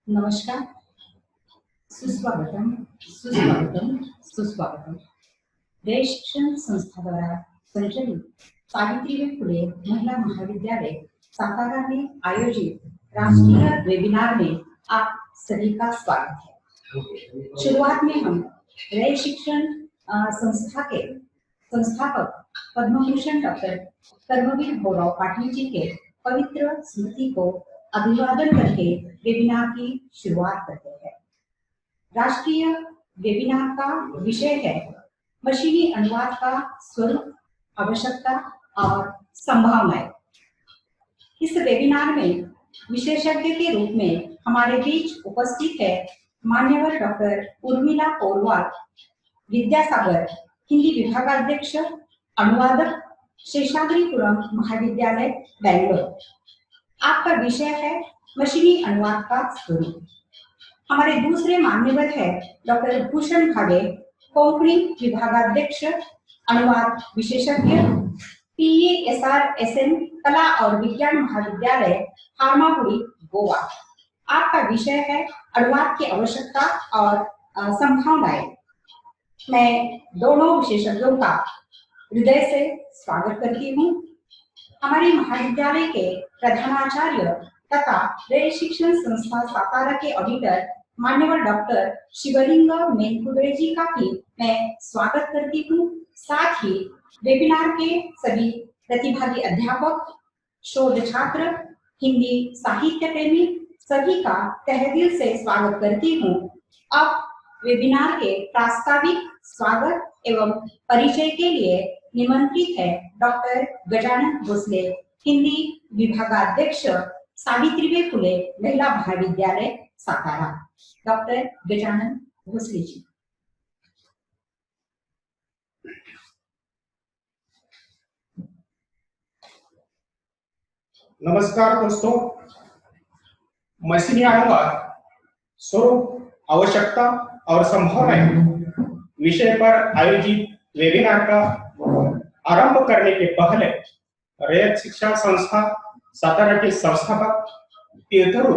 नमस्कार, सुस्वागतम, सुस्वागतम, सुस्वागतम। देश शिक्षण संस्था द्वारा संचालित सावित्रीबाई फुले महिला महाविद्यालय सातारा में आयोजित राष्ट्रीय वेबिनार में आप सभी का स्वागत है। शुरुआत में हम रय शिक्षण संस्था के संस्थापक पद्म भूषण डॉक्टर कर्मवीर भोराव पाटिल जी के पवित्र स्मृति को अभिवादन करके वेबिनार की शुरुआत करते हैं। राष्ट्रीय वेबिनार का विषय है मशीनी अनुवाद का स्वरूप, आवश्यकता और संभावनाएं। इस वेबिनार में विशेषज्ञ के रूप में हमारे बीच उपस्थित है मान्यवर डॉक्टर उर्मिला पोरवाल, विद्यासागर हिंदी विभागाध्यक्ष, अनुवादक, शेषाद्रिपुरम महाविद्यालय बेंगलोर। आपका विषय है मशीनी अनुवाद का स्वरूप। हमारे दूसरे मान्यवर है डॉक्टर भूषण भावे, कोंकणी विभागाध्यक्ष, अनुवाद विशेषज्ञ, PASRSM कला और विज्ञान महाविद्यालय, हारमागुड़ी, गोवा। आपका विषय है अनुवाद की आवश्यकता और संभावनाएं। मैं दोनों विशेषज्ञों का हृदय से स्वागत करती हूँ। हमारे महाविद्यालय के प्रधानाचार्य तथा रय शिक्षण संस्था सातारा के ऑडिटर मान्यवर डॉक्टर शिवलिंग मेनकुदरे जी का भी मैं स्वागत करती हूँ। साथ ही वेबिनार के सभी प्रतिभागी अध्यापक, शोध छात्र, हिंदी साहित्य प्रेमी सभी का तहे दिल से स्वागत करती हूँ। अब वेबिनार के प्रास्ताविक स्वागत एवं परिचय के लिए निमंत्रित है डॉक्टर गजानन भोसले, हिंदी विभागाध्यक्ष, सावित्रीबाई फुले महिला महाविद्यालय सातारा। डॉक्टर गजानन भोसले जी। नमस्कार दोस्तों, मशीनी अनुवाद स्वरूप, आवश्यकता और संभावनाएं विषय पर आयोजित वेबिनार का आरंभ करने के पहले रयत शिक्षा संस्था सातारा के संस्थापक तीर्थरू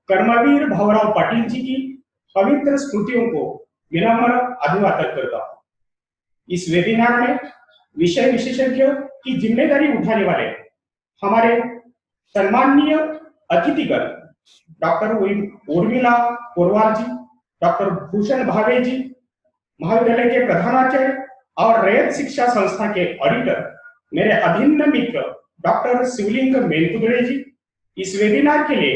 कर्मवीर भोराव पाटिल जी की पवित्र स्मृतियों को विनम्र अभिवादन करता हूँ। इस वेबिनार में विषय विशेषज्ञ की जिम्मेदारी उठाने वाले हमारे सम्माननीय अतिथिगण डॉक्टर उर्मिला पोरवाल जी, डॉक्टर भूषण भावे जी, महाविद्यालय के प्रधानाचार्य और रयत शिक्षा संस्था के ऑडिटर, मेरे अभिन्न मित्र डॉक्टर शिवलिंग मेनकुदरे जी, इस वेबिनार के लिए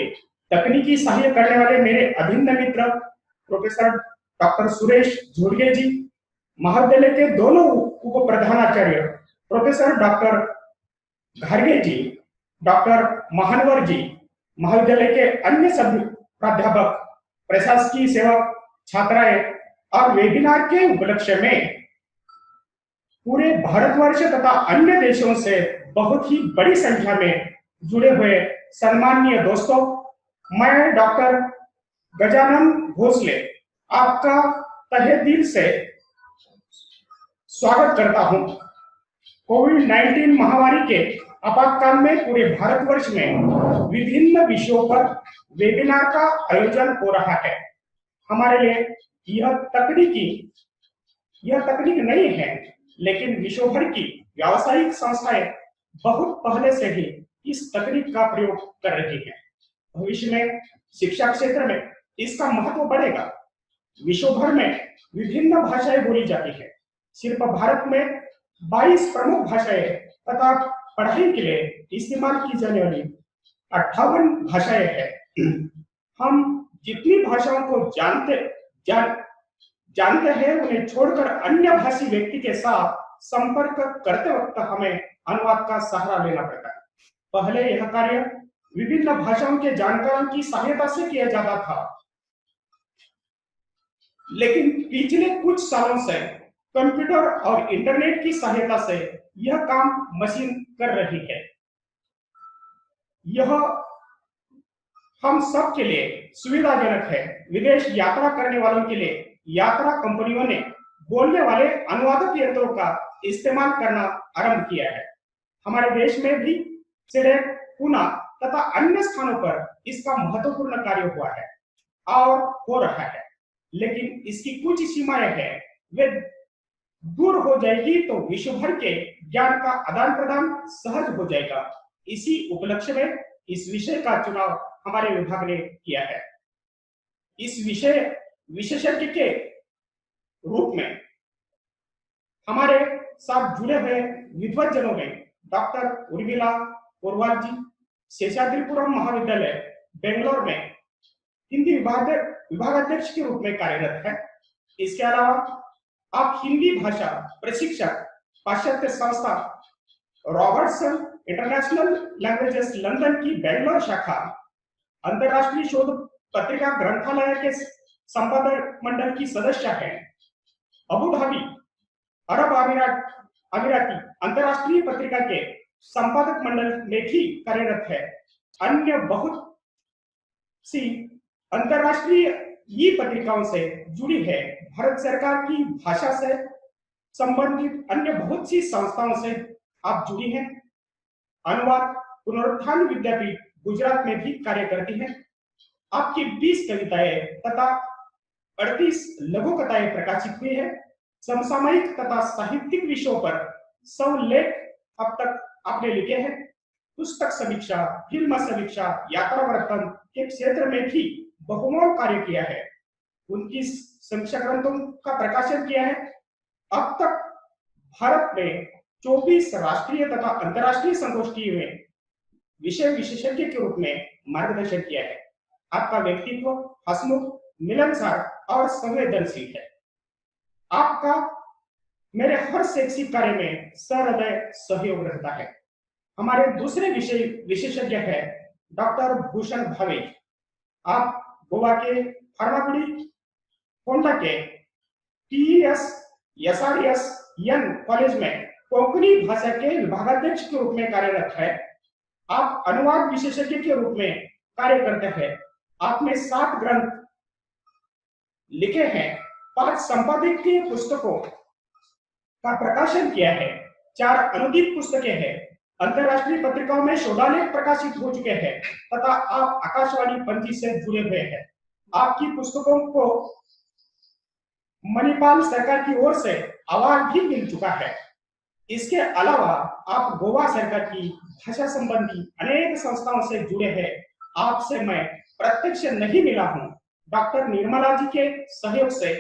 तकनीकी सहायता करने वाले मेरे अभिन्न मित्र प्रोफेसर डॉक्टर सुरेश झोड़गे जी, महाविद्यालय के दोनों उप प्रधानाचार्य प्रोफेसर डॉक्टर घारगे जी, डॉक्टर महानवर जी, महाविद्यालय के अन्य सभी प्राध्यापक, प्रशासकीय सेवक, छात्राएं और वेबिनार के उपलक्ष्य में पूरे भारतवर्ष तथा अन्य देशों से बहुत ही बड़ी संख्या में जुड़े हुए सम्माननीय दोस्तों, मैं डॉक्टर गजानन भोसले आपका तहे दिल से स्वागत करता हूं। कोविड-19 महामारी के आपातकाल में पूरे भारतवर्ष में विभिन्न विषयों पर वेबिनार का आयोजन हो रहा है। हमारे लिए यह तकनीक नहीं है, लेकिन विश्व भर की व्यावसायिक संस्थाएं बहुत पहले से ही इस तकनीक का प्रयोग कर रही हैं। भविष्य में शिक्षा क्षेत्र में इसका महत्व बढ़ेगा। विश्व भर में विभिन्न भाषाएं बोली जाती है। सिर्फ भारत में 22 प्रमुख भाषाएं तथा पढ़ाई के लिए इस्तेमाल की जाने वाली 58 भाषाएं हैं। हम जितनी भाषाओं को जानते हैं उन्हें छोड़कर अन्य भाषी व्यक्ति के साथ संपर्क करते वक्त हमें अनुवाद का सहारा लेना पड़ता है। पहले यह कार्य विभिन्न भाषाओं के जानकारों की सहायता से किया जाता था, लेकिन पिछले कुछ सालों से कंप्यूटर और इंटरनेट की सहायता से यह काम मशीन कर रही है। यह हम सब के लिए सुविधाजनक है। विदेश यात्रा करने वालों के लिए यात्रा कंपनियों ने बोलने वाले अनुवादक यंत्रों का इस्तेमाल करना आरंभ किया है। हमारे देश में भी सिलेट, पुणे तथा अन्य स्थानों पर इसका महत्वपूर्ण कार्य हुआ है। और हो रहा है, लेकिन इसकी कुछ सीमाएं हैं। वे दूर हो जाएगी तो विश्व भर के ज्ञान का आदान प्रदान सहज हो जाएगा। इसी उपलक्ष्य में इस विषय का चुनाव हमारे विभाग ने किया है। इस विषय विशेषज्ञ के रूप में हमारे साथ जुड़े हुए विद्वत जनों में डॉक्टर उर्मिला पोरवाल जी, शेषाद्रिपुरम महाविद्यालय बेंगलोर में हिंदी विभागाध्यक्ष के रूप में कार्यरत है। इसके अलावा आप हिंदी भाषा प्रशिक्षक पाश्चात्य संस्था रॉबर्टसन इंटरनेशनल लैंग्वेजेस लंदन की बेंगलोर शाखा, अंतरराष्ट्रीय शोध पत्रिका ग्रंथालय के संपादक मंडल की सदस्य है। अबू धाबी अरब अमीराती अंतरराष्ट्रीय पत्रिका के संपादक मंडल में भी कार्यरत है। अन्य बहुत सी अंतरराष्ट्रीय ई पत्रिकाओं से जुड़ी है। भारत सरकार की भाषा से संबंधित अन्य बहुत सी संस्थाओं से आप जुड़ी हैं। अनुवाद पुनरुत्थान विद्यापीठ गुजरात में भी कार्य करती है। आपकी 20 कविताएं तथा 38 लघु कथाएं प्रकाशित हुई है। समसामयिक तथा साहित्यिक विषयों पर 100 लेख अब तक आपने लिखे हैं। पुस्तक समीक्षा, फिल्म समीक्षा, यात्रा वर्णन के क्षेत्र में भी बहुमोल कार्य किया है। उनकी समीक्षा ग्रंथों का प्रकाशन किया है। अब तक भारत में 24 राष्ट्रीय तथा अंतरराष्ट्रीय संगोष्ठियों में विषय विशेषज्ञ के रूप में मार्गदर्शन किया है। आपका व्यक्तित्व हंसमुख, मिलनसार और संवेदनशील है। आपका मेरे हर शैक्षिक कार्य में सहृदय सहयोग रहता है। हमारे दूसरे विषय विशेषज्ञ है डॉक्टर भूषण भावे। आप गोवा के फार्मागुड़ी कोंडा के TES SRSN कॉलेज में कोंकणी भाषा के विभागाध्यक्ष के रूप में कार्यरत है। आप अनुवाद विशेषज्ञ के रूप में कार्य करते हैं। आपने 7 ग्रंथ लिखे हैं, 5 संपादकीय पुस्तकों का प्रकाशन किया है, 4 अनुदित पुस्तकें हैं, अंतरराष्ट्रीय पत्रिकाओं में शोधालेख प्रकाशित हो चुके हैं तथा आप आकाशवाणी पंथी से जुड़े हुए हैं। आपकी पुस्तकों को मणिपाल सरकार की ओर से अवार्ड भी मिल चुका है। इसके अलावा आप गोवा सरकार की भाषा संबंधी अनेक संस्थाओं से जुड़े हैं। आपसे मैं प्रत्यक्ष नहीं मिला हूं। डॉक्टर निर्मला जी के सहयोग से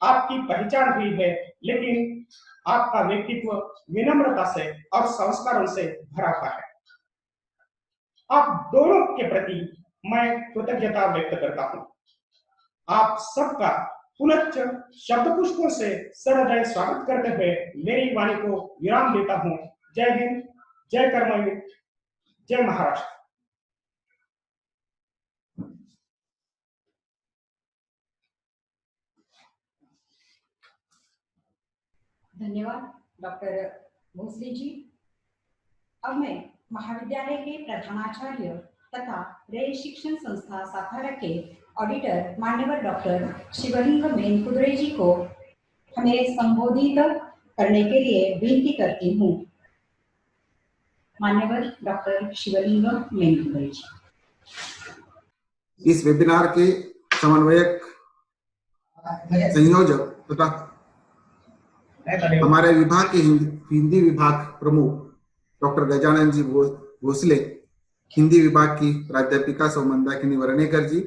आपकी पहचान हुई है, लेकिन आपका व्यक्तित्व विनम्रता से और संस्कारों से भरा हुआ है। आप दोनों के प्रति मैं कृतज्ञता व्यक्त करता हूं। आप सबका पुनश्च शब्द पुष्पों से सहृदय स्वागत करते हुए मेरी वाणी को विराम देता हूं। जय हिंद, जय कर्मवीर, जय महाराष्ट्र। धन्यवाद डॉक्टर भोसले जी। अब मैं महाविद्यालय के प्रधानाचार्य तथा रे शिक्षण संस्था सातारा के ऑडिटर मान्यवर डॉक्टर शिवलिंग मेनकुदरे जी को हमें संबोधित करने के लिए विनती करती हूँ। मान्यवर डॉक्टर शिवलिंग मेनकुदरे जी। इस वेबिनार के समन्वयक संयोजक तथा हमारे विभाग के हिंदी विभाग प्रमुख डॉक्टर गजानन जी भोसले, हिंदी विभाग की प्राध्यापिका सौमंदाकिनी वर्णेकर जी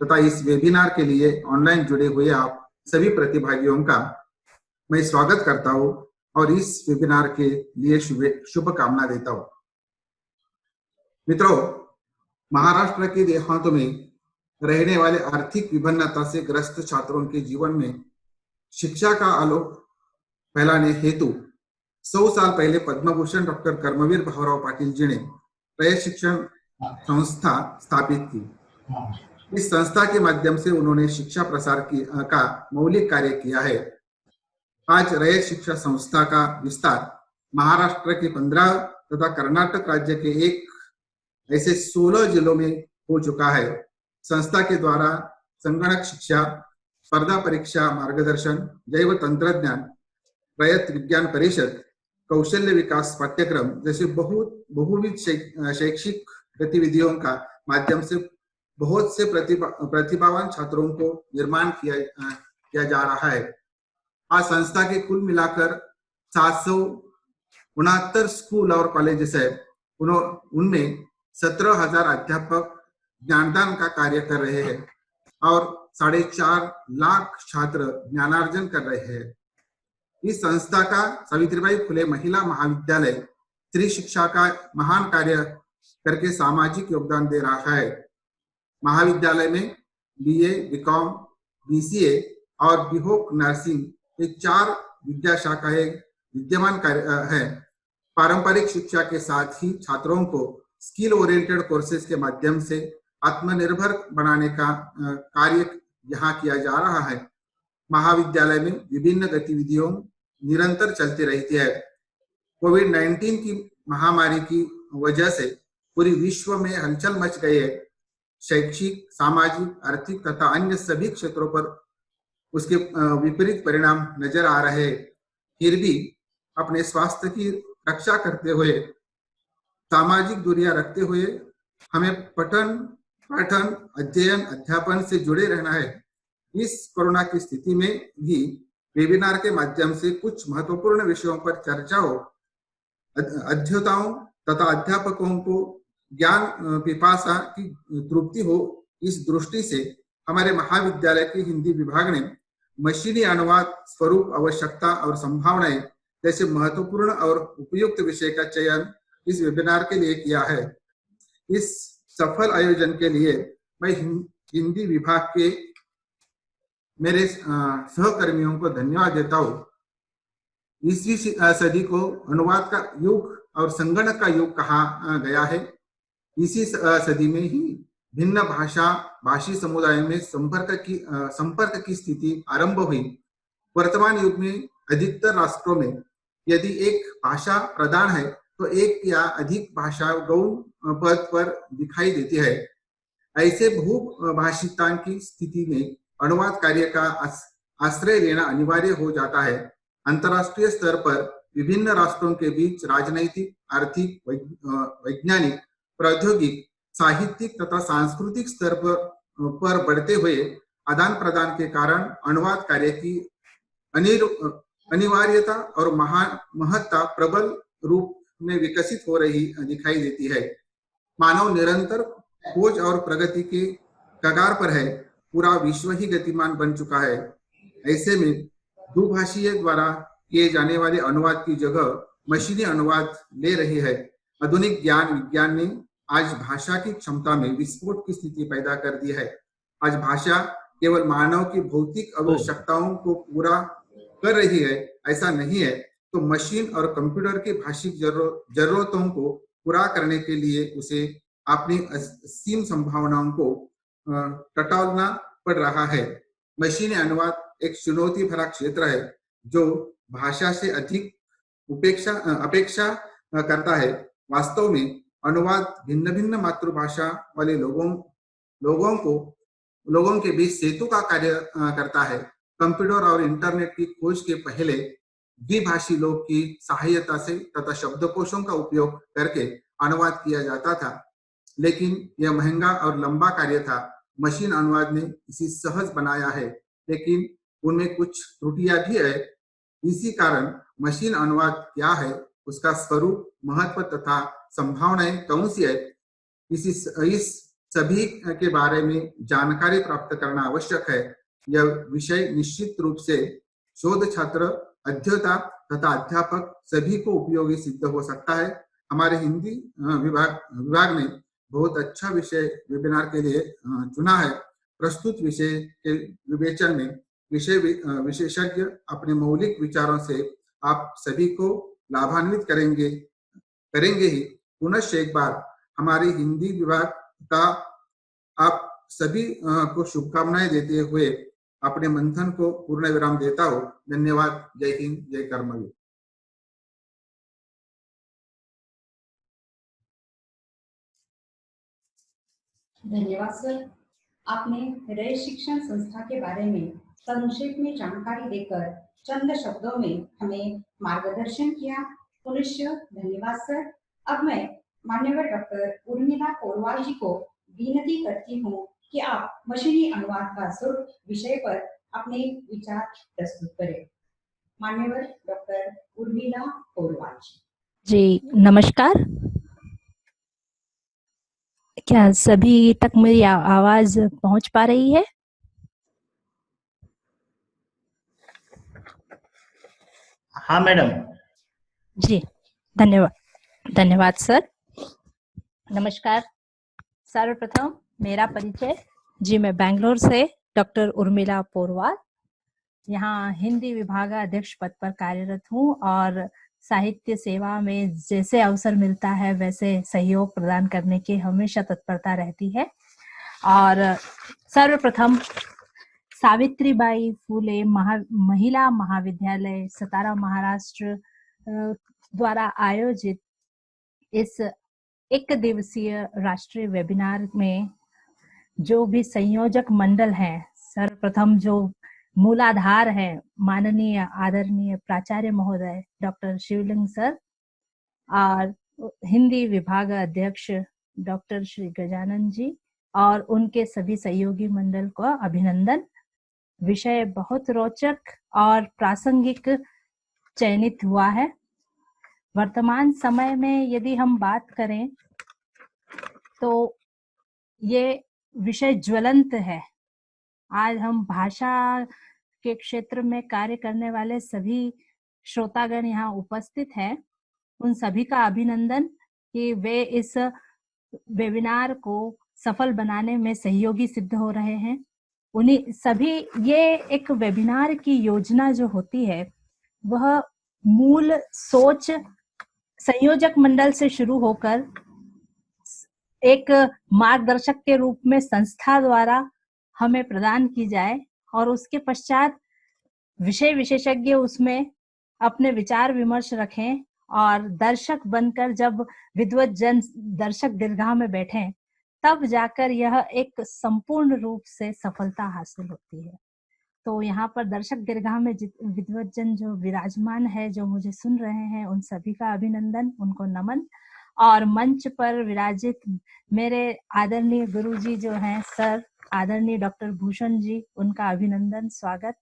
तथा इस वेबिनार के लिए ऑनलाइन जुड़े हुए आप सभी प्रतिभागियों का मैं स्वागत करता हूं और इस वेबिनार के लिए शुभकामना देता हूं। मित्रों, महाराष्ट्र के देहातों में रहने वाले आर्थिक विभिन्नता से ग्रस्त छात्रों के जीवन में शिक्षा का आलोक फैलाने हेतु 100 साल पहले पद्म भूषण डॉक्टर कर्मवीर भाऊराव पाटिल जी ने रयत शिक्षण संस्था स्थापित की। इस संस्था के माध्यम से उन्होंने शिक्षा प्रसार का मौलिक कार्य किया है। आज रयत शिक्षा संस्था का विस्तार महाराष्ट्र के 15 तथा कर्नाटक राज्य के ऐसे 16 जिलों में हो चुका है। संस्था के द्वारा संगणक शिक्षा, स्पर्धा परीक्षा मार्गदर्शन, जैव तंत्रज्ञान, रयत विज्ञान परिषद, कौशल्य विकास पाठ्यक्रम जैसे बहुविध शैक्षिक गतिविधियों का माध्यम से बहुत से प्रतिभावान छात्रों को निर्माण किया जा रहा है। आज संस्था के कुल मिलाकर 769 स्कूल और कॉलेजेस है। उनमें 17,000 अध्यापक ज्ञानदान का कार्य कर रहे हैं और 4.5 लाख छात्र ज्ञानार्जन कर रहे हैं। इस संस्था का सावित्रीबाई फुले महिला महाविद्यालय स्त्री शिक्षा का महान कार्य करके सामाजिक योगदान दे रहा है। महाविद्यालय में बीए, बीकॉम, बीसीए और बीहोक नर्सिंग ये 4 विद्या शाखाएं विद्यमान है। पारंपरिक शिक्षा के साथ ही छात्रों को स्किल ओरिएंटेड कोर्सेज के माध्यम से आत्मनिर्भर बनाने का कार्य यहाँ किया जा रहा है। महाविद्यालय में विभिन्न गतिविधियों निरंतर चलती रहती है। कोविड-19 की महामारी की वजह से पूरी विश्व में हलचल मच गई है। शैक्षिक, सामाजिक, आर्थिक तथा अन्य सभी क्षेत्रों पर उसके विपरीत परिणाम नजर आ रहे हैं। फिर भी अपने स्वास्थ्य की रक्षा करते हुए, सामाजिक दूरियां रखते हुए हमें पठन, अध्ययन, अध्यापन से जुड़े रहना है। इस कोरोना की स्थिति में भी वेबिनार के माध्यम से कुछ महत्वपूर्ण विषयों पर चर्चा हो, अध्येताओं तथा अध्यापकों को ज्ञान पिपासा की तृप्ति हो, इस दृष्टि से हमारे महाविद्यालय के हिंदी विभाग ने मशीनी अनुवाद, स्वरूप, आवश्यकता और संभावनाएं जैसे महत्वपूर्ण और उपयुक्त विषय का चयन इस वेबिनार के लिए किया है। इस सफल आयोजन के लिए मैं हिंदी विभाग के मेरे सहकर्मियों को धन्यवाद देता हूँ। 20वीं सदी को अनुवाद का युग और संगणक का युग कहा गया है। इसी सदी में ही भिन्न भाषी समुदाय में संपर्क की स्थिति आरंभ हुई। वर्तमान युग में अधिकतर राष्ट्रों में यदि एक भाषा प्रधान है तो एक या अधिक भाषा गौण पद पर दिखाई देती है। ऐसे बहुभाषिता की स्थिति में अनुवाद कार्य का आश्रय लेना अनिवार्य हो जाता है। अंतर्राष्ट्रीय स्तर पर विभिन्न राष्ट्रों के बीच राजनैतिक, आर्थिक, वैज्ञानिक, प्रौद्योगिक, साहित्यिक तथा सांस्कृतिक स्तर पर बढ़ते हुए आदान प्रदान के कारण अनुवाद कार्य की अनिवार्यता और महत्ता प्रबल रूप में विकसित हो रही दिखाई देती है। मानव निरंतर खोज और प्रगति के कगार पर है। पूरा विश्व ही गतिमान बन चुका है। ऐसे में दुभाषीय द्वारा किए जाने वाले अनुवाद की जगह मशीनी अनुवाद ले रही है। आधुनिक ज्ञान विज्ञान ने आज भाषा की क्षमता में विस्फोट की स्थिति पैदा कर दी है। आज भाषा केवल मानव की भौतिक आवश्यकताओं को पूरा कर रही है, ऐसा नहीं है, तो मशीन और कंप्यूटर की भाषिक जरूरतों को पूरा करने के लिए उसे अपनी असीम संभावनाओं को टटोलना पड़ रहा है। मशीनी अनुवाद एक चुनौती भरा क्षेत्र है जो भाषा से अधिक अपेक्षा करता है। वास्तव में अनुवाद भिन्न भिन्न मातृभाषा वाले लोगों के बीच सेतु का कार्य करता है। कंप्यूटर और इंटरनेट की खोज के पहले द्विभाषी लोग की सहायता से तथा शब्दकोशों का उपयोग करके अनुवाद किया जाता था, लेकिन यह महंगा और लंबा कार्य था। मशीन अनुवाद ने इसे सहज बनाया है, लेकिन उनमें कुछ त्रुटियां भी है। इसी कारण मशीन अनुवाद क्या है, उसका स्वरूप, महत्व तथा संभावनाएं कौन सी है, इस सभी के बारे में जानकारी प्राप्त करना आवश्यक है। यह विषय निश्चित रूप से शोध छात्र, अध्येता तथा अध्यापक सभी को उपयोगी सिद्ध हो सकता है। हमारे हिंदी विभाग ने बहुत अच्छा विषय वेबिनार के लिए चुना है। प्रस्तुत विषय के विवेचन में विशेषज्ञ अपने मौलिक विचारों से आप सभी को लाभान्वित करेंगे ही। पुनः एक बार हमारे हिंदी विभाग का आप सभी को शुभकामनाएं देते हुए अपने मंथन को पूर्ण विराम देता हूँ। धन्यवाद। जय हिंद, जय कर्मवीर। धन्यवाद सर। आपने रय शिक्षण संस्था के बारे में संक्षेप में जानकारी देकर चंद शब्दों में हमें मार्गदर्शन किया। पुनश्च धन्यवाद सर। अब मैं मान्यवर डॉक्टर उर्मिला पोरवाल जी को विनती करती हूँ कि आप मशीनी अनुवाद का स्वरूप विषय पर अपने विचार प्रस्तुत करें। मान्यवर डॉक्टर उर्मिला पोरवाल जी नमस्कार। क्या सभी तक मेरी आवाज पहुंच पा रही है? हाँ मैडम। जी धन्यवाद सर। नमस्कार। सर्वप्रथम मेरा परिचय। जी मैं बेंगलोर से डॉक्टर उर्मिला पोरवाल, यहाँ हिंदी विभागाध्यक्ष पद पर कार्यरत हूँ और साहित्य सेवा में जैसे अवसर मिलता है वैसे सहयोग प्रदान करने की हमेशा तत्परता रहती है। और सर्वप्रथम सावित्रीबाई फूले महिला महाविद्यालय सतारा महाराष्ट्र द्वारा आयोजित इस एक दिवसीय राष्ट्रीय वेबिनार में जो भी संयोजक मंडल है, सर्वप्रथम जो मूलाधार है माननीय आदरणीय प्राचार्य महोदय डॉक्टर शिवलिंग सर और हिंदी विभाग अध्यक्ष डॉक्टर श्री गजानन जी और उनके सभी सहयोगी मंडल को अभिनंदन। विषय बहुत रोचक और प्रासंगिक चयनित हुआ है। वर्तमान समय में यदि हम बात करें तो ये विषय ज्वलंत है। आज हम भाषा के क्षेत्र में कार्य करने वाले सभी श्रोतागण यहाँ उपस्थित हैं। उन सभी का अभिनंदन कि वे इस वेबिनार को सफल बनाने में सहयोगी सिद्ध हो रहे हैं। उन्हीं सभी ये एक वेबिनार की योजना जो होती है वह मूल सोच संयोजक मंडल से शुरू होकर एक मार्गदर्शक के रूप में संस्था द्वारा हमें प्रदान की जाए और उसके पश्चात विषय विशेषज्ञ उसमें अपने विचार विमर्श रखें और दर्शक बनकर जब विद्वत जन दर्शक दीर्घा में बैठें तब जाकर यह एक संपूर्ण रूप से सफलता हासिल होती है। तो यहाँ पर दर्शक दीर्घा में विद्वत जन जो विराजमान है, जो मुझे सुन रहे हैं, उन सभी का अभिनंदन, उनको नमन। और मंच पर विराजित मेरे आदरणीय गुरुजी जो हैं सर आदरणीय डॉक्टर भूषण जी, उनका अभिनंदन, स्वागत।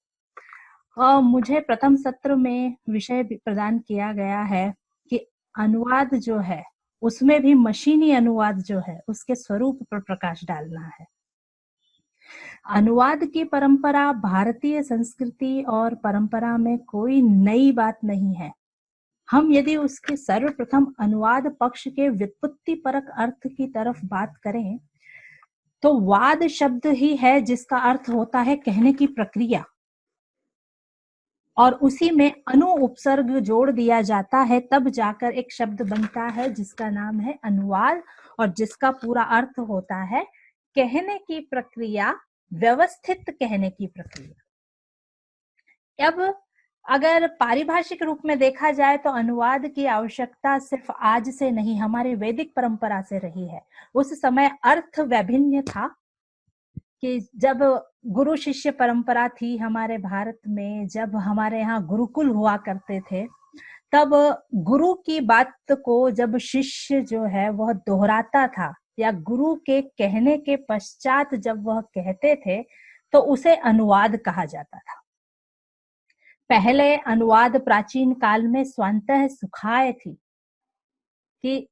और मुझे प्रथम सत्र में विषय प्रदान किया गया है कि अनुवाद जो है उसमें भी मशीनी अनुवाद जो है उसके स्वरूप पर प्रकाश डालना है। अनुवाद की परंपरा भारतीय संस्कृति और परंपरा में कोई नई बात नहीं है। हम यदि उसके सर्वप्रथम अनुवाद पक्ष के व्युत्पत्ति परक अर्थ की तरफ बात करें तो वाद शब्द ही है जिसका अर्थ होता है कहने की प्रक्रिया, और उसी में अनु उपसर्ग जोड़ दिया जाता है, तब जाकर एक शब्द बनता है जिसका नाम है अनुवाद और जिसका पूरा अर्थ होता है कहने की प्रक्रिया, व्यवस्थित कहने की प्रक्रिया। अब अगर पारिभाषिक रूप में देखा जाए तो अनुवाद की आवश्यकता सिर्फ आज से नहीं, हमारी वैदिक परंपरा से रही है। उस समय अर्थ वैभिन्न था कि जब गुरु शिष्य परंपरा थी हमारे भारत में, जब हमारे यहाँ गुरुकुल हुआ करते थे, तब गुरु की बात को जब शिष्य जो है वह दोहराता था या गुरु के कहने के पश्चात जब वह कहते थे तो उसे अनुवाद कहा जाता था। पहले अनुवाद प्राचीन काल में स्वतः सुखाए थी कि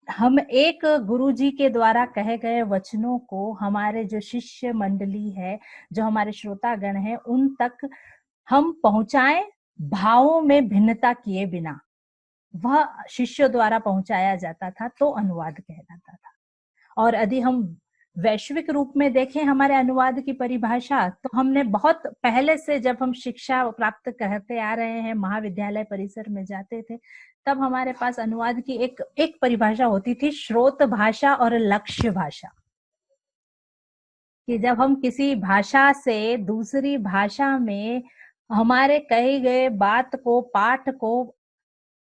हम एक गुरुजी के द्वारा कहे गए वचनों को हमारे जो शिष्य मंडली है, जो हमारे श्रोतागण हैं, उन तक हम पहुंचाएं भावों में भिन्नता किए बिना। वह शिष्य द्वारा पहुंचाया जाता था तो अनुवाद कहलाता था। और यदि हम वैश्विक रूप में देखें हमारे अनुवाद की परिभाषा, तो हमने बहुत पहले से जब हम शिक्षा प्राप्त करते आ रहे हैं, महाविद्यालय परिसर में जाते थे, तब हमारे पास अनुवाद की एक परिभाषा होती थी, श्रोत भाषा और लक्ष्य भाषा। कि जब हम किसी भाषा से दूसरी भाषा में हमारे कहे गए बात को, पाठ को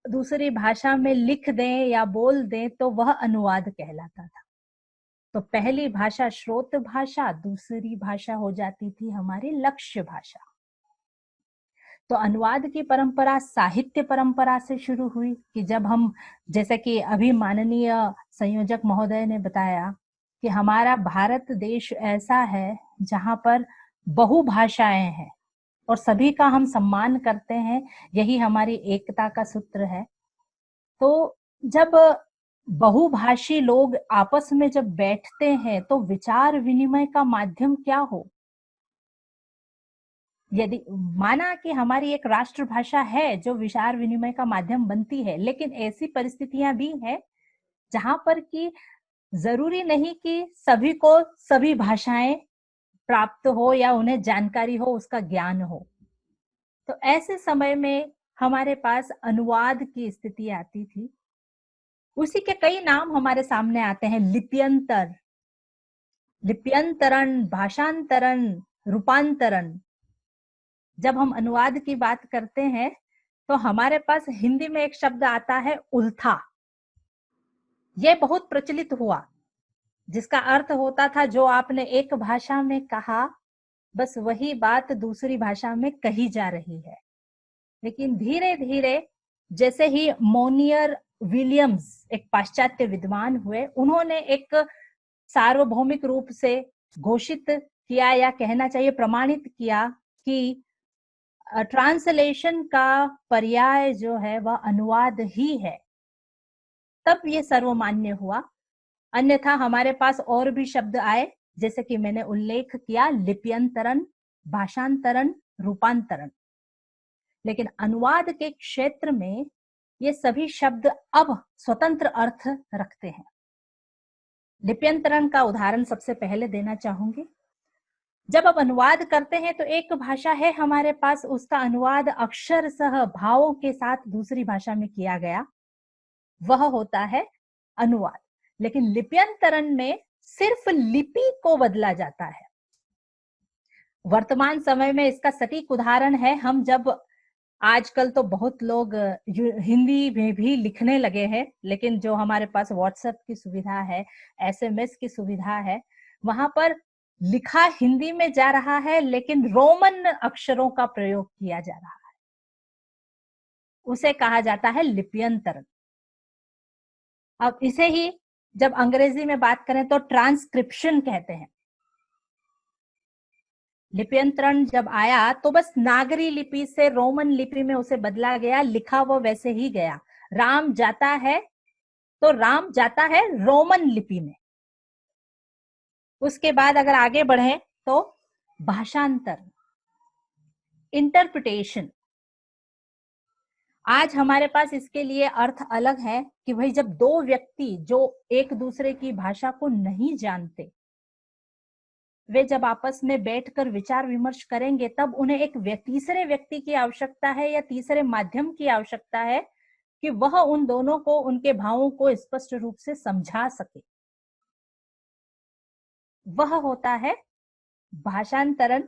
दूसरी भाषा में लिख दें या बोल दें तो वह अनुवाद कहलाता था। तो पहली भाषा श्रोत भाषा, दूसरी भाषा हो जाती थी हमारी लक्ष्य भाषा। तो अनुवाद की परंपरा साहित्य परंपरा से शुरू हुई कि जब हम, जैसे कि अभी माननीय संयोजक महोदय ने बताया कि हमारा भारत देश ऐसा है जहां पर बहुभाषाएं हैं और सभी का हम सम्मान करते हैं, यही हमारी एकता का सूत्र है। तो जब बहुभाषी लोग आपस में जब बैठते हैं तो विचार विनिमय का माध्यम क्या हो? यदि माना कि हमारी एक राष्ट्रभाषा है जो विचार विनिमय का माध्यम बनती है, लेकिन ऐसी परिस्थितियां भी हैं जहां पर कि जरूरी नहीं कि सभी को सभी भाषाएं प्राप्त हो या उन्हें जानकारी हो, उसका ज्ञान हो। तो ऐसे समय में हमारे पास अनुवाद की स्थिति आती थी। उसी के कई नाम हमारे सामने आते हैं। लिप्यंतर, लिप्यंतरण, भाषांतरण, रूपांतरण। जब हम अनुवाद की बात करते हैं तो हमारे पास हिंदी में एक शब्द आता है उल्था। यह बहुत प्रचलित हुआ, जिसका अर्थ होता था जो आपने एक भाषा में कहा बस वही बात दूसरी भाषा में कही जा रही है। लेकिन धीरे धीरे जैसे ही मोनियर विलियम्स एक पाश्चात्य विद्वान हुए, उन्होंने एक सार्वभौमिक रूप से घोषित किया या कहना चाहिए प्रमाणित किया कि ट्रांसलेशन का पर्याय जो है वह अनुवाद ही है, तब ये सर्वमान्य हुआ। अन्यथा हमारे पास और भी शब्द आए, जैसे कि मैंने उल्लेख किया, लिप्यंतरण, भाषांतरण, रूपांतरण। लेकिन अनुवाद के क्षेत्र में ये सभी शब्द अब स्वतंत्र अर्थ रखते हैं। लिप्यंतरण का उदाहरण सबसे पहले देना चाहूंगी। जब आप अनुवाद करते हैं तो एक भाषा है हमारे पास, उसका अनुवाद अक्षरशः भावों के साथ दूसरी भाषा में किया गया, वह होता है अनुवाद। लेकिन लिप्यंतरण में सिर्फ लिपि को बदला जाता है। वर्तमान समय में इसका सटीक उदाहरण है, हम जब आजकल तो बहुत लोग हिंदी में भी लिखने लगे हैं, लेकिन जो हमारे पास व्हाट्सएप की सुविधा है, एसएमएस की सुविधा है, वहां पर लिखा हिंदी में जा रहा है लेकिन रोमन अक्षरों का प्रयोग किया जा रहा है। उसे कहा जाता है लिप्यंतरण। अब इसे ही जब अंग्रेजी में बात करें तो ट्रांसक्रिप्शन कहते हैं। लिप्यंतरण जब आया तो बस नागरी लिपि से रोमन लिपि में उसे बदला गया, लिखा वो वैसे ही गया। राम जाता है तो राम जाता है रोमन लिपि में। उसके बाद अगर आगे बढ़े तो भाषांतर, इंटरप्रिटेशन। आज हमारे पास इसके लिए अर्थ अलग है कि भाई जब दो व्यक्ति जो एक दूसरे की भाषा को नहीं जानते, वे जब आपस में बैठकर विचार विमर्श करेंगे तब उन्हें एक तीसरे व्यक्ति की आवश्यकता है या तीसरे माध्यम की आवश्यकता है कि वह उन दोनों को उनके भावों को स्पष्ट रूप से समझा सके। वह होता है भाषांतरण।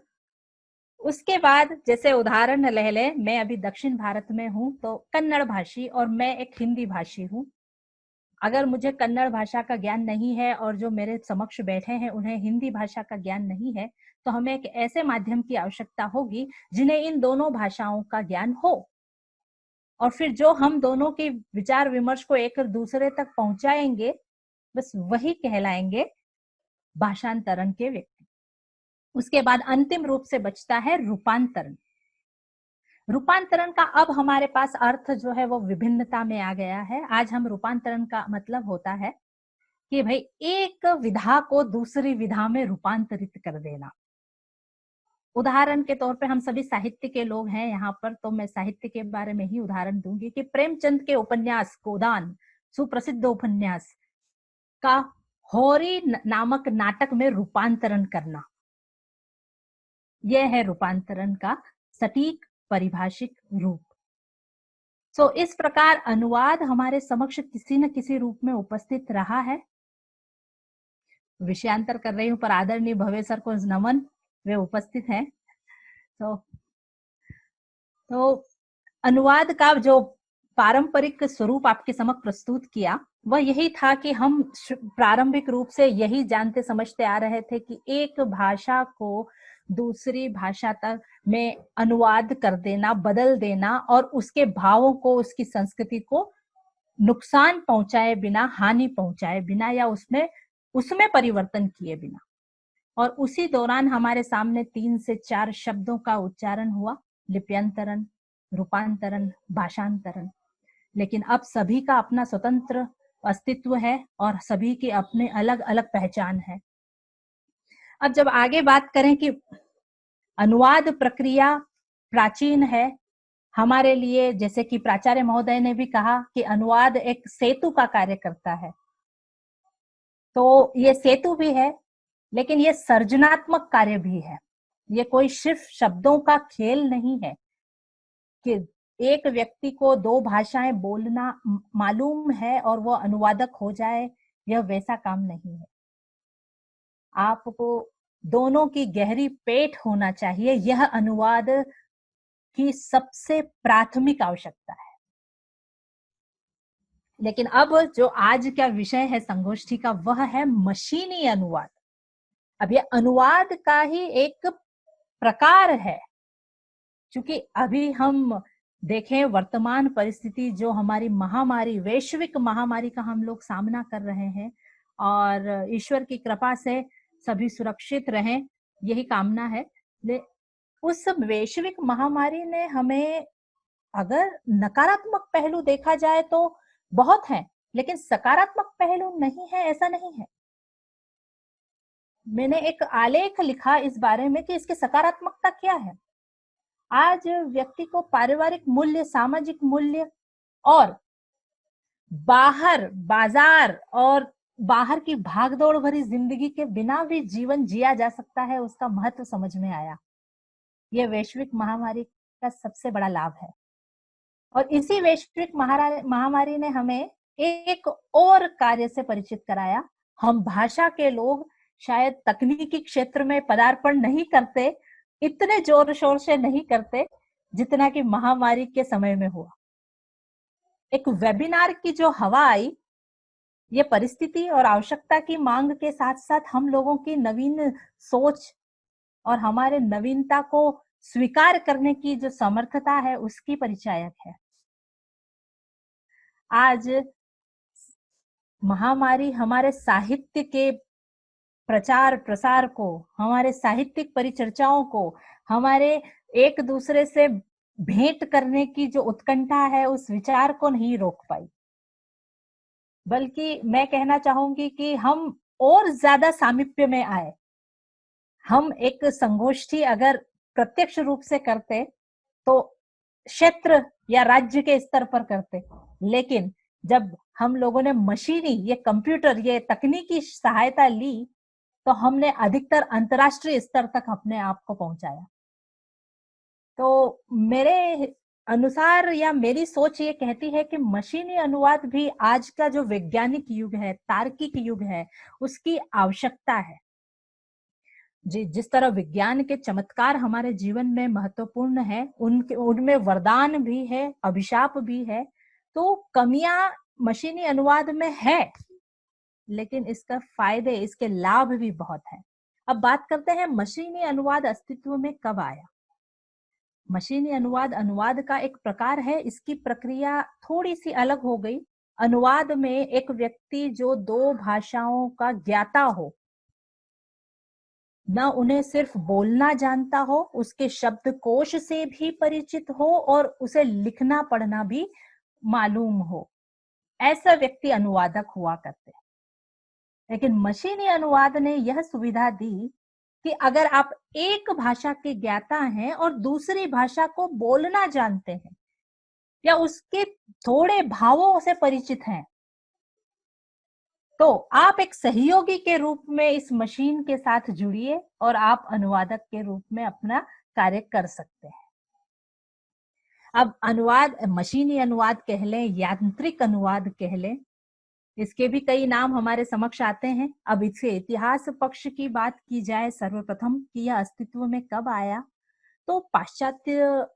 उसके बाद जैसे उदाहरण ले ले, मैं अभी दक्षिण भारत में हूं तो कन्नड़ भाषी और मैं एक हिंदी भाषी हूं। अगर मुझे कन्नड़ भाषा का ज्ञान नहीं है और जो मेरे समक्ष बैठे हैं उन्हें हिंदी भाषा का ज्ञान नहीं है, तो हमें एक ऐसे माध्यम की आवश्यकता होगी जिन्हें इन दोनों भाषाओं का ज्ञान हो, और फिर जो हम दोनों के विचार विमर्श को एक दूसरे तक पहुंचाएंगे, बस वही कहलाएंगे भाषांतरण के व्यक्ति। उसके बाद अंतिम रूप से बचता है रूपांतरण। रूपांतरण का अब हमारे पास अर्थ जो है वो विभिन्नता में आ गया है। आज हम रूपांतरण का मतलब होता है कि भाई एक विधा को दूसरी विधा में रूपांतरित कर देना। उदाहरण के तौर पे हम सभी साहित्य के लोग हैं यहाँ पर, तो मैं साहित्य के बारे में ही उदाहरण दूंगी कि प्रेमचंद के उपन्यास गोदान, सुप्रसिद्ध उपन्यास का होरी नामक नाटक में रूपांतरण करना, यह है रूपांतरण का सटीक परिभाषिक रूप। सो इस प्रकार अनुवाद हमारे समक्ष किसी न किसी रूप में उपस्थित रहा है। विषयांतर कर रही हूं पर आदरणीय भवे सर को नमन, वे उपस्थित हैं। तो अनुवाद का जो पारंपरिक स्वरूप आपके समक्ष प्रस्तुत किया वह यही था कि हम प्रारंभिक रूप से यही जानते समझते आ रहे थे कि एक भाषा को दूसरी भाषा तक में अनुवाद कर देना, बदल देना और उसके भावों को, उसकी संस्कृति को नुकसान पहुंचाए बिना, हानि पहुंचाए बिना या उसमें उसमें परिवर्तन किए बिना। और उसी दौरान हमारे सामने 3 से 4 शब्दों का उच्चारण हुआ, लिप्यंतरण, रूपांतरण, भाषांतरण। लेकिन अब सभी का अपना स्वतंत्र अस्तित्व है और सभी की अपने अलग अलग पहचान है। अब जब आगे बात करें कि अनुवाद प्रक्रिया प्राचीन है हमारे लिए, जैसे कि प्राचार्य महोदय ने भी कहा कि अनुवाद एक सेतु का कार्य करता है, तो ये सेतु भी है, लेकिन ये सर्जनात्मक कार्य भी है। ये कोई सिर्फ शब्दों का खेल नहीं है कि एक व्यक्ति को 2 भाषाएं बोलना मालूम है और वो अनुवादक हो जाए, यह वैसा काम नहीं है। आपको दोनों की गहरी पेट होना चाहिए, यह अनुवाद की सबसे प्राथमिक आवश्यकता है। लेकिन अब जो आज का विषय है संगोष्ठी का, वह है मशीनी अनुवाद। अब यह अनुवाद का ही एक प्रकार है, क्योंकि अभी हम देखें वर्तमान परिस्थिति जो हमारी महामारी, वैश्विक महामारी का हम लोग सामना कर रहे हैं, और ईश्वर की कृपा से सभी सुरक्षित रहें, यही कामना है। उस वैश्विक महामारी ने हमें, अगर नकारात्मक पहलू देखा जाए तो बहुत है, लेकिन सकारात्मक पहलू नहीं है ऐसा नहीं है। मैंने एक आलेख लिखा इस बारे में कि इसकी सकारात्मकता क्या है। आज व्यक्ति को पारिवारिक मूल्य, सामाजिक मूल्य और बाहर बाजार और बाहर की भागदौड़ भरी जिंदगी के बिना भी जीवन जिया जा सकता है, उसका महत्व समझ में आया। यह वैश्विक महामारी का सबसे बड़ा लाभ है। और इसी वैश्विक महामारी ने हमें एक और कार्य से परिचित कराया। हम भाषा के लोग शायद तकनीकी क्षेत्र में पदार्पण नहीं करते, इतने जोर शोर से नहीं करते जितना कि महामारी के समय में हुआ। एक वेबिनार की जो हवा आई, ये परिस्थिति और आवश्यकता की मांग के साथ साथ हम लोगों की नवीन सोच और हमारे नवीनता को स्वीकार करने की जो समर्थता है, उसकी परिचायक है। आज महामारी हमारे साहित्य के प्रचार प्रसार को, हमारे साहित्यिक परिचर्चाओं को, हमारे एक दूसरे से भेंट करने की जो उत्कंठा है, उस विचार को नहीं रोक पाई। बल्कि मैं कहना चाहूंगी कि हम और ज्यादा सामीप्य में आए। हम एक संगोष्ठी अगर प्रत्यक्ष रूप से करते तो क्षेत्र या राज्य के स्तर पर करते, लेकिन जब हम लोगों ने मशीनी, ये कंप्यूटर, ये तकनीकी सहायता ली, तो हमने अधिकतर अंतरराष्ट्रीय स्तर तक अपने आप को पहुंचाया। तो मेरे अनुसार या मेरी सोच ये कहती है कि मशीनी अनुवाद भी आज का जो वैज्ञानिक युग है, तार्किक युग है, उसकी आवश्यकता है। जिस तरह विज्ञान के चमत्कार हमारे जीवन में महत्वपूर्ण है, उनमें वरदान भी है, अभिशाप भी है, तो कमियां मशीनी अनुवाद में है, लेकिन इसका फायदे, इसके लाभ भी बहुत हैं। अब बात करते हैं मशीनी अनुवाद अस्तित्व में कब आया। मशीनी अनुवाद का एक प्रकार है, इसकी प्रक्रिया थोड़ी सी अलग हो गई। अनुवाद में एक व्यक्ति जो 2 भाषाओं का ज्ञाता हो, न उन्हें सिर्फ बोलना जानता हो, उसके शब्दकोश से भी परिचित हो और उसे लिखना पढ़ना भी मालूम हो, ऐसा व्यक्ति अनुवादक हुआ करते हैं। लेकिन मशीनी अनुवाद ने यह सुविधा दी कि अगर आप एक भाषा के ज्ञाता हैं और दूसरी भाषा को बोलना जानते हैं या उसके थोड़े भावों से परिचित हैं, तो आप एक सहयोगी के रूप में इस मशीन के साथ जुड़िए और आप अनुवादक के रूप में अपना कार्य कर सकते हैं। अब अनुवाद, मशीनी अनुवाद कह लें, यांत्रिक अनुवाद कह लें, इसके भी कई नाम हमारे समक्ष आते हैं। अब इसके इतिहास पक्ष की बात की जाए सर्वप्रथम कि यह अस्तित्व में कब आया, तो पाश्चात्य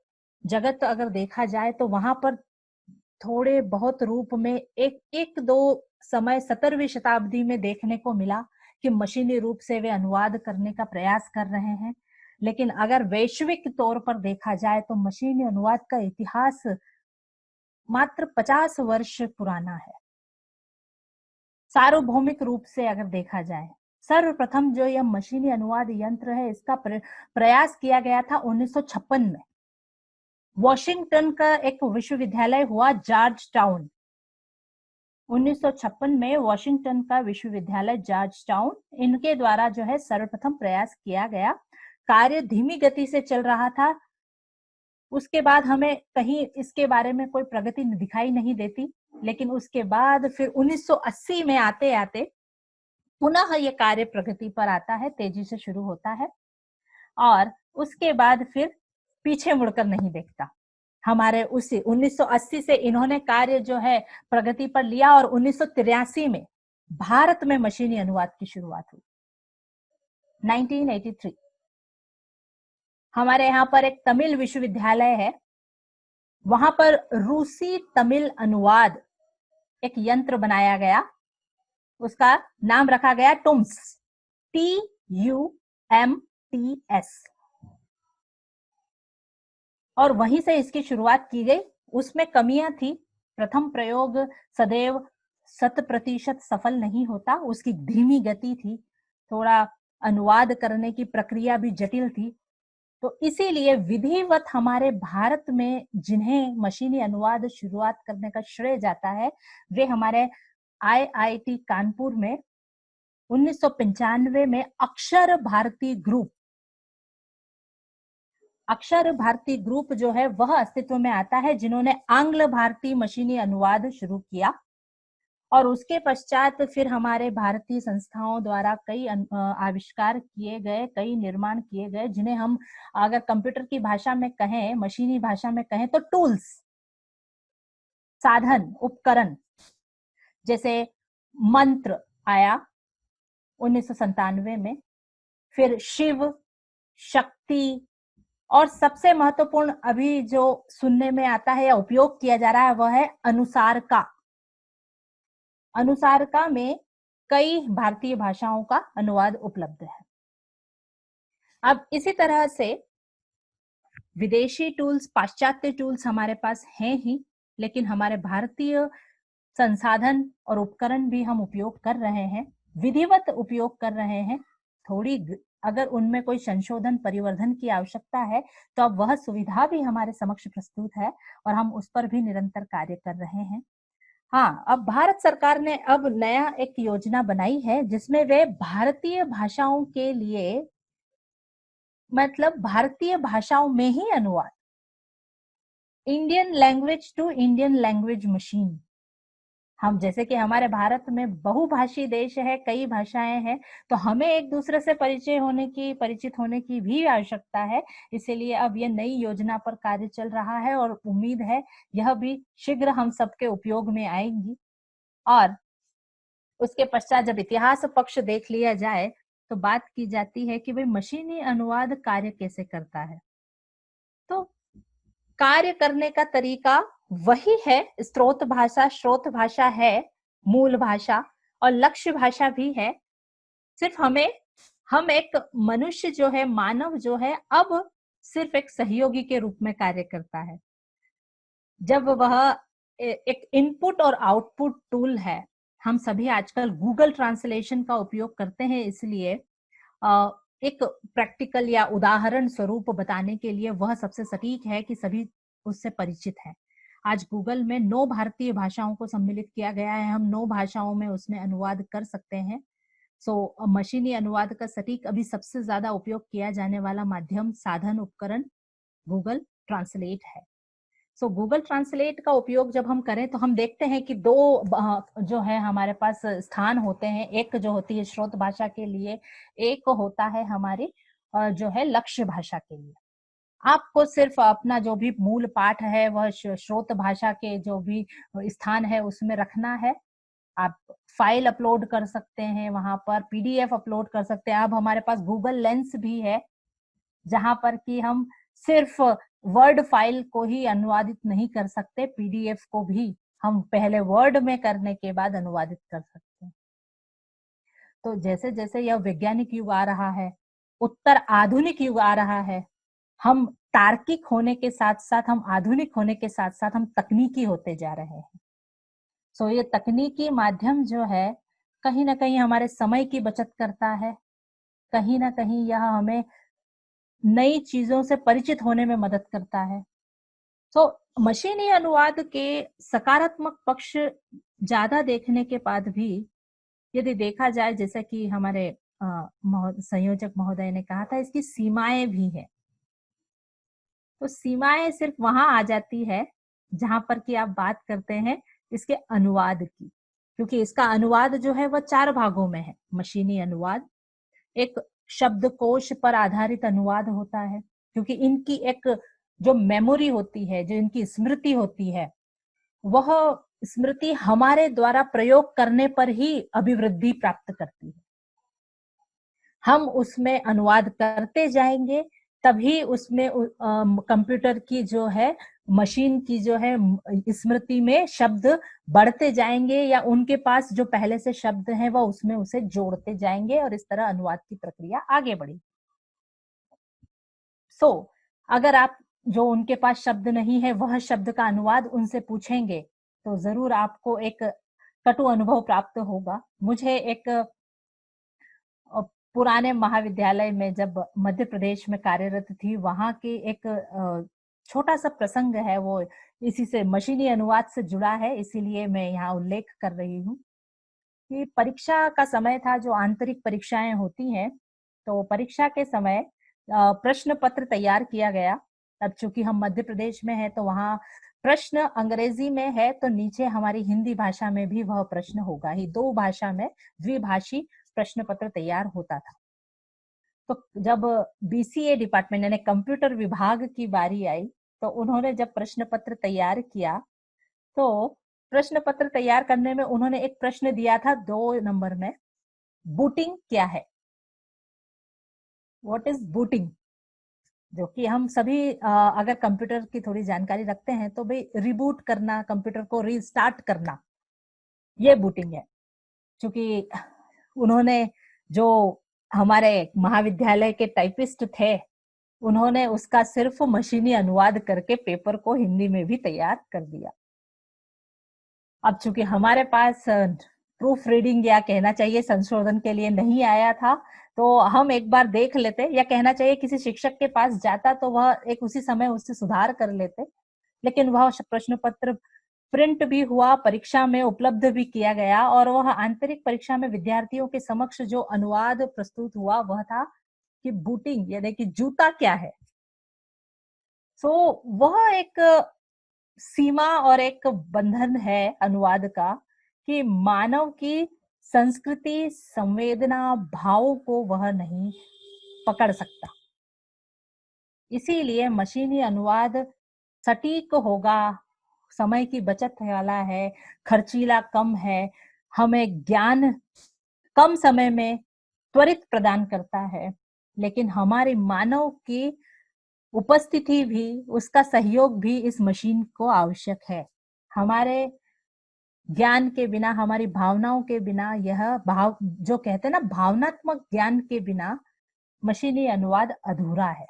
जगत अगर देखा जाए तो वहां पर थोड़े बहुत रूप में एक दो समय 17वीं शताब्दी में देखने को मिला कि मशीनी रूप से वे अनुवाद करने का प्रयास कर रहे हैं। लेकिन अगर वैश्विक तौर पर देखा जाए तो मशीनी अनुवाद का इतिहास मात्र 50 वर्ष पुराना है। सार्वभौमिक रूप से अगर देखा जाए, सर्वप्रथम जो यह मशीनी अनुवाद यंत्र है, इसका प्रयास किया गया था 1956 में। वॉशिंगटन का एक विश्वविद्यालय हुआ जॉर्ज टाउन। 1956 में वॉशिंगटन का विश्वविद्यालय जॉर्ज टाउन, इनके द्वारा जो है सर्वप्रथम प्रयास किया गया। कार्य धीमी गति से चल रहा था। उसके बाद हमें कहीं इसके बारे में कोई प्रगति दिखाई नहीं देती, लेकिन उसके बाद फिर 1980 में आते आते पुनः ये कार्य प्रगति पर आता है, तेजी से शुरू होता है और उसके बाद फिर पीछे मुड़कर नहीं देखता। हमारे उसी 1980 से इन्होंने कार्य जो है प्रगति पर लिया और 1983 में भारत में मशीनी अनुवाद की शुरुआत हुई। 1983 हमारे यहाँ पर एक तमिल विश्वविद्यालय है, वहां पर रूसी तमिल अनुवाद एक यंत्र बनाया गया, उसका नाम रखा गया टुम्स, TUMTS, और वहीं से इसकी शुरुआत की गई। उसमें कमियां थी। प्रथम प्रयोग सदैव 100% सफल नहीं होता, उसकी धीमी गति थी, थोड़ा अनुवाद करने की प्रक्रिया भी जटिल थी। तो इसीलिए विधिवत हमारे भारत में जिन्हें मशीनी अनुवाद शुरुआत करने का श्रेय जाता है, वे हमारे IIT कानपुर में 1995 में अक्षर भारती ग्रुप जो है वह अस्तित्व में आता है, जिन्होंने आंग्ल भारतीय मशीनी अनुवाद शुरू किया। और उसके पश्चात फिर हमारे भारतीय संस्थाओं द्वारा कई आविष्कार किए गए, कई निर्माण किए गए, जिन्हें हम अगर कंप्यूटर की भाषा में कहें, मशीनी भाषा में कहें तो टूल्स, साधन, उपकरण। जैसे मंत्र आया 1997 में, फिर शिव, शक्ति, और सबसे महत्वपूर्ण अभी जो सुनने में आता है या उपयोग किया जा रहा है वह है अनुसारका। अनुसारका में कई भारतीय भाषाओं का अनुवाद उपलब्ध है। अब इसी तरह से विदेशी टूल्स, पाश्चात्य टूल्स हमारे पास हैं ही, लेकिन हमारे भारतीय संसाधन और उपकरण भी हम उपयोग कर रहे हैं, विधिवत उपयोग कर रहे हैं। थोड़ी अगर उनमें कोई संशोधन, परिवर्धन की आवश्यकता है तो अब वह सुविधा भी हमारे समक्ष प्रस्तुत है और हम उस पर भी निरंतर कार्य कर रहे हैं। हाँ, अब भारत सरकार ने अब नया एक योजना बनाई है जिसमें वे भारतीय भाषाओं के लिए, मतलब भारतीय भाषाओं में ही अनुवाद, Indian language to Indian language machine. हम जैसे कि हमारे भारत में बहुभाषी देश है, कई भाषाएं हैं, तो हमें एक दूसरे से परिचित होने की भी आवश्यकता है। इसीलिए अब ये नई योजना पर कार्य चल रहा है और उम्मीद है यह भी शीघ्र हम सबके उपयोग में आएगी। और उसके पश्चात जब इतिहास पक्ष देख लिया जाए तो बात की जाती है कि भाई मशीनी अनुवाद कार्य कैसे करता है। तो कार्य करने का तरीका वही है, स्रोत भाषा है, मूल भाषा, और लक्ष्य भाषा भी है। सिर्फ हम एक मनुष्य जो है, मानव जो है, अब सिर्फ एक सहयोगी के रूप में कार्य करता है। जब वह एक इनपुट और आउटपुट टूल है, हम सभी आजकल गूगल ट्रांसलेशन का उपयोग करते हैं, इसलिए एक प्रैक्टिकल या उदाहरण स्वरूप बताने के लिए वह सबसे सटीक है कि सभी उससे परिचित हैं। आज गूगल में 9 भारतीय भाषाओं को सम्मिलित किया गया है, हम 9 भाषाओं में उसमें अनुवाद कर सकते हैं। सो मशीनी अनुवाद का सटीक अभी सबसे ज्यादा उपयोग किया जाने वाला माध्यम, साधन, उपकरण गूगल ट्रांसलेट है। सो गूगल ट्रांसलेट का उपयोग जब हम करें तो हम देखते हैं कि 2 जो है हमारे पास स्थान होते हैं। एक जो होती है स्रोत भाषा के लिए, एक होता है हमारी जो है लक्ष्य भाषा के लिए। आपको सिर्फ अपना जो भी मूल पाठ है वह स्रोत भाषा के जो भी स्थान है उसमें रखना है। आप फाइल अपलोड कर सकते हैं, वहां पर PDF अपलोड कर सकते हैं। अब हमारे पास गूगल लेंस भी है, जहां पर कि हम सिर्फ वर्ड फाइल को ही अनुवादित नहीं कर सकते, PDF को भी हम पहले वर्ड में करने के बाद अनुवादित कर सकते हैं। तो जैसे जैसे यह वैज्ञानिक युग आ रहा है, उत्तर आधुनिक युग आ रहा है, हम तार्किक होने के साथ साथ, हम आधुनिक होने के साथ साथ हम तकनीकी होते जा रहे हैं। सो ये तकनीकी माध्यम जो है कहीं ना कहीं हमारे समय की बचत करता है, कहीं ना कहीं यह हमें नई चीजों से परिचित होने में मदद करता है। तो मशीनी अनुवाद के सकारात्मक पक्ष ज्यादा देखने के बाद भी यदि देखा जाए, जैसा कि हमारे संयोजक महोदय ने कहा था, इसकी सीमाएं भी है। तो सीमाएं सिर्फ वहां आ जाती है जहां पर कि आप बात करते हैं इसके अनुवाद की, क्योंकि इसका अनुवाद जो है वह 4 भागों में है। मशीनी अनुवाद एक शब्दकोश पर आधारित अनुवाद होता है, क्योंकि इनकी एक जो मेमोरी होती है, जो इनकी स्मृति होती है, वह स्मृति हमारे द्वारा प्रयोग करने पर ही अभिवृद्धि प्राप्त करती है। हम उसमें अनुवाद करते जाएंगे तभी उसमें कंप्यूटर की जो है, मशीन की जो है स्मृति में शब्द बढ़ते जाएंगे, या उनके पास जो पहले से शब्द हैं वह उसमें उसे जोड़ते जाएंगे, और इस तरह अनुवाद की प्रक्रिया आगे बढ़ी। अगर आप जो उनके पास शब्द नहीं है वह शब्द का अनुवाद उनसे पूछेंगे तो जरूर आपको एक कटु अनुभव प्राप्त होगा। मुझे एक पुराने महाविद्यालय में, जब मध्य प्रदेश में कार्यरत थी, वहां की एक छोटा सा प्रसंग है, वो इसी से मशीनी अनुवाद से जुड़ा है, इसीलिए मैं यहाँ उल्लेख कर रही हूँ कि परीक्षा का समय था, जो आंतरिक परीक्षाएं होती हैं। तो परीक्षा के समय प्रश्न पत्र तैयार किया गया। अब चूंकि हम मध्य प्रदेश में है तो वहाँ प्रश्न अंग्रेजी में है, तो नीचे हमारी हिंदी भाषा में भी वह प्रश्न होगा ही। 2 भाषा में द्विभाषी प्रश्न पत्र तैयार होता था। तो जब बीसीए डिपार्टमेंट यानी कंप्यूटर विभाग की बारी आई, तो उन्होंने जब प्रश्न पत्र तैयार किया, तो प्रश्न पत्र तैयार करने में उन्होंने एक प्रश्न दिया था 2 नंबर में, बूटिंग क्या है, व्हाट इज बूटिंग। जो कि हम सभी अगर कंप्यूटर की थोड़ी जानकारी रखते हैं तो भाई रिबूट करना, कंप्यूटर को रीस्टार्ट करना, ये बूटिंग है। क्योंकि उन्होंने, जो हमारे महाविद्यालय के टाइपिस्ट थे, उन्होंने उसका सिर्फ मशीनी अनुवाद करके पेपर को हिंदी में भी तैयार कर दिया। अब चूंकि हमारे पास प्रूफ रीडिंग या कहना चाहिए संशोधन के लिए नहीं आया था, तो हम एक बार देख लेते, या कहना चाहिए किसी शिक्षक के पास जाता तो वह एक उसी समय उससे सुधार कर लेते। लेकिन वह प्रश्न पत्र प्रिंट भी हुआ, परीक्षा में उपलब्ध भी किया गया, और वह आंतरिक परीक्षा में विद्यार्थियों के समक्ष जो अनुवाद प्रस्तुत हुआ वह था कि बूटिंग यानी कि जूता क्या है। तो वह एक सीमा और एक बंधन है अनुवाद का कि मानव की संस्कृति, संवेदना, भाव को वह नहीं पकड़ सकता। इसीलिए मशीनी अनुवाद सटीक होगा, समय की बचत वाला है, खर्चीला कम है, हमें ज्ञान कम समय में त्वरित प्रदान करता है। लेकिन हमारी मानव की उपस्थिति भी, उसका सहयोग भी इस मशीन को आवश्यक है। हमारे ज्ञान के बिना, हमारी भावनाओं के बिना, यह भाव जो कहते हैं ना, भावनात्मक ज्ञान के बिना मशीनी अनुवाद अधूरा है।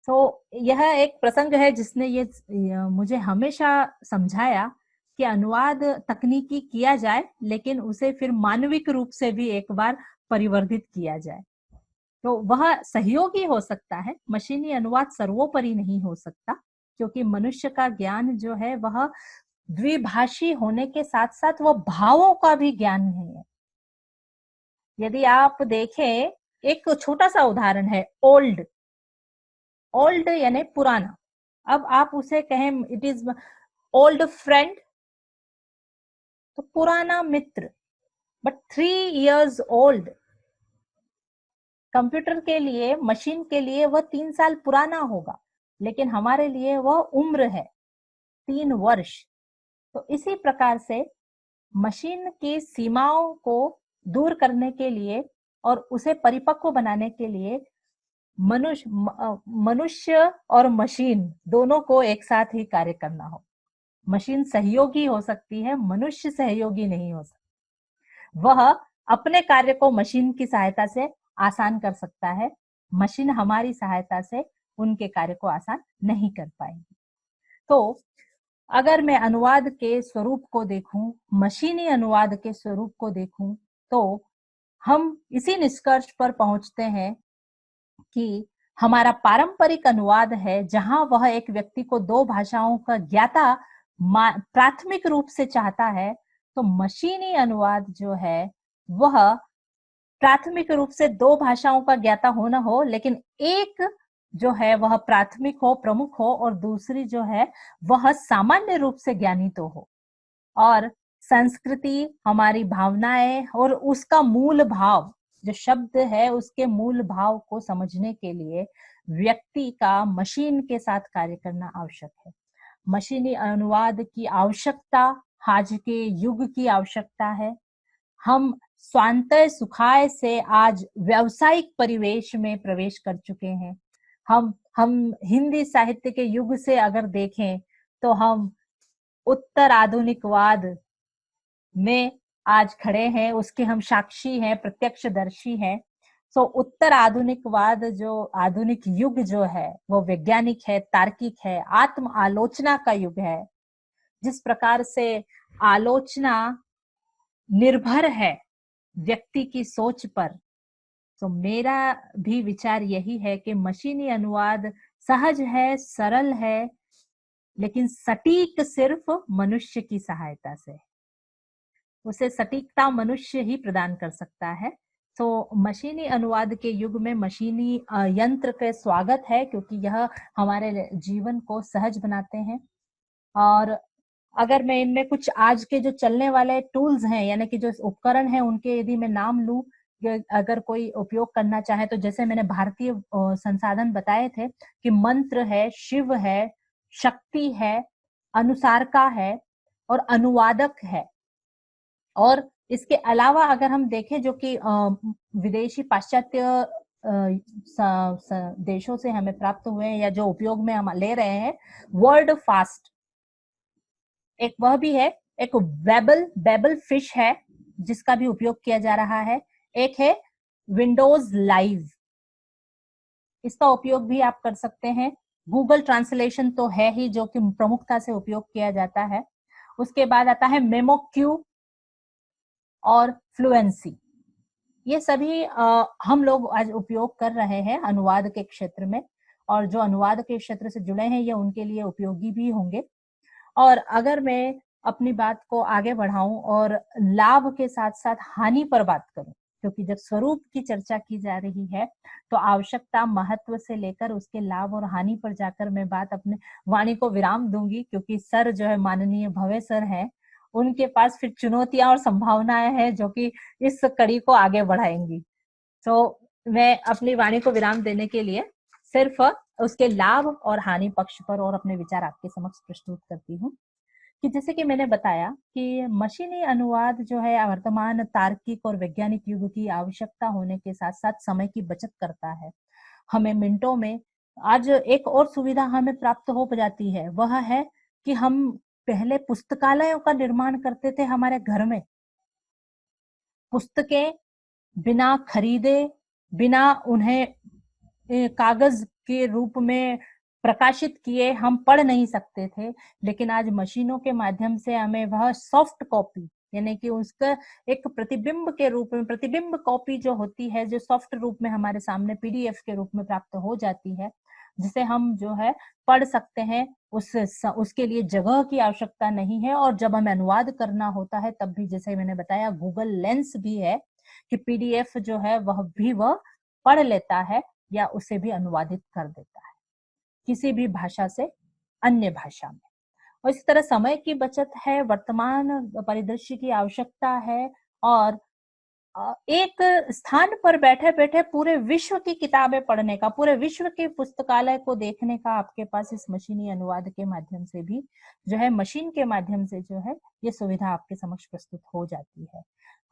तो यह एक प्रसंग है जिसने ये मुझे हमेशा समझाया कि अनुवाद तकनीकी किया जाए, लेकिन उसे फिर मानविक रूप से भी एक बार परिवर्धित किया जाए। तो वह सहयोगी हो सकता है, मशीनी अनुवाद सर्वोपरि नहीं हो सकता, क्योंकि मनुष्य का ज्ञान जो है वह द्विभाषी होने के साथ साथ वह भावों का भी ज्ञान है। यदि आप देखें, एक छोटा सा उदाहरण है, ओल्ड। ओल्ड यानी पुराना। अब आप उसे कहें इट इज ओल्ड फ्रेंड, तो पुराना मित्र। बट 3 years ओल्ड, कंप्यूटर के लिए, मशीन के लिए वह 3 साल पुराना होगा, लेकिन हमारे लिए वह उम्र है 3 वर्ष। तो इसी प्रकार से मशीन की सीमाओं को दूर करने के लिए और उसे परिपक्व बनाने के लिए मनुष्य और मशीन दोनों को एक साथ ही कार्य करना हो। मशीन सहयोगी हो सकती है, मनुष्य सहयोगी नहीं हो सकता। वह अपने कार्य को मशीन की सहायता से आसान कर सकता है, मशीन हमारी सहायता से उनके कार्य को आसान नहीं कर पाएगी। तो अगर मैं अनुवाद के स्वरूप को देखूं, मशीनी अनुवाद के स्वरूप को देखूं, तो हम इसी निष्कर्ष पर पहुंचते हैं कि हमारा पारंपरिक अनुवाद है, जहां वह एक व्यक्ति को दो भाषाओं का ज्ञाता प्राथमिक रूप से चाहता है, तो मशीनी अनुवाद जो है वह प्राथमिक रूप से दो भाषाओं का ज्ञाता हो न हो, लेकिन एक जो है वह प्राथमिक हो, प्रमुख हो, और दूसरी जो है वह सामान्य रूप से ज्ञानी तो हो। और संस्कृति, हमारी भावनाएं और उसका मूल भाव जो शब्द है, उसके मूल भाव को समझने के लिए व्यक्ति का मशीन के साथ कार्य करना आवश्यक है। मशीनी अनुवाद की आवश्यकता आज के युग की आवश्यकता है। हम स्वांतः सुखाय से आज व्यावसायिक परिवेश में प्रवेश कर चुके हैं। हम हिंदी साहित्य के युग से अगर देखें तो हम उत्तर आधुनिकवाद में आज खड़े हैं, उसके हम साक्षी हैं, प्रत्यक्षदर्शी हैं। सो उत्तर आधुनिकवाद, जो आधुनिक युग जो है वो वैज्ञानिक है, तार्किक है, आत्म आलोचना का युग है। जिस प्रकार से आलोचना निर्भर है व्यक्ति की सोच पर, तो मेरा भी विचार यही है कि मशीनी अनुवाद सहज है, सरल है, लेकिन सटीक सिर्फ मनुष्य की सहायता से। उसे सटीकता मनुष्य ही प्रदान कर सकता है। तो मशीनी अनुवाद के युग में मशीनी यंत्र के स्वागत है, क्योंकि यह हमारे जीवन को सहज बनाते हैं। और अगर मैं इनमें कुछ आज के जो चलने वाले टूल्स हैं, यानी कि जो उपकरण हैं, उनके यदि मैं नाम लूं, अगर कोई उपयोग करना चाहे, तो जैसे मैंने भारतीय संसाधन बताए थे कि मंत्र है, शिव है, शक्ति है, अनुसारका है और अनुवादक है। और इसके अलावा अगर हम देखें, जो कि विदेशी पाश्चात्य देशों से हमें प्राप्त हुए हैं या जो उपयोग में हम ले रहे हैं, वर्ड फास्ट एक वह भी है, एक बेबल फिश है जिसका भी उपयोग किया जा रहा है, एक है विंडोज लाइव, इसका उपयोग भी आप कर सकते हैं। गूगल ट्रांसलेशन तो है ही, जो कि प्रमुखता से उपयोग किया जाता है। उसके बाद आता है मेमो क्यू और फ्लुएंसी। ये सभी हम लोग आज उपयोग कर रहे हैं अनुवाद के क्षेत्र में, और जो अनुवाद के क्षेत्र से जुड़े हैं ये उनके लिए उपयोगी भी होंगे। और अगर मैं अपनी बात को आगे बढ़ाऊं और लाभ के साथ साथ हानि पर बात करूं, क्योंकि जब स्वरूप की चर्चा की जा रही है तो आवश्यकता, महत्व से लेकर उसके लाभ और हानि पर जाकर मैं बात अपने वाणी को विराम दूंगी, क्योंकि सर जो है माननीय भवे सर हैं, उनके पास फिर चुनौतियां और संभावनाएं हैं जो कि इस कड़ी को आगे बढ़ाएंगी। तो मैं अपनी वाणी को विराम देने के लिए सिर्फ उसके लाभ और हानि पक्ष पर और अपने विचार आपके समक्ष प्रस्तुत करती हूँ। कि जैसे कि मैंने बताया कि मशीनी अनुवाद जो है वर्तमान तार्किक और वैज्ञानिक युग की आवश्यकता होने के साथ साथ समय की बचत करता है। हमें मिनटों में आज एक और सुविधा हमें प्राप्त हो जाती है, वह है कि हम पहले पुस्तकालयों का निर्माण करते थे हमारे घर में। पुस्तकें बिना खरीदे, बिना उन्हें कागज के रूप में प्रकाशित किए हम पढ़ नहीं सकते थे, लेकिन आज मशीनों के माध्यम से हमें वह सॉफ्ट कॉपी, यानी कि उसका एक प्रतिबिंब के रूप में, प्रतिबिंब कॉपी जो होती है, जो सॉफ्ट रूप में हमारे सामने पीडीएफ के रूप में प्राप्त हो जाती है, जिसे हम जो है पढ़ सकते हैं। उसके लिए जगह की आवश्यकता नहीं है। और जब हमें अनुवाद करना होता है तब भी, जैसे मैंने बताया, गूगल लेंस भी है कि पीडीएफ जो है वह पढ़ लेता है या उसे भी अनुवादित कर देता है किसी भी भाषा से अन्य भाषा में। और इसी तरह समय की बचत है, वर्तमान परिदृश्य की आवश्यकता है, और एक स्थान पर बैठे बैठे पूरे विश्व की किताबें पढ़ने का, पूरे विश्व के पुस्तकालय को देखने का आपके पास इस मशीनी अनुवाद के माध्यम से भी जो है, मशीन के माध्यम से जो है, ये सुविधा आपके समक्ष प्रस्तुत हो जाती है।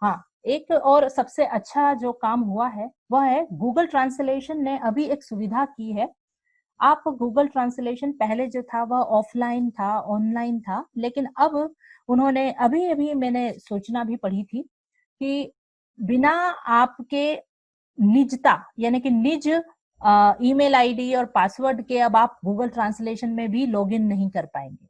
हाँ, एक और सबसे अच्छा जो काम हुआ है वह है गूगल ट्रांसलेशन ने अभी एक सुविधा की है। आप गूगल ट्रांसलेशन पहले जो था वह ऑफलाइन था, ऑनलाइन था, लेकिन अब उन्होंने अभी मैंने सूचना भी पढ़ी थी कि बिना आपके निजता, यानी कि निज ईमेल आईडी और पासवर्ड के अब आप गूगल ट्रांसलेशन में भी लॉगिन नहीं कर पाएंगे।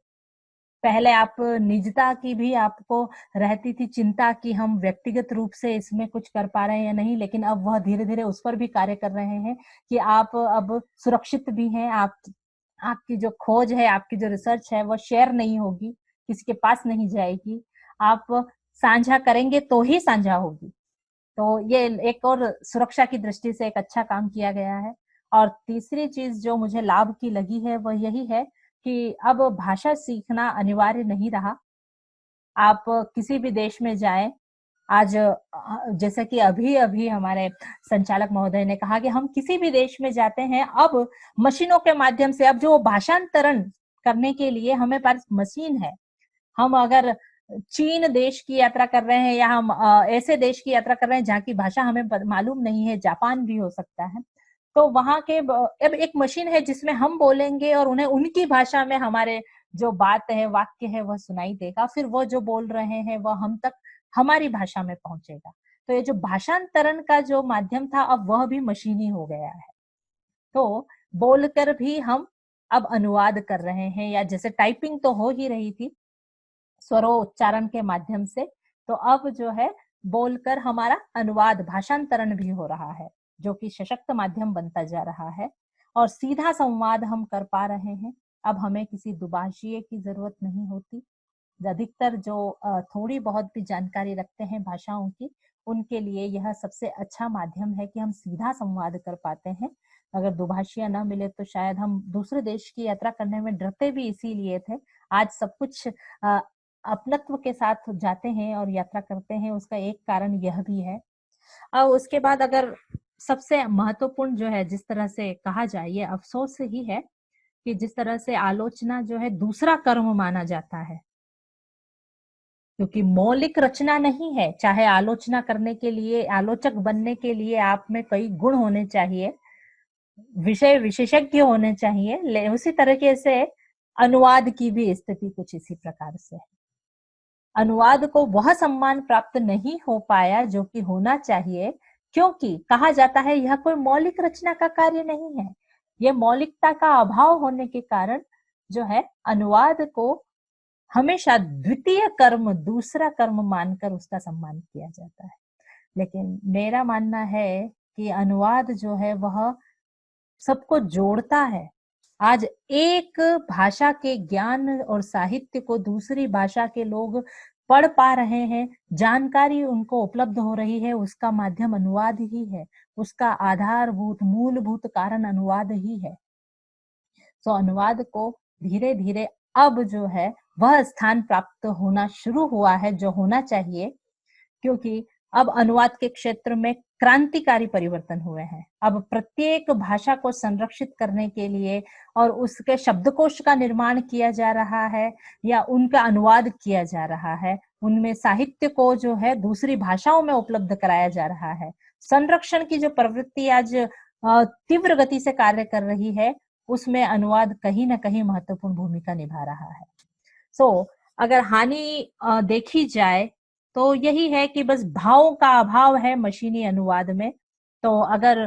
पहले आप निजता की भी आपको रहती थी चिंता कि हम व्यक्तिगत रूप से इसमें कुछ कर पा रहे हैं या नहीं, लेकिन अब वह धीरे धीरे उस पर भी कार्य कर रहे हैं कि आप अब सुरक्षित भी हैं। आपकी जो खोज है, आपकी जो रिसर्च है, वह शेयर नहीं होगी, किसी के पास नहीं जाएगी, आप साझा करेंगे तो ही साझा होगी। तो ये एक और सुरक्षा की दृष्टि से एक अच्छा काम किया गया है। और तीसरी चीज जो मुझे लाभ की लगी है वह यही है कि अब भाषा सीखना अनिवार्य नहीं रहा। आप किसी भी देश में जाएं, आज जैसे कि अभी अभी हमारे संचालक महोदय ने कहा कि हम किसी भी देश में जाते हैं, अब मशीनों के माध्यम से, अब जो भाषांतरण करने के लिए हमें पास मशीन है। हम अगर चीन देश की यात्रा कर रहे हैं या हम ऐसे देश की यात्रा कर रहे हैं जहाँ की भाषा हमें मालूम नहीं है, जापान भी हो सकता है, तो वहां के अब एक मशीन है जिसमें हम बोलेंगे और उन्हें उनकी भाषा में हमारे जो बात है, वाक्य है, वह सुनाई देगा। फिर वो जो बोल रहे हैं वह हम तक हमारी भाषा में पहुंचेगा। तो ये जो भाषांतरण का जो माध्यम था, अब वह भी मशीनी हो गया है। तो बोलकर भी हम अब अनुवाद कर रहे हैं, या जैसे टाइपिंग तो हो ही रही थी स्वरोच्चारण के माध्यम से, तो अब जो है बोलकर हमारा अनुवाद, भाषांतरण भी हो रहा है, जो कि सशक्त माध्यम बनता जा रहा है। और सीधा संवाद हम कर पा रहे हैं। अब हमें किसी दुभाषीय की जरूरत नहीं होती। अधिकतर जो थोड़ी बहुत भी जानकारी रखते हैं भाषाओं की, उनके लिए यह सबसे अच्छा माध्यम है कि हम सीधा संवाद कर पाते हैं। अगर दुभाषिया न मिले तो शायद हम दूसरे देश की यात्रा करने में डरते भी इसीलिए थे। आज सब कुछ अपनत्व के साथ जाते हैं और यात्रा करते हैं, उसका एक कारण यह भी है। और उसके बाद अगर सबसे महत्वपूर्ण जो है, जिस तरह से कहा जाए, ये अफसोस ही है कि जिस तरह से आलोचना जो है दूसरा कर्म माना जाता है, क्योंकि मौलिक रचना नहीं है। चाहे आलोचना करने के लिए, आलोचक बनने के लिए आप में कई गुण होने चाहिए, विषय विशेषज्ञ होने चाहिए, उसी तरीके से अनुवाद की भी स्थिति कुछ इसी प्रकार से है। अनुवाद को वह सम्मान प्राप्त नहीं हो पाया जो कि होना चाहिए, क्योंकि कहा जाता है यह कोई मौलिक रचना का कार्य नहीं है। यह मौलिकता का अभाव होने के कारण जो है अनुवाद को हमेशा द्वितीय कर्म, दूसरा कर्म मानकर उसका सम्मान किया जाता है। लेकिन मेरा मानना है कि अनुवाद जो है वह सबको जोड़ता है। आज एक भाषा के ज्ञान और साहित्य को दूसरी भाषा के लोग पढ़ पा रहे हैं, जानकारी उनको उपलब्ध हो रही है, उसका माध्यम अनुवाद ही है, उसका आधारभूत मूलभूत कारण अनुवाद ही है। तो अनुवाद को धीरे धीरे अब जो है वह स्थान प्राप्त होना शुरू हुआ है जो होना चाहिए, क्योंकि अब अनुवाद के क्षेत्र में क्रांतिकारी परिवर्तन हुए हैं। अब प्रत्येक भाषा को संरक्षित करने के लिए और उसके शब्दकोश का निर्माण किया जा रहा है या उनका अनुवाद किया जा रहा है। उनमें साहित्य को जो है दूसरी भाषाओं में उपलब्ध कराया जा रहा है। संरक्षण की जो प्रवृत्ति आज तीव्र गति से कार्य कर रही है, उसमें अनुवाद कहीं ना कहीं महत्वपूर्ण भूमिका निभा रहा है। अगर हानि देखी जाए तो यही है कि बस भावों का अभाव है मशीनी अनुवाद में। तो अगर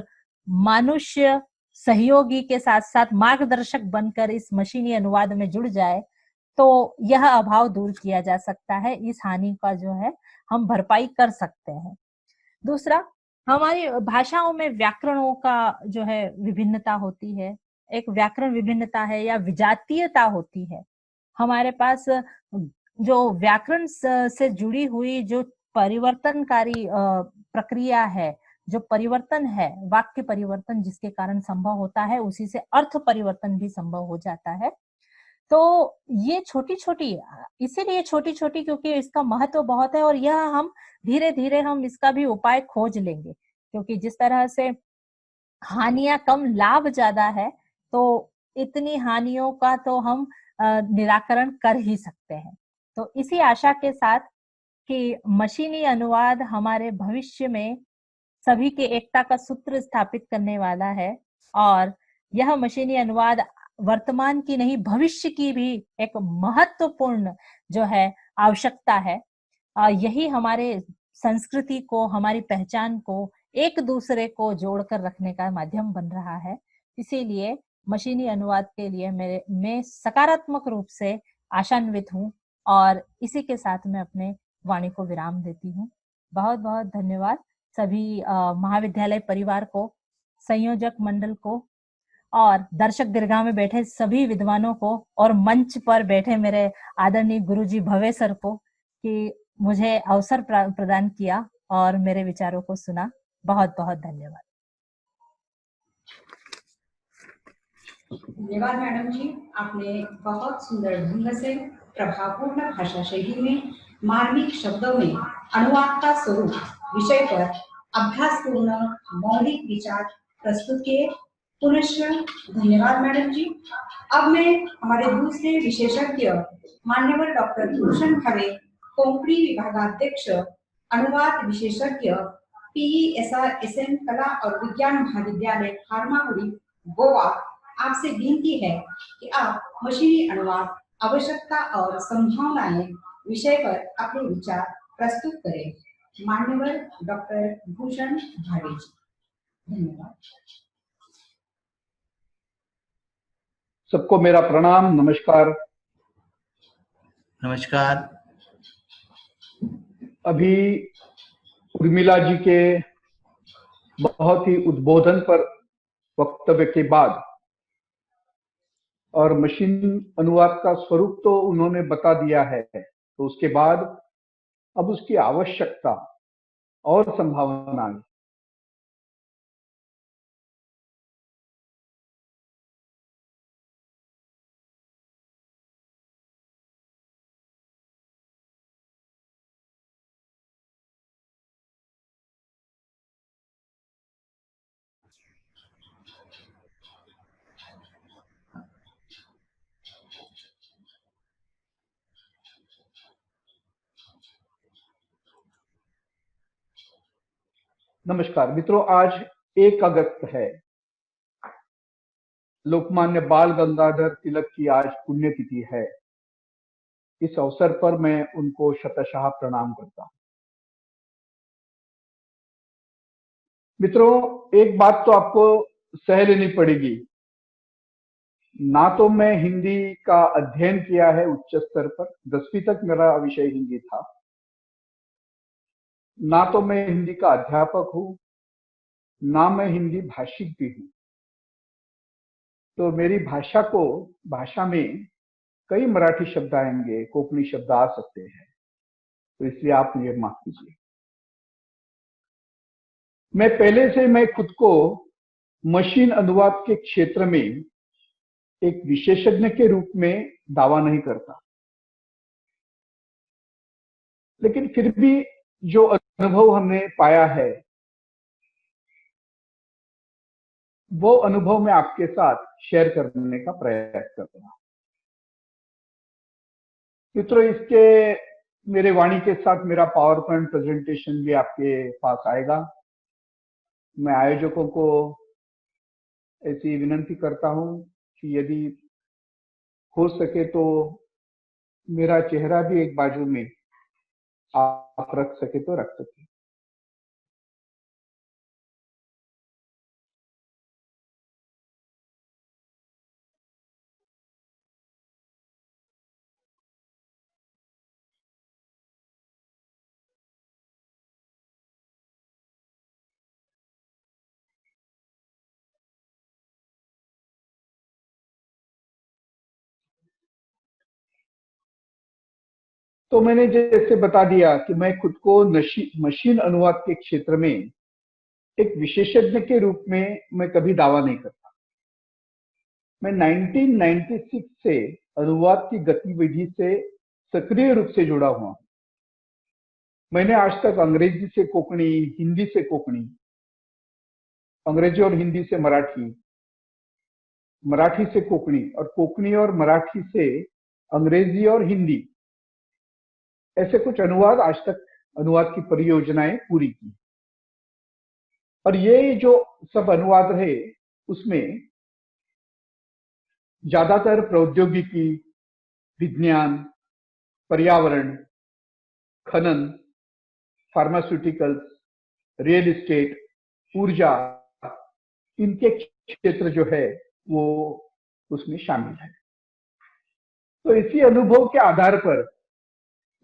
मनुष्य सहयोगी के साथ साथ मार्गदर्शक बनकर इस मशीनी अनुवाद में जुड़ जाए तो यह अभाव दूर किया जा सकता है। इस हानि का जो है हम भरपाई कर सकते हैं। दूसरा, हमारी भाषाओं में व्याकरणों का जो है विभिन्नता होती है। एक व्याकरण विभिन्नता है या विजातीयता होती है। हमारे पास जो व्याकरण से जुड़ी हुई जो परिवर्तनकारी प्रक्रिया है, जो परिवर्तन है, वाक्य परिवर्तन जिसके कारण संभव होता है, उसी से अर्थ परिवर्तन भी संभव हो जाता है। तो ये छोटी छोटी, इसीलिए छोटी छोटी क्योंकि इसका महत्व बहुत है और यह हम धीरे धीरे हम इसका भी उपाय खोज लेंगे, क्योंकि जिस तरह से हानियां कम लाभ ज्यादा है, तो इतनी हानियों का तो हम निराकरण कर ही सकते हैं। तो इसी आशा के साथ कि मशीनी अनुवाद हमारे भविष्य में सभी के एकता का सूत्र स्थापित करने वाला है और यह मशीनी अनुवाद वर्तमान की नहीं भविष्य की भी एक महत्वपूर्ण जो है आवश्यकता है। यही हमारे संस्कृति को, हमारी पहचान को एक दूसरे को जोड़कर रखने का माध्यम बन रहा है। इसीलिए मशीनी अनुवाद के लिए मैं सकारात्मक रूप से आशान्वित हूँ और इसी के साथ मैं अपने वाणी को विराम देती हूँ। बहुत बहुत धन्यवाद सभी महाविद्यालय परिवार को, संयोजक मंडल को और दर्शक दीर्घा में बैठे सभी विद्वानों को और मंच पर बैठे मेरे आदरणीय गुरुजी भवे सर को कि मुझे अवसर प्रदान किया और मेरे विचारों को सुना। बहुत बहुत धन्यवाद। धन्यवाद मैडम जी, आपने बहुत सुंदर ढंग से प्रभावपूर्ण भाषा शैली में मार्मिक शब्दों में अनुवाद का स्वरूप विषय पर अभ्यासपूर्ण मौलिक विचार प्रस्तुत किए। पुनश्च धन्यवाद मैडम जी। अब मैं हमारे दूसरे विशेषज्ञ मान्यवर डॉक्टर भूषण भावे, कोंकणी विभागाध्यक्ष, अनुवाद विशेषज्ञ, PESRSM कला और विज्ञान महाविद्यालय फार्मागुड़ी, गोवा, आपसे विनती है कि आप मशीनी अनुवाद आवश्यकता और संभावनाएं विषय पर अपने विचार प्रस्तुत करें। मान्यवर डॉक्टर भूषण भावे जी, धन्यवाद। सबको मेरा प्रणाम, नमस्कार। नमस्कार। अभी उर्मिला जी के बहुत ही उद्बोधन पर वक्तव्य के बाद और मशीन अनुवाद का स्वरूप तो उन्होंने बता दिया है, तो उसके बाद अब उसकी आवश्यकता और संभावनाएं, नमस्कार मित्रों, आज 1 अगस्त है। लोकमान्य बाल गंगाधर तिलक की आज पुण्यतिथि है। इस अवसर पर मैं उनको शतशः प्रणाम करता हूं। मित्रों, एक बात तो आपको सह लेनी पड़ेगी, ना तो मैं हिंदी का अध्ययन किया है उच्च स्तर पर, 10वीं तक मेरा विषय हिंदी था, ना तो मैं हिंदी का अध्यापक हूं, ना मैं हिंदी भाषिक भी हूं। तो मेरी भाषा में कई मराठी शब्द आएंगे, कोंकणी शब्द आ सकते हैं, तो इसलिए आप मुझे माफ कीजिए। मैं खुद को मशीन अनुवाद के क्षेत्र में एक विशेषज्ञ के रूप में दावा नहीं करता, लेकिन फिर भी जो अनुभव हमने पाया है वो अनुभव मैं आपके साथ शेयर करने का प्रयास कर रहा हूं। मित्रों, इसके मेरे वाणी के साथ मेरा पावर पॉइंट प्रेजेंटेशन भी आपके पास आएगा। मैं आयोजकों को ऐसी विनंती करता हूं कि यदि हो सके तो मेरा चेहरा भी एक बाजू में आप रख सके तो रख सके। तो मैंने जैसे बता दिया कि मैं खुद को मशीन अनुवाद के क्षेत्र में एक विशेषज्ञ के रूप में मैं कभी दावा नहीं करता। मैं 1996 से अनुवाद की गतिविधि से सक्रिय रूप से जुड़ा हुआ हूं। मैंने आज तक अंग्रेजी से कोंकणी, हिंदी से कोंकणी, अंग्रेजी और हिंदी से मराठी, मराठी से कोंकणी और कोंकणी और मराठी से अंग्रेजी और हिंदी, ऐसे कुछ अनुवाद आज तक अनुवाद की परियोजनाएं पूरी की। और ये जो सब अनुवाद रहे उसमें ज्यादातर प्रौद्योगिकी, विज्ञान, पर्यावरण, खनन, फार्मास्यूटिकल्स, रियल एस्टेट, ऊर्जा, इनके क्षेत्र जो है वो उसमें शामिल है। तो इसी अनुभव के आधार पर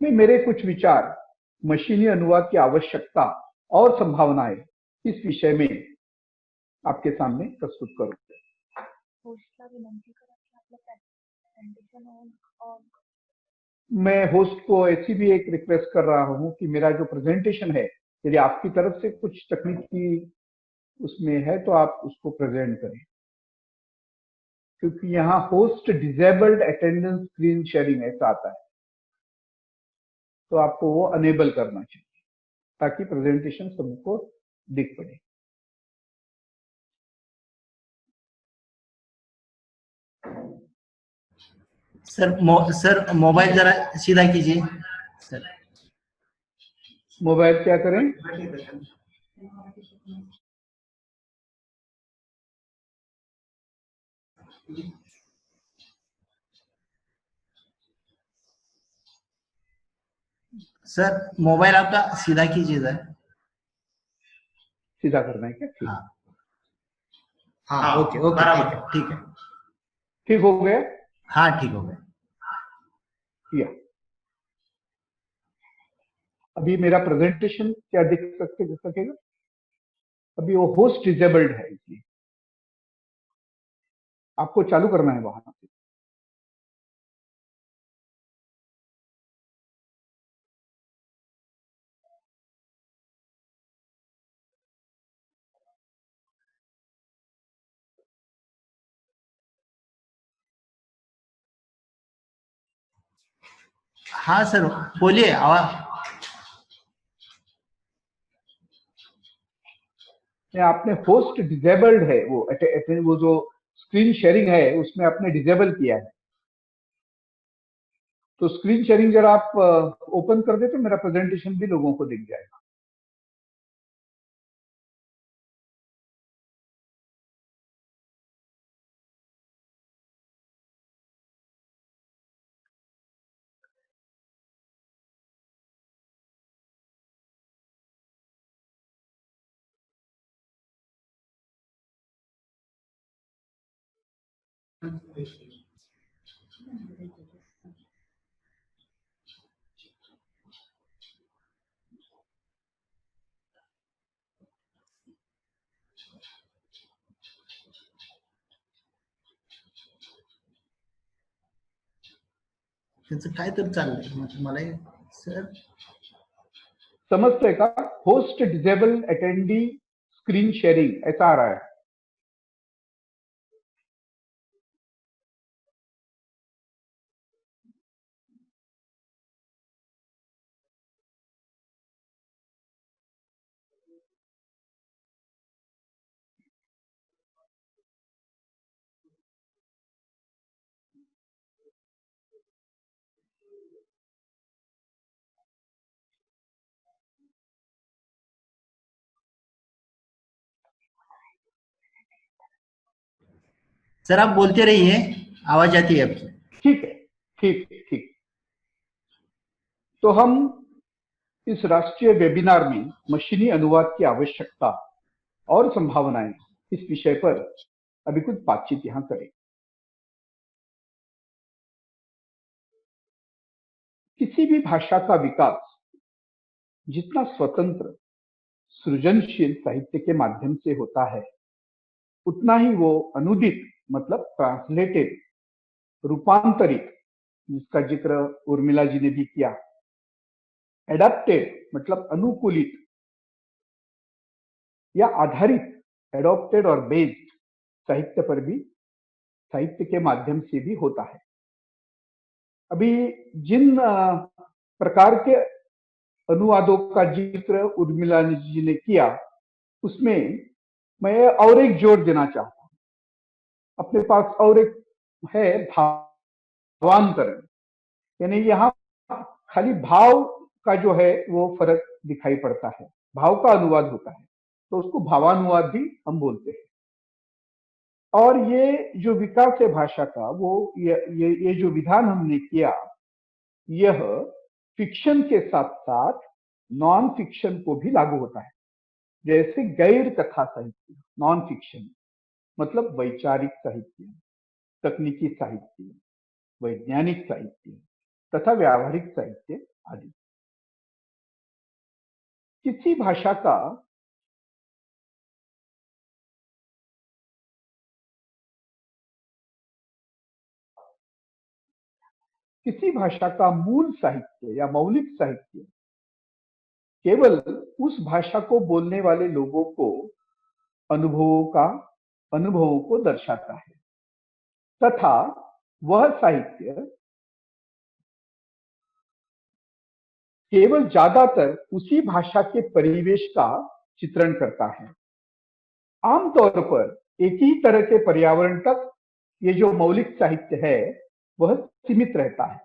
मैं मेरे कुछ विचार मशीनी अनुवाद की आवश्यकता और संभावनाएं इस विषय में आपके सामने प्रस्तुत करूंगा। मैं होस्ट को ऐसी भी एक रिक्वेस्ट कर रहा हूं कि मेरा जो प्रेजेंटेशन है, यदि आपकी तरफ से कुछ तकनीकी उसमें है तो आप उसको प्रेजेंट करें, क्योंकि यहाँ host disabled attendance screen sharing ऐसा आता है, तो आपको वो अनेबल करना चाहिए ताकि प्रेजेंटेशन सबको दिख पड़े। सर मोबाइल जरा सीधा कीजिए सर। मोबाइल क्या करें? सर मोबाइल आपका सीधा कीजिए सर। सीधा करना है क्या? ठीक, हाँ ओके ओके ठीक है ठीक हो गया। हाँ ठीक हो गया। या अभी मेरा प्रेजेंटेशन क्या दिख सकेगा? अभी वो होस्ट डिसेबल्ड है, इसलिए आपको चालू करना है वहां से। हाँ सर बोलिए आवाज। आपने होस्ट डिसेबल्ड है, वो जो स्क्रीन शेयरिंग है उसमें आपने डिसेबल किया है, तो स्क्रीन शेयरिंग जरा आप ओपन कर दे तो मेरा प्रेजेंटेशन भी लोगों को दिख जाएगा। त्यांचं काय तर चाललंय म्हणजे मला सर समझते का? Host disable attendee screen sharing ऐसा आ रहा है। सर आप बोलते रहिए आवाज आती है आपकी। ठीक है, ठीक। तो हम इस राष्ट्रीय वेबिनार में मशीनी अनुवाद की आवश्यकता और संभावनाएं इस विषय पर अभी कुछ बातचीत यहां करें। किसी भी भाषा का विकास जितना स्वतंत्र सृजनशील साहित्य के माध्यम से होता है, उतना ही वो अनुदित मतलब ट्रांसलेटेड, रूपांतरित, जिसका जिक्र उर्मिला जी ने भी किया, एडेप्टेड मतलब अनुकूलित या आधारित, एडॉप्टेड और बेस्ड साहित्य पर भी, साहित्य के माध्यम से भी होता है। अभी जिन प्रकार के अनुवादों का जिक्र उर्मिला जी ने किया, उसमें मैं और एक जोड़ देना चाहता हूं। अपने पास और एक है भावांतरण, यानी यहाँ खाली भाव का जो है वो फर्क दिखाई पड़ता है, भाव का अनुवाद होता है, तो उसको भावानुवाद भी हम बोलते हैं। और ये जो विकास है भाषा का, वो ये जो विधान हमने किया, यह फिक्शन के साथ साथ नॉन फिक्शन को भी लागू होता है। जैसे गैर कथा साहित्य, नॉन फिक्शन मतलब वैचारिक साहित्य, तकनीकी साहित्य, वैज्ञानिक साहित्य तथा व्यावहारिक साहित्य आदि। किसी भाषा का मूल साहित्य या मौलिक साहित्य केवल उस भाषा को बोलने वाले लोगों को अनुभवों को दर्शाता है तथा वह साहित्य केवल ज्यादातर उसी भाषा के परिवेश का चित्रण करता है। आमतौर पर एक ही तरह के पर्यावरण तक ये जो मौलिक साहित्य है वह सीमित रहता है।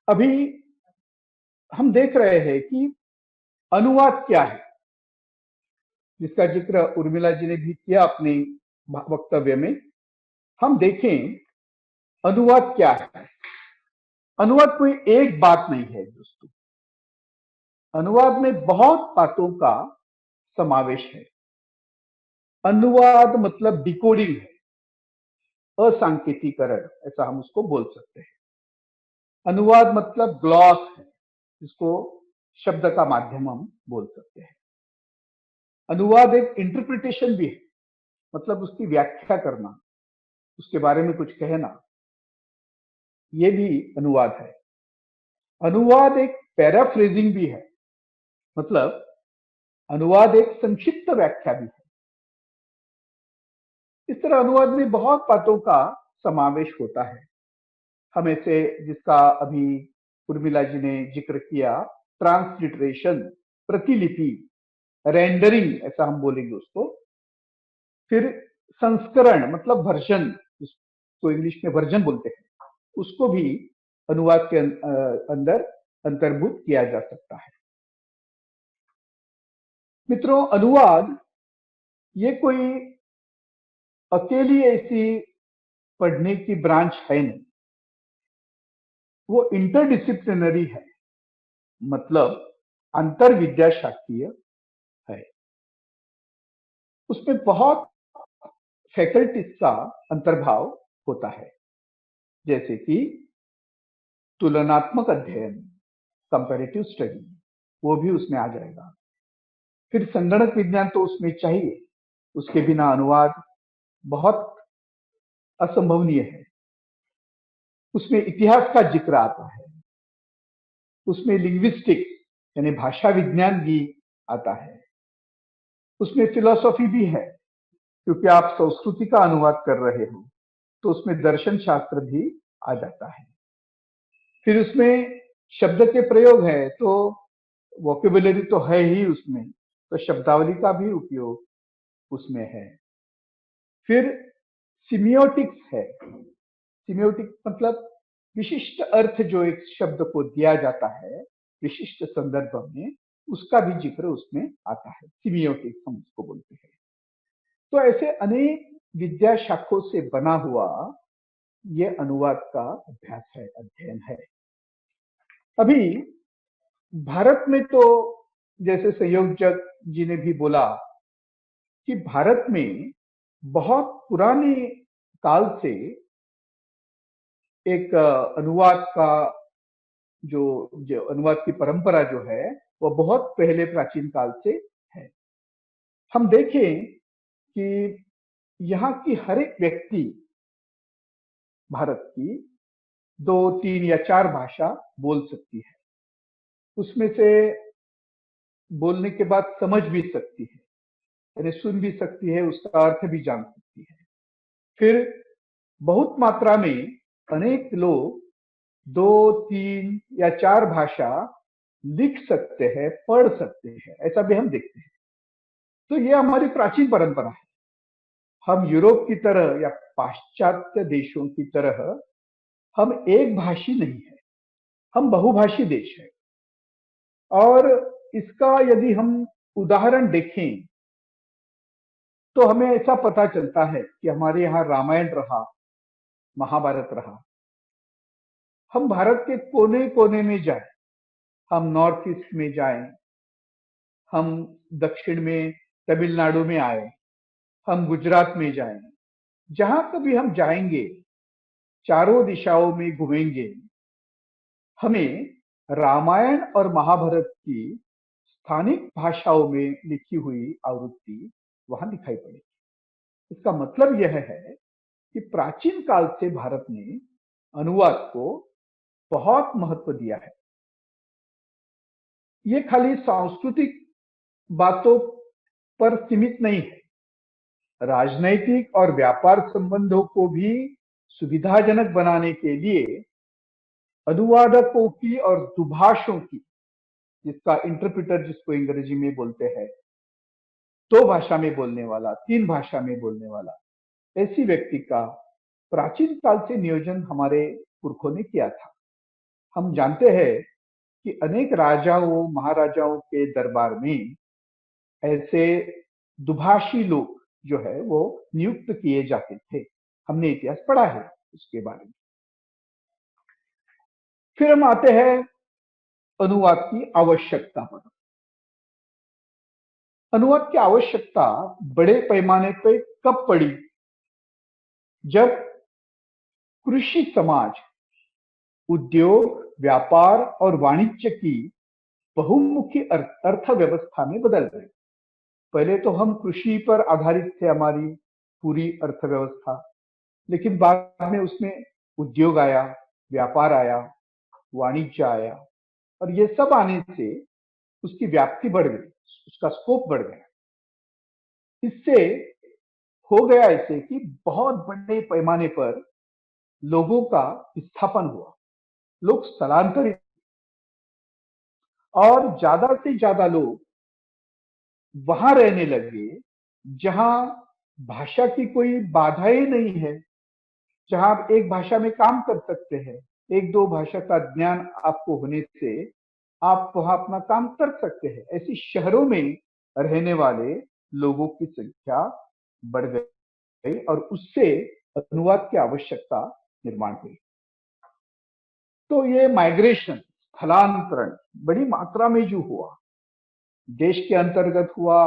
अभी हम देख रहे हैं कि अनुवाद क्या है, जिसका जिक्र उर्मिला जी ने भी किया अपने वक्तव्य में। हम देखें अनुवाद क्या है। अनुवाद कोई एक बात नहीं है दोस्तों, अनुवाद में बहुत बातों का समावेश है। अनुवाद मतलब डिकोडिंग है, असांकेतिकरण ऐसा हम उसको बोल सकते हैं। अनुवाद मतलब ग्लॉस है, जिसको शब्द का माध्यम हम बोल सकते हैं। अनुवाद एक इंटरप्रिटेशन भी है, मतलब उसकी व्याख्या करना, उसके बारे में कुछ कहना, ये भी अनुवाद है। अनुवाद एक पैराफ्रेजिंग भी है, मतलब अनुवाद एक संक्षिप्त व्याख्या भी है। इस तरह अनुवाद में बहुत बातों का समावेश होता है। हम ऐसे जिसका अभी उर्मिला जी ने जिक्र किया, ट्रांसलिटरेशन, प्रतिलिपि, रेंडरिंग ऐसा हम बोलेंगे उसको। फिर संस्करण मतलब वर्जन, जिसको इंग्लिश में वर्जन बोलते हैं, उसको भी अनुवाद के अंदर अंतर्भूत किया जा सकता है। मित्रों, अनुवाद ये कोई अकेली ऐसी पढ़ने की ब्रांच है नहीं, वो इंटरडिसिप्लिनरी है, मतलब अंतर विद्याशाखीय है। उसमें बहुत फैकल्टीज का अंतर्भाव होता है, जैसे कि तुलनात्मक अध्ययन, कंपैरेटिव स्टडी, वो भी उसमें आ जाएगा। फिर संगणक विज्ञान तो उसमें चाहिए, उसके बिना अनुवाद बहुत असंभवनीय है। उसमें इतिहास का जिक्र आता है, उसमें लिंग्विस्टिक्स यानी भाषा विज्ञान भी आता है, उसमें फिलॉसफी भी है, क्योंकि आप संस्कृति का अनुवाद कर रहे हो तो उसमें दर्शन शास्त्र भी आ जाता है। फिर उसमें शब्द के प्रयोग है, तो वोकेबुलरी तो है ही उसमें, तो शब्दावली का भी उपयोग उसमें है। फिर सिमियोटिक्स है। सिमियोटिक्स मतलब विशिष्ट अर्थ जो एक शब्द को दिया जाता है विशिष्ट संदर्भ में, उसका भी जिक्र उसमें आता है। सिमियोटिक्स हम उसको बोलते हैं। तो ऐसे अनेक विद्या शाखों से बना हुआ ये अनुवाद का अभ्यास है, अध्ययन है। अभी भारत में तो जैसे संयोजक जी ने भी बोला कि भारत में बहुत पुराने काल से एक अनुवाद का जो अनुवाद की परंपरा जो है वो बहुत पहले प्राचीन काल से है। हम देखें कि यहाँ की हर एक व्यक्ति भारत की 2, 3 या 4 भाषा बोल सकती है। उसमें से बोलने के बाद समझ भी सकती है, यानी सुन भी सकती है, उसका अर्थ भी जान सकती है। फिर बहुत मात्रा में अनेक लोग 2, 3 या 4 भाषा लिख सकते हैं, पढ़ सकते हैं, ऐसा भी हम देखते हैं। तो ये हमारी प्राचीन परंपरा है। हम यूरोप की तरह या पाश्चात्य देशों की तरह हम एक भाषी नहीं है, हम बहुभाषी देश है। और इसका यदि हम उदाहरण देखें तो हमें ऐसा पता चलता है कि हमारे यहाँ रामायण रहा, महाभारत रहा। हम भारत के कोने कोने में जाए, हम नॉर्थ ईस्ट में जाएं, हम दक्षिण में तमिलनाडु में आए, हम गुजरात में जाएं, जहां कभी हम जाएंगे, चारों दिशाओं में घूमेंगे, हमें रामायण और महाभारत की स्थानिक भाषाओं में लिखी हुई आवृत्ति वहां दिखाई पड़ेगी। इसका मतलब यह है कि प्राचीन काल से भारत ने अनुवाद को बहुत महत्व दिया है। ये खाली सांस्कृतिक बातों पर सीमित नहीं है, राजनैतिक और व्यापार संबंधों को भी सुविधाजनक बनाने के लिए अनुवादकों की और दुभाषों की, जिसका इंटरप्रेटर जिसको अंग्रेजी में बोलते हैं, 2 भाषा में बोलने वाला, 3 भाषा में बोलने वाला, ऐसी व्यक्ति का प्राचीन काल से नियोजन हमारे पुरखों ने किया था। हम जानते हैं कि अनेक राजाओं महाराजाओं के दरबार में ऐसे दुभाषी लोग जो है वो नियुक्त किए जाते थे। हमने इतिहास पढ़ा है उसके बारे में। फिर हम आते हैं अनुवाद की आवश्यकता पर। अनुवाद की आवश्यकता बड़े पैमाने पर कब पड़ी? जब कृषि समाज उद्योग, व्यापार और वाणिज्य की बहुमुखी अर्थव्यवस्था में बदल गए। पहले तो हम कृषि पर आधारित थे, हमारी पूरी अर्थव्यवस्था, लेकिन बाद में उसमें उद्योग आया, व्यापार आया, वाणिज्य आया, और ये सब आने से उसकी व्याप्ति बढ़ गई, उसका स्कोप बढ़ गया। इससे हो गया ऐसे कि बहुत बड़े पैमाने पर लोगों का विस्थापन हुआ, लोग स्थलांतरित, और ज्यादा से ज्यादा लोग वहां रहने लगे जहां भाषा की कोई बाधाएं नहीं है, जहां आप एक भाषा में काम कर सकते हैं, 1-2 भाषा का ज्ञान आपको होने से आप वहां अपना काम कर सकते हैं। ऐसी शहरों में रहने वाले लोगों की संख्या बढ़ गई और उससे अनुवाद की आवश्यकता निर्माण हुई। तो ये माइग्रेशन, स्थलांतरण बड़ी मात्रा में जो हुआ, देश के अंतर्गत हुआ,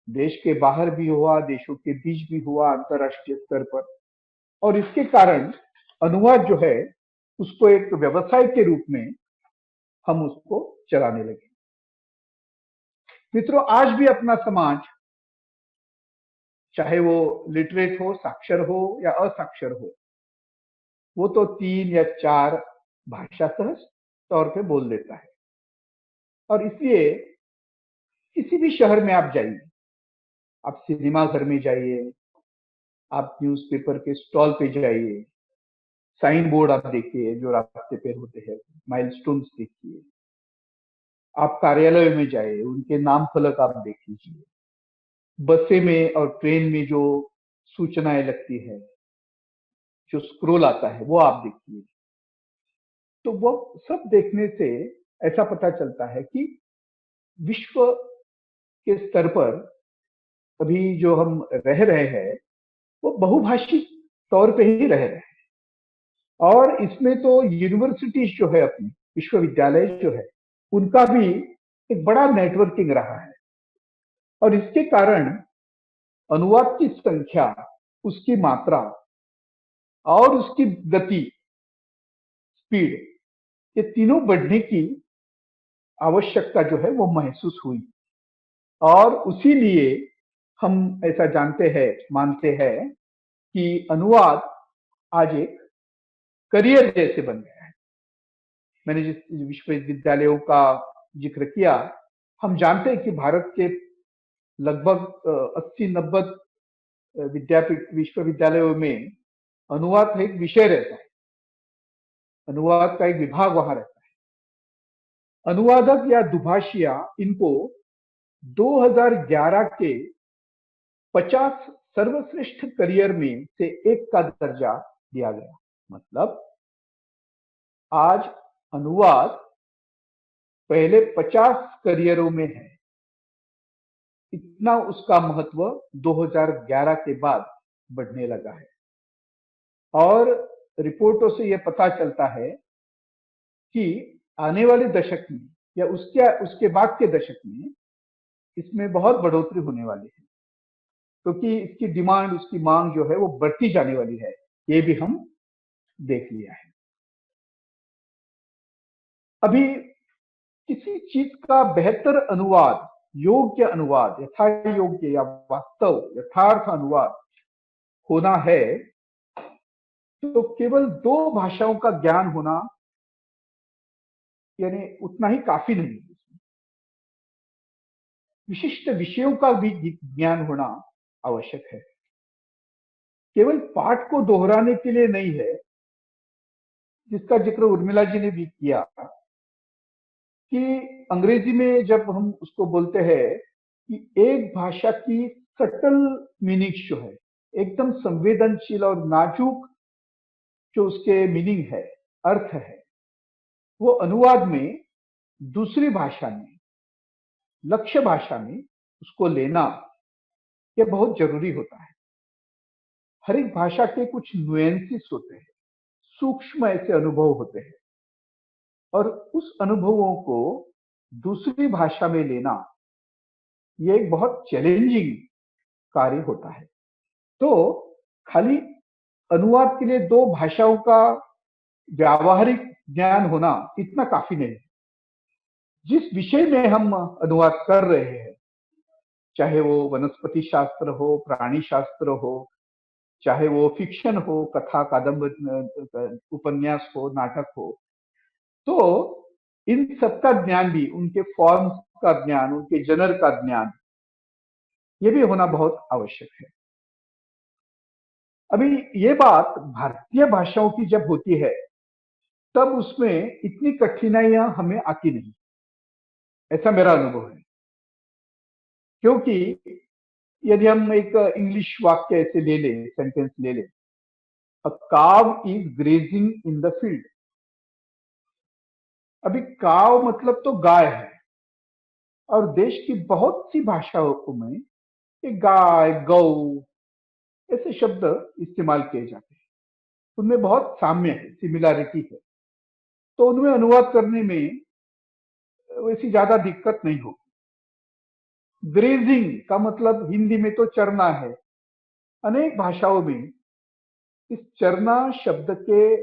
देश के बाहर भी हुआ, देशों के बीच भी हुआ, अंतरराष्ट्रीय स्तर पर, और इसके कारण अनुवाद जो है उसको एक व्यवसाय के रूप में हम उसको चलाने लगे। मित्रों, आज भी अपना समाज, चाहे वो लिटरेट हो, साक्षर हो या असाक्षर हो, वो तो 3 या 4 भाषा सहज तौर पे बोल लेता है। और इसलिए किसी भी शहर में आप जाइए, आप सिनेमा घर में जाइए, आप न्यूज़पेपर के स्टॉल पे जाइए, साइन बोर्ड आप देखिए जो रास्ते पे होते हैं, माइलस्टोन्स देखिए, आप कार्यालय में जाइए, उनके नाम फलक आप देख लीजिए, बसें में और ट्रेन में जो सूचनाएं लगती है, जो स्क्रोल आता है, वो आप देखिए। तो वो सब देखने से ऐसा पता चलता है कि विश्व के स्तर पर अभी जो हम रह रहे हैं वो बहुभाषिक तौर पे ही रह रहे हैं। और इसमें तो यूनिवर्सिटीज जो है, अपनी विश्वविद्यालय जो है, उनका भी एक बड़ा नेटवर्किंग रहा है। और इसके कारण अनुवाद की संख्या, उसकी मात्रा और उसकी गति, स्पीड, ये तीनों बढ़ने की आवश्यकता जो है वो महसूस हुई। और उसी लिए हम ऐसा जानते हैं, मानते हैं कि अनुवाद आज एक करियर जैसे बन गया है। मैंने जिस विश्वविद्यालयों का जिक्र किया, हम जानते हैं कि भारत के लगभग 80-90 विद्यापीठ विश्वविद्यालयों में अनुवाद एक विषय रहता है, अनुवाद का एक विभाग वहां रहता है। अनुवादक या दुभाषिया, इनको 2011 के 50 सर्वश्रेष्ठ करियर में से एक का दर्जा दिया गया। मतलब आज अनुवाद पहले 50 करियरों में है, इतना उसका महत्व 2011 के बाद बढ़ने लगा है। और रिपोर्टों से यह पता चलता है कि आने वाले दशक में या उसके बाद के दशक में इसमें बहुत बढ़ोतरी होने वाली है। क्योंकि इसकी डिमांड, उसकी मांग जो है वो बढ़ती जाने वाली है, ये भी हम देख लिया है। अभी किसी चीज का बेहतर अनुवाद, योग्य अनुवाद, यथा योग्य या वास्तव यथार्थ अनुवाद होना है तो केवल 2 भाषाओं का ज्ञान होना यानी उतना ही काफी नहीं। विशिष्ट विषयों का भी ज्ञान होना आवश्यक है। केवल पाठ को दोहराने के लिए नहीं है, जिसका जिक्र उर्मिला जी ने भी किया कि अंग्रेजी में जब हम उसको बोलते हैं कि एक भाषा की सटल मीनिंग जो है, एकदम संवेदनशील और नाजुक जो उसके मीनिंग है, अर्थ है, वो अनुवाद में दूसरी भाषा में, लक्ष्य भाषा में उसको लेना यह बहुत जरूरी होता है। हर एक भाषा के कुछ नुएंसेस होते हैं, सूक्ष्म ऐसे अनुभव होते हैं, और उस अनुभवों को दूसरी भाषा में लेना ये एक बहुत चैलेंजिंग कार्य होता है। तो खाली अनुवाद के लिए 2 भाषाओं का व्यावहारिक ज्ञान होना इतना काफी नहीं है। जिस विषय में हम अनुवाद कर रहे हैं, चाहे वो वनस्पति शास्त्र हो, प्राणी शास्त्र हो, चाहे वो फिक्शन हो, कथा, कादंबरी, उपन्यास हो, नाटक हो, तो इन सबका ज्ञान भी, उनके फॉर्म का ज्ञान, उनके जनर का ज्ञान, ये भी होना बहुत आवश्यक है। अभी ये बात भारतीय भाषाओं की जब होती है तब उसमें इतनी कठिनाइयां हमें आती नहीं, ऐसा मेरा अनुभव है। क्योंकि यदि हम एक इंग्लिश वाक्य ऐसे ले लें, सेंटेंस ले लें, अ काव is grazing in the field. अभी काव मतलब तो गाय है, और देश की बहुत सी भाषाओं में ये गाय, गौ ऐसे शब्द इस्तेमाल किए जाते हैं। उनमें बहुत साम्य है, सिमिलैरिटी है, तो उनमें अनुवाद करने में वैसी ज्यादा दिक्कत नहीं होगी। ग्रेजिंग का मतलब हिंदी में तो चरना है, अनेक भाषाओं में इस चरना शब्द के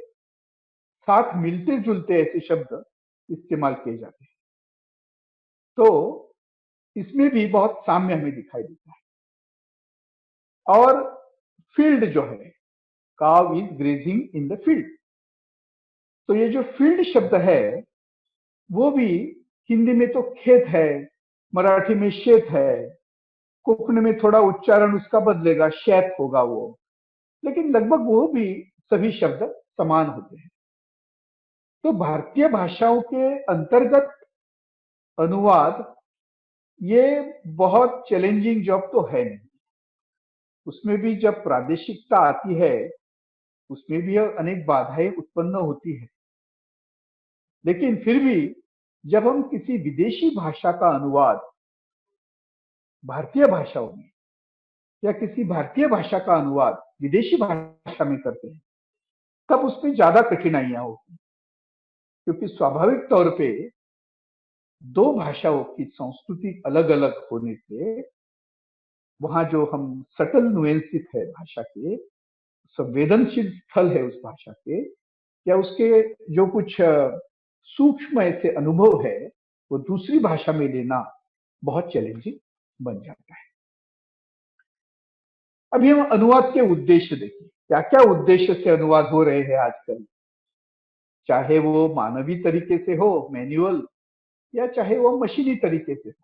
साथ मिलते जुलते ऐसे शब्द इस्तेमाल किए जाते हैं, तो इसमें भी बहुत साम्य हमें दिखाई देता है। और फील्ड जो है, काव is grazing in the field, तो ये जो फील्ड शब्द है वो भी हिंदी में तो खेत है, मराठी में शेत है, कोंकणी में थोड़ा उच्चारण उसका बदलेगा, शैत होगा वो, लेकिन लगभग वो भी सभी शब्द समान होते हैं। तो भारतीय भाषाओं के अंतर्गत अनुवाद ये बहुत चैलेंजिंग जॉब तो है नहीं। उसमें भी जब प्रादेशिकता आती है उसमें भी अनेक बाधाएं उत्पन्न होती है, लेकिन फिर भी जब हम किसी विदेशी भाषा का अनुवाद भारतीय भाषाओं में या किसी भारतीय भाषा का अनुवाद विदेशी भाषा में करते हैं तब उसमें ज्यादा कठिनाइयां होती, क्योंकि स्वाभाविक तौर पे 2 भाषाओं की संस्कृति अलग अलग होने से वहां जो हम सटल नुएंसिस है भाषा के, संवेदनशील स्थल है उस भाषा के, या उसके जो कुछ सूक्ष्म ऐसे अनुभव है वो दूसरी भाषा में लेना बहुत चैलेंजिंग बन जाता है। अभी हम अनुवाद के उद्देश्य देखें, क्या क्या उद्देश्य से अनुवाद हो रहे हैं आजकल, चाहे वो मानवी तरीके से हो, मैन्युअल, या चाहे वो मशीनी तरीके से हो।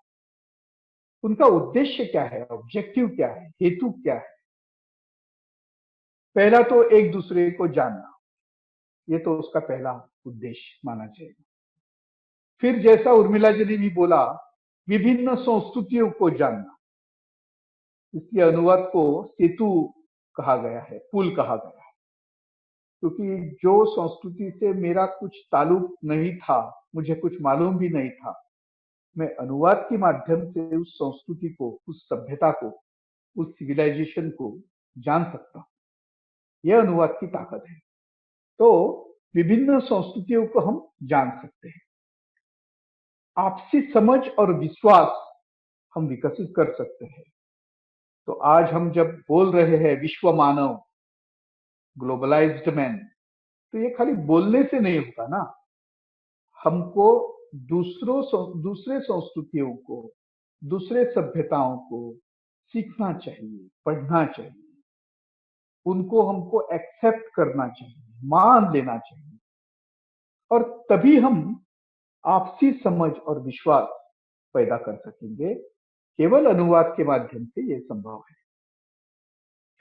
उनका उद्देश्य क्या है, ऑब्जेक्टिव क्या है, हेतु क्या है? पहला तो एक दूसरे को जानना, ये तो उसका पहला उद्देश्य माना जाएगा। फिर जैसा उर्मिला जी ने भी बोला, विभिन्न संस्कृतियों को जानना, इसलिए अनुवाद को सेतु कहा गया है, पुल कहा गया है, क्योंकि जो संस्कृति से मेरा कुछ ताल्लुक नहीं था, मुझे कुछ मालूम भी नहीं था, मैं अनुवाद के माध्यम से उस संस्कृति को, उस सभ्यता को, उस सिविलाइजेशन को जान सकता हूं। यह अनुवाद की ताकत है। तो विभिन्न संस्कृतियों को हम जान सकते हैं, आपसी समझ और विश्वास हम विकसित कर सकते हैं। तो आज हम जब बोल रहे हैं विश्व मानव, ग्लोबलाइज्ड मैन, तो ये खाली बोलने से नहीं होता ना। हमको दूसरे संस्कृतियों को, दूसरे सभ्यताओं को सीखना चाहिए, पढ़ना चाहिए, उनको हमको एक्सेप्ट करना चाहिए, मान लेना चाहिए, और तभी हम आपसी समझ और विश्वास पैदा कर सकेंगे। केवल अनुवाद के माध्यम से ये संभव है।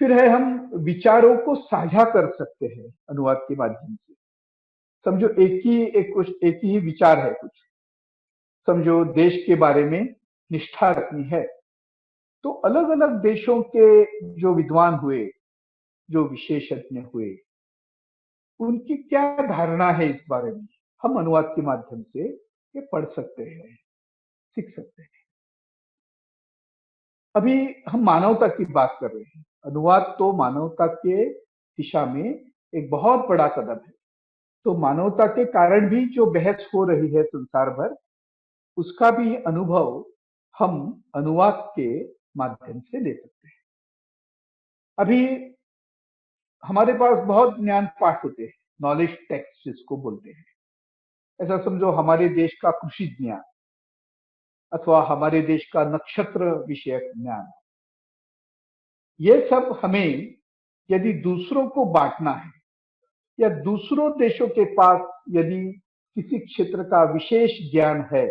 फिर है, हम विचारों को साझा कर सकते हैं अनुवाद के माध्यम से। समझो एक ही विचार है कुछ, समझो देश के बारे में निष्ठा रखनी है, तो अलग अलग देशों के जो विद्वान हुए, जो विशेषज्ञ हुए, उनकी क्या धारणा है इस बारे में, हम अनुवाद के माध्यम से ये पढ़ सकते हैं, सीख सकते हैं। अभी हम मानवता की बात कर रहे हैं। अनुवाद तो मानवता के दिशा में एक बहुत बड़ा कदम है। तो मानवता के कारण भी जो बहस हो रही है संसार भर, उसका भी अनुभव हम अनुवाद के माध्यम से ले सकते हैं। अभी हमारे पास बहुत ज्ञान पाठ होते हैं, नॉलेज टेक्स्ट जिसको बोलते हैं। ऐसा समझो हमारे देश का कृषि ज्ञान अथवा हमारे देश का नक्षत्र विषयक ज्ञान, ये सब हमें यदि दूसरों को बांटना है, या दूसरों देशों के पास यदि किसी क्षेत्र का विशेष ज्ञान है,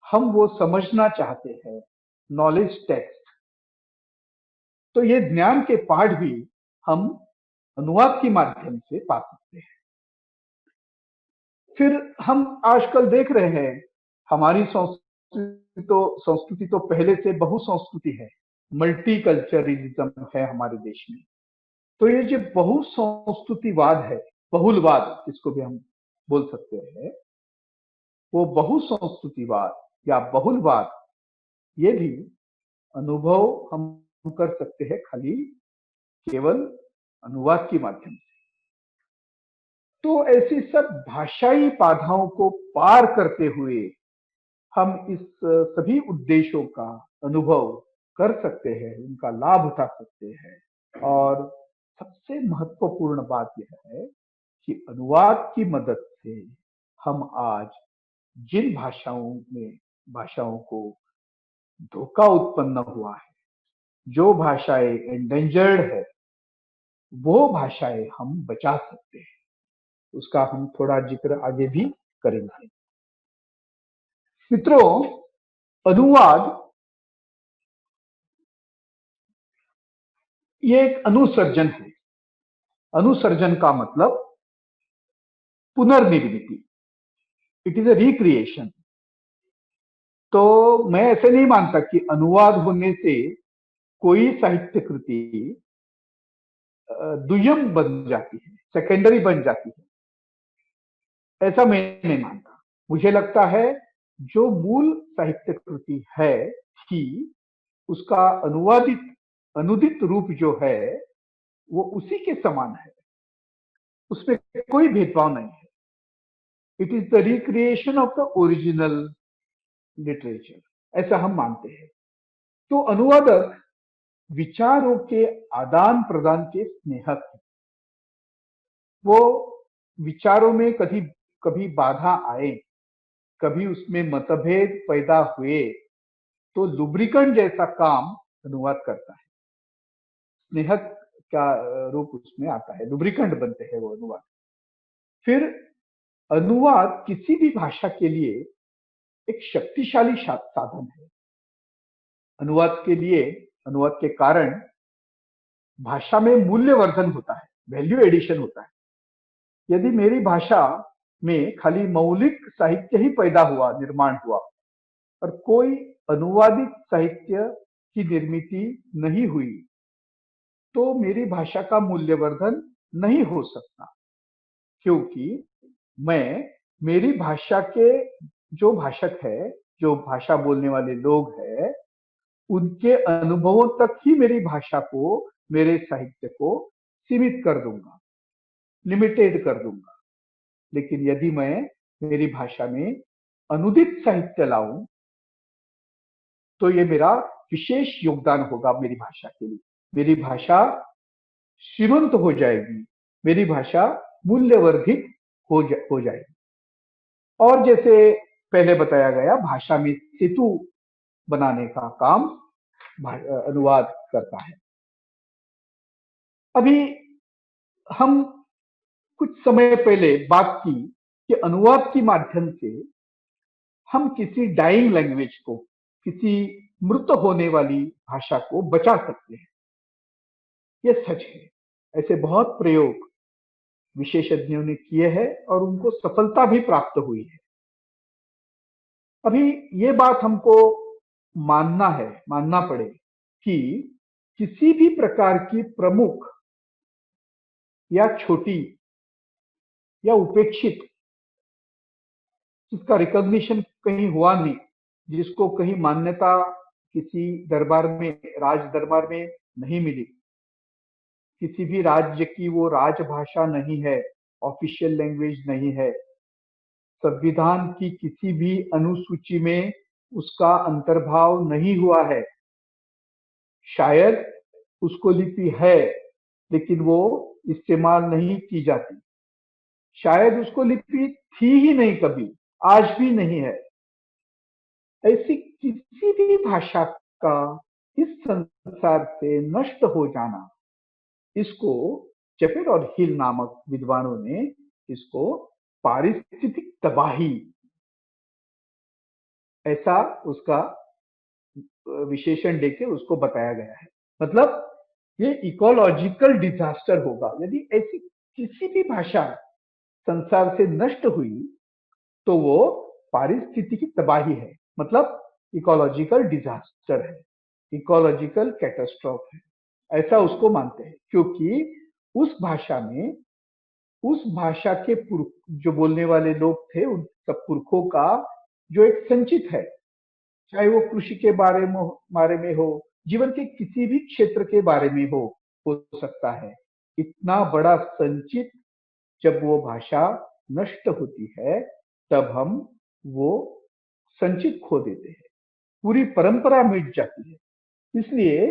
हम वो समझना चाहते हैं, नॉलेज टेक्स्ट, तो ये ज्ञान के पाठ भी हम अनुवाद के माध्यम से पा सकते हैं। फिर हम आजकल देख रहे हैं, हमारी संस्कृति तो पहले से बहुसंस्कृति है, मल्टीकल्चरलिज्म है हमारे देश में। तो ये जो बहुसंस्कृतिवाद है, बहुलवाद जिसको भी हम बोल सकते हैं, वो बहुसंस्कृतिवाद या बहुलवाद, ये भी अनुभव हम कर सकते हैं खाली केवल अनुवाद के माध्यम से। तो ऐसी सब भाषाई बाधाओं को पार करते हुए हम इस सभी उद्देश्यों का अनुभव कर सकते हैं, उनका लाभ उठा सकते हैं। और सबसे महत्वपूर्ण बात यह है कि अनुवाद की मदद से हम आज जिन भाषाओं को धोखा उत्पन्न हुआ है, जो भाषाएं एंडेंजर्ड है, वो भाषाएं हम बचा सकते हैं। उसका हम थोड़ा जिक्र आगे भी करेंगे। मित्रों, अनुवाद ये एक अनुसर्जन है। अनुसर्जन का मतलब पुनर्निर्मिति, इट इज अ रिक्रिएशन। तो मैं ऐसे नहीं मानता कि अनुवाद होने से कोई साहित्य कृति दुय्यम बन जाती है, सेकेंडरी बन जाती है, ऐसा मैं नहीं मानता। मुझे लगता है जो मूल साहित्य कृति है कि उसका अनुदित रूप जो है वो उसी के समान है, उसमें कोई भेदभाव नहीं है। It is the recreation of the original literature, ऐसा हम मानते हैं। तो अनुवादक विचारों के आदान प्रदान के स्नेहक है। वो विचारों में कभी बाधा आए, कभी उसमें मतभेद पैदा हुए, तो लुब्रिकेंट जैसा काम अनुवाद करता है। स्नेहक का रूप उसमें आता है, लुब्रिकेंट बनते हैं वो अनुवाद। फिर अनुवाद किसी भी भाषा के लिए एक शक्तिशाली साधन है। अनुवाद के कारण भाषा में मूल्यवर्धन होता है, वैल्यू एडिशन होता है। यदि मेरी भाषा में खाली मौलिक साहित्य ही पैदा हुआ, निर्माण हुआ, और कोई अनुवादित साहित्य की निर्मिति नहीं हुई, तो मेरी भाषा का मूल्यवर्धन नहीं हो सकता। क्योंकि मेरी भाषा के जो भाषक है, जो भाषा बोलने वाले लोग हैं, उनके अनुभवों तक ही मेरी भाषा को, मेरे साहित्य को सीमित कर दूंगा, लिमिटेड कर दूंगा। लेकिन यदि मैं मेरी भाषा में अनुदित साहित्य लाऊं, तो ये मेरा विशेष योगदान होगा मेरी भाषा के लिए। मेरी भाषा श्रीमंत हो जाएगी, मेरी भाषा मूल्यवर्धित हो जाएगी। और जैसे पहले बताया गया, भाषा में सेतु बनाने का काम अनुवाद करता है। अभी हम कुछ समय पहले बात की कि अनुवाद के माध्यम से हम किसी डाइंग लैंग्वेज को, किसी मृत होने वाली भाषा को बचा सकते हैं। यह सच है। ऐसे बहुत प्रयोग विशेषज्ञों ने किए हैं और उनको सफलता भी प्राप्त हुई है। अभी ये बात हमको मानना पड़े कि किसी भी प्रकार की प्रमुख या छोटी या उपेक्षित, जिसका रिकॉग्निशन कहीं हुआ नहीं, जिसको कहीं मान्यता किसी दरबार में, राज दरबार में नहीं मिली, किसी भी राज्य की वो राजभाषा नहीं है, ऑफिशियल लैंग्वेज नहीं है, संविधान की किसी भी अनुसूची में उसका अंतर्भाव नहीं हुआ है, शायद उसको लिपि है लेकिन वो इस्तेमाल नहीं की जाती, शायद उसको लिपि थी ही नहीं कभी, आज भी नहीं है। ऐसी किसी भी भाषा का इस संसार से नष्ट हो जाना, इसको चेपेट और हिल नामक विद्वानों ने इसको पारिस्थितिक तबाही, ऐसा उसका विशेषण देके उसको बताया गया है। मतलब ये इकोलॉजिकल डिजास्टर होगा यदि ऐसी किसी भी भाषा संसार से नष्ट हुई, तो वो पारिस्थितिकी तबाही है, मतलब इकोलॉजिकल डिजास्टर है, इकोलॉजिकल कैटास्ट्रोफ है, ऐसा उसको मानते हैं। क्योंकि उस भाषा में, उस भाषा के जो बोलने वाले लोग थे, उन सब पुरखों का जो एक संचित है, चाहे वो कृषि के बारे में हो, जीवन के किसी भी क्षेत्र के बारे में हो सकता है, इतना बड़ा संचित जब वो भाषा नष्ट होती है तब हम वो संचित खो देते हैं, पूरी परंपरा मिट जाती है। इसलिए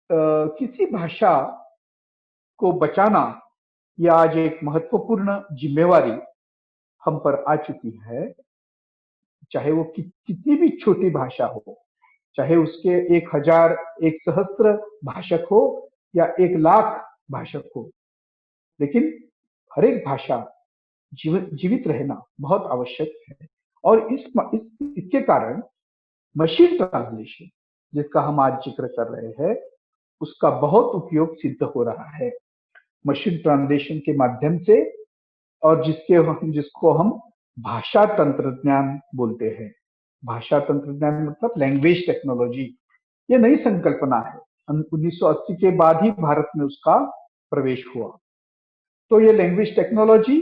किसी भाषा को बचाना यह आज एक महत्वपूर्ण जिम्मेवारी हम पर आ चुकी है। चाहे वो कितनी भी छोटी भाषा हो, चाहे उसके 1000, 1,000 भाषक हो या 1,00,000 भाषक हो, लेकिन हर एक भाषा जीवित रहना बहुत आवश्यक है। और इसके कारण मशीन ट्रांसलेशन, जिसका हम आज जिक्र कर रहे हैं, उसका बहुत उपयोग सिद्ध हो रहा है। मशीन ट्रांसलेशन के माध्यम से, और जिसको हम भाषा तंत्रज्ञान बोलते हैं। भाषा तंत्रज्ञान मतलब लैंग्वेज टेक्नोलॉजी, ये नई संकल्पना है। 1980 के बाद ही भारत में उसका प्रवेश हुआ। तो ये लैंग्वेज टेक्नोलॉजी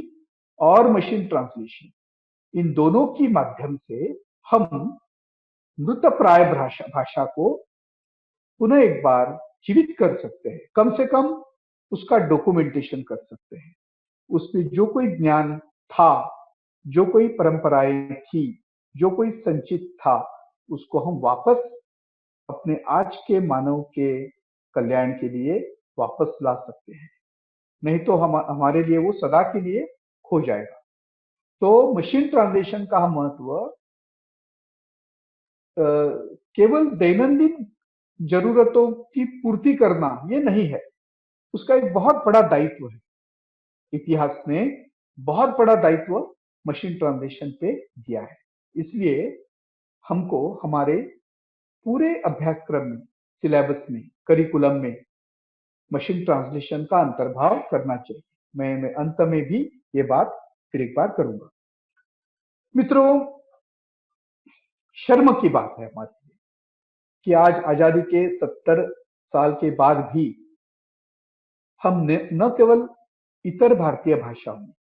और मशीन ट्रांसलेशन, इन दोनों की माध्यम से हम मृतप्राय भाषा को पुनः एक बार जीवित कर सकते हैं। कम से कम उसका डॉक्यूमेंटेशन कर सकते हैं। उसमें जो कोई ज्ञान था, जो कोई परंपराएं थी, जो कोई संचित था, उसको हम वापस अपने आज के मानव के कल्याण के लिए वापस ला सकते हैं। नहीं तो हमारे लिए वो सदा के लिए खो जाएगा। तो मशीन ट्रांसलेशन का महत्व केवल दैनंदिन जरूरतों की पूर्ति करना ये नहीं है, उसका एक बहुत बड़ा दायित्व है। इतिहास ने बहुत बड़ा दायित्व मशीन ट्रांसलेशन पे दिया है। इसलिए हमको हमारे पूरे अभ्यासक्रम में, सिलेबस में, करिकुलम में मशीन ट्रांसलेशन का अंतर्भाव करना चाहिए। मैं अंत में भी ये बात फिर एक बार करूंगा। मित्रों, शर्म की बात है हमारे लिए कि आज आजादी के 70 साल के बाद भी हमने न केवल इतर भारतीय भाषाओं में,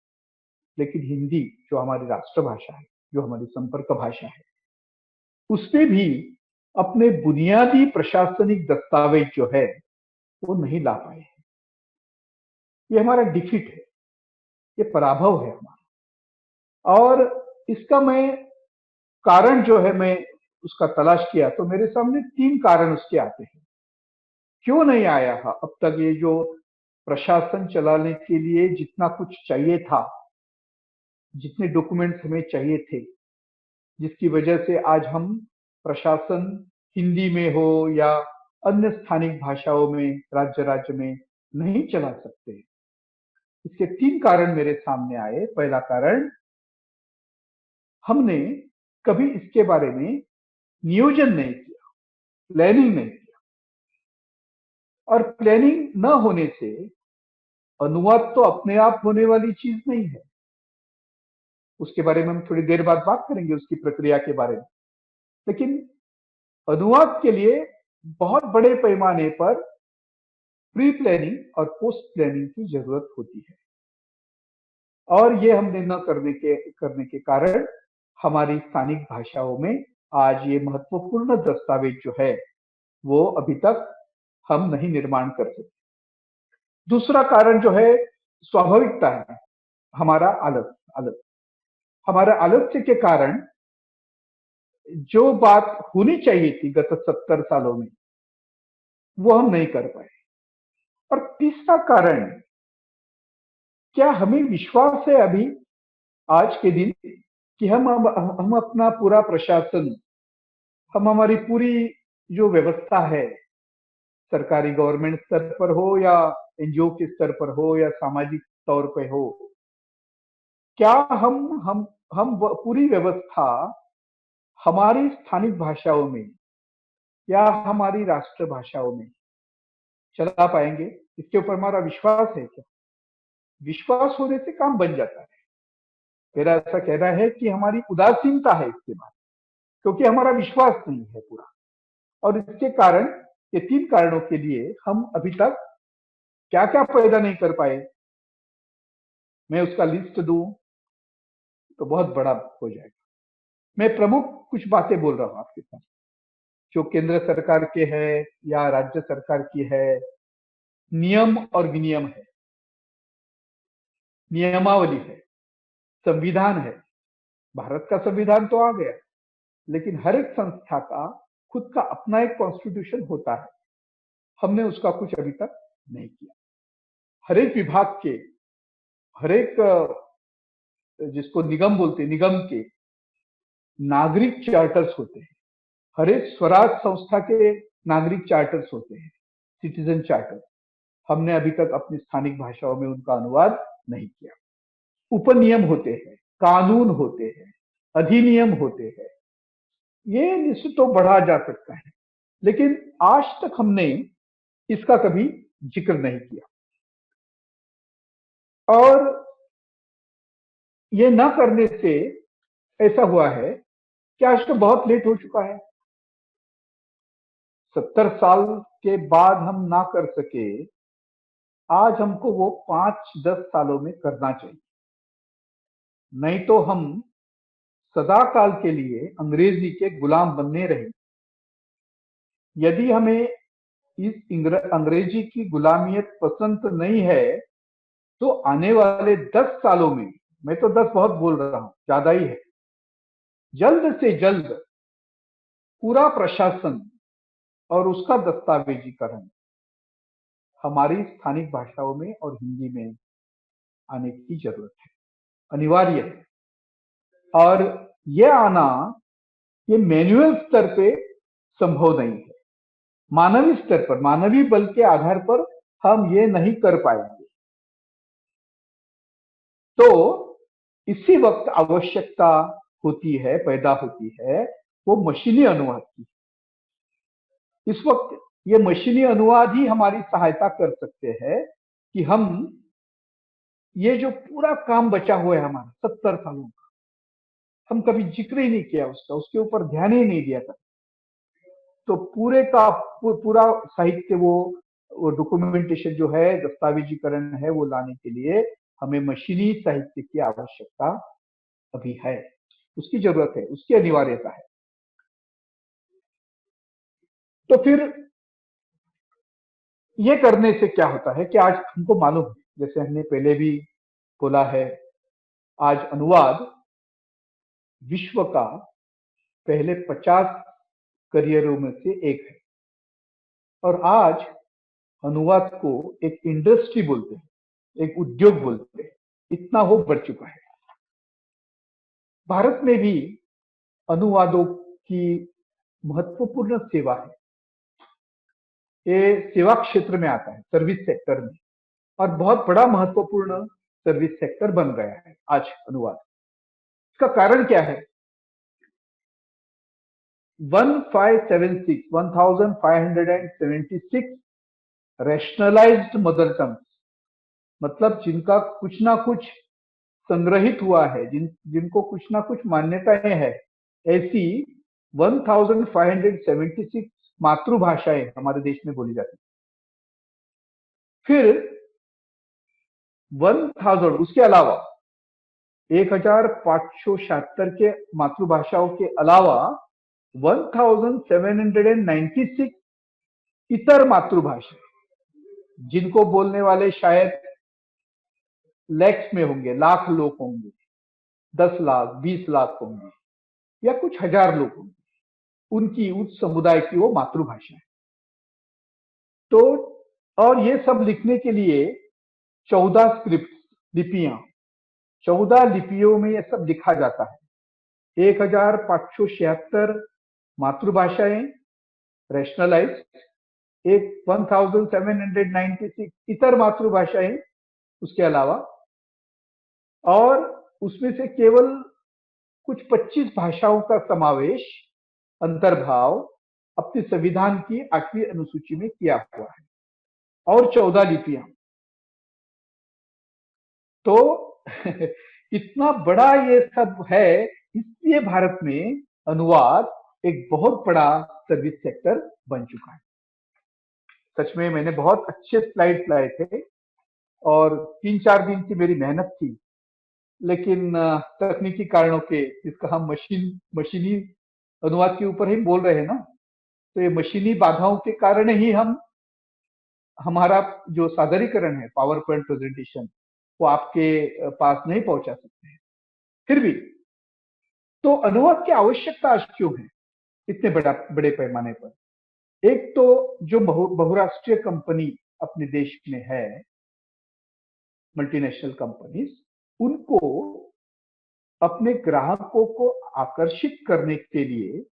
लेकिन हिंदी जो हमारी राष्ट्रभाषा है, जो हमारी संपर्क भाषा है, उसपे भी अपने बुनियादी प्रशासनिक दस्तावेज जो है वो नहीं ला पाए हैं। ये हमारा डिफीट है, ये पराभव है हमारा। और इसका मैं कारण जो है मैं उसका तलाश किया तो मेरे सामने 3 कारण उसके आते हैं। क्यों नहीं आया अब तक? ये जो प्रशासन चलाने के लिए जितना कुछ चाहिए था, जितने डॉक्यूमेंट्स हमें चाहिए थे, जिसकी वजह से आज हम प्रशासन हिंदी में हो या अन्य स्थानिक भाषाओं में राज्य राज्य में नहीं चला सकते। इसके 3 कारण मेरे सामने आए। पहला कारण, हमने कभी इसके बारे में नियोजन नहीं किया, प्लानिंग नहीं किया, और प्लानिंग न होने से अनुवाद तो अपने आप होने वाली चीज नहीं है। उसके बारे में हम थोड़ी देर बाद बात करेंगे, उसकी प्रक्रिया के बारे में। लेकिन अनुवाद के लिए बहुत बड़े पैमाने पर प्री प्लानिंग और पोस्ट प्लानिंग की जरूरत होती है, और ये हमने न करने के कारण हमारी स्थानिक भाषाओं में आज ये महत्वपूर्ण दस्तावेज जो है वो अभी तक हम नहीं निर्माण कर सकते। दूसरा कारण जो है स्वाभाविकता है, हमारा आलस्य के कारण जो बात होनी चाहिए थी गत 70 सालों में वो हम नहीं कर पाए। और तीसरा कारण, क्या हमें विश्वास है अभी आज के दिन कि हम अपना पूरा प्रशासन, हम हमारी पूरी जो व्यवस्था है, सरकारी गवर्नमेंट स्तर पर हो या एनजीओ के स्तर पर हो या सामाजिक तौर पे हो, क्या हम पूरी व्यवस्था हमारी स्थानिक भाषाओं में या हमारी राष्ट्र भाषाओं में चला पाएंगे? इसके ऊपर हमारा विश्वास है क्या? विश्वास होने से काम बन जाता है। मेरा ऐसा कहना है कि हमारी उदासीनता है इसके बाद, क्योंकि हमारा विश्वास नहीं है पूरा। और इसके कारण, ये 3 कारणों के लिए हम अभी तक क्या क्या पैदा नहीं कर पाए, मैं उसका लिस्ट दूं तो बहुत बड़ा हो जाएगा। मैं प्रमुख कुछ बातें बोल रहा हूं आपके साथ, जो केंद्र सरकार के है या राज्य सरकार की है। नियम और विनियम है, नियमावली है, संविधान है। भारत का संविधान तो आ गया, लेकिन हर एक संस्था का खुद का अपना एक कॉन्स्टिट्यूशन होता है। हमने उसका कुछ अभी तक नहीं किया। हर एक विभाग के, हर एक जिसको निगम बोलते हैं, निगम के नागरिक चार्टर्स होते हैं। हर एक स्वराज संस्था के नागरिक चार्टर्स होते हैं, सिटीजन चार्टर। हमने अभी तक अपनी स्थानिक भाषाओं में उनका अनुवाद नहीं किया। उपनियम होते हैं, कानून होते हैं, अधिनियम होते हैं। ये लिस्ट तो बढ़ा जा सकता है, लेकिन आज तक हमने इसका कभी जिक्र नहीं किया। और ये न करने से ऐसा हुआ है कि आज तो बहुत लेट हो चुका है। 70 साल के बाद हम ना कर सके, आज हमको वो 5-10 सालों में करना चाहिए। नहीं तो हम सदा काल के लिए अंग्रेजी के गुलाम बनने रहे। यदि हमें इस अंग्रेजी की गुलामियत पसंद नहीं है, तो आने वाले 10 सालों में, मैं तो 10 बहुत बोल रहा हूं, ज्यादा ही है, जल्द से जल्द पूरा प्रशासन और उसका दस्तावेजीकरण हमारी स्थानिक भाषाओं में और हिंदी में आने की जरूरत है, अनिवार्य है। और यह आना, ये मैनुअल स्तर पे संभव नहीं है। मानवीय स्तर पर, मानवीय बल के आधार पर हम ये नहीं कर पाएंगे। तो इसी वक्त आवश्यकता होती है, पैदा होती है, वो मशीनी अनुवाद की। इस वक्त ये मशीनी अनुवाद ही हमारी सहायता कर सकते हैं कि हम ये जो पूरा काम बचा हुआ है हमारा 70 सालों का, हम कभी जिक्र ही नहीं किया उसका, उसके ऊपर ध्यान ही नहीं दिया था। तो पूरे का पूरा साहित्य, वो डॉक्यूमेंटेशन जो है, दस्तावेजीकरण है, वो लाने के लिए हमें मशीनी साहित्य की आवश्यकता अभी है, उसकी जरूरत है, उसकी अनिवार्यता है। तो फिर ये करने से क्या होता है कि आज हमको मालूम है, जैसे हमने पहले भी बोला है, आज अनुवाद विश्व का पहले 50 करियरों में से एक है। और आज अनुवाद को एक इंडस्ट्री बोलते हैं, एक उद्योग बोलते हैं, इतना वो बढ़ चुका है। भारत में भी अनुवादों की महत्वपूर्ण सेवा है। ये सेवा क्षेत्र में आता है, सर्विस सेक्टर में, और बहुत बड़ा महत्वपूर्ण सर्विस सेक्टर बन गया है आज अनुवाद। इसका कारण क्या है? 1576 रैशनलाइज्ड मदर टंग, मतलब जिनका कुछ ना कुछ संग्रहित हुआ है, जिनको कुछ ना कुछ मान्यताएं हैं, ऐसी 1576 मातृभाषाएं हमारे देश में बोली जाती है। फिर 1000 उसके अलावा 1576 के मातृभाषाओं के अलावा 1796 इतर मातृभाषा, जिनको बोलने वाले शायद लैक्स में होंगे, लाख लोग होंगे, 10 लाख 20 लाख होंगे, या कुछ हजार लोग होंगे, उनकी उस समुदाय की वो मातृभाषा है। तो और ये सब लिखने के लिए 14 स्क्रिप्ट लिपियां, 14 लिपियों में ये सब लिखा जाता है। 1576 मातृभाषाएं रैशनलाइज, एक 1796 इतर मातृभाषाएं उसके अलावा, और उसमें से केवल कुछ 25 भाषाओं का समावेश, अंतर्भाव अपने संविधान की 8वीं अनुसूची में किया हुआ है, और 14 लिपियां। तो इतना बड़ा ये सब है, इसलिए भारत में अनुवाद एक बहुत बड़ा सर्विस सेक्टर बन चुका है। सच में मैंने बहुत अच्छे स्लाइड्स लाए थे और 3-4 दिन की मेरी मेहनत थी, लेकिन तकनीकी कारणों के, जिसका हम मशीनी अनुवाद के ऊपर ही बोल रहे हैं ना, तो ये मशीनी बाधाओं के कारण ही हमारा जो सादरीकरण है, पावर पॉइंट प्रेजेंटेशन, वो आपके पास नहीं पहुंचा सकते हैं। फिर भी तो अनुवाद की आवश्यकता आज क्यों है इतने बड़े पैमाने पर? एक तो जो बहुराष्ट्रीय कंपनी अपने देश में है, मल्टीनेशनल कंपनीज, उनको अपने ग्राहकों को आकर्षित करने के लिए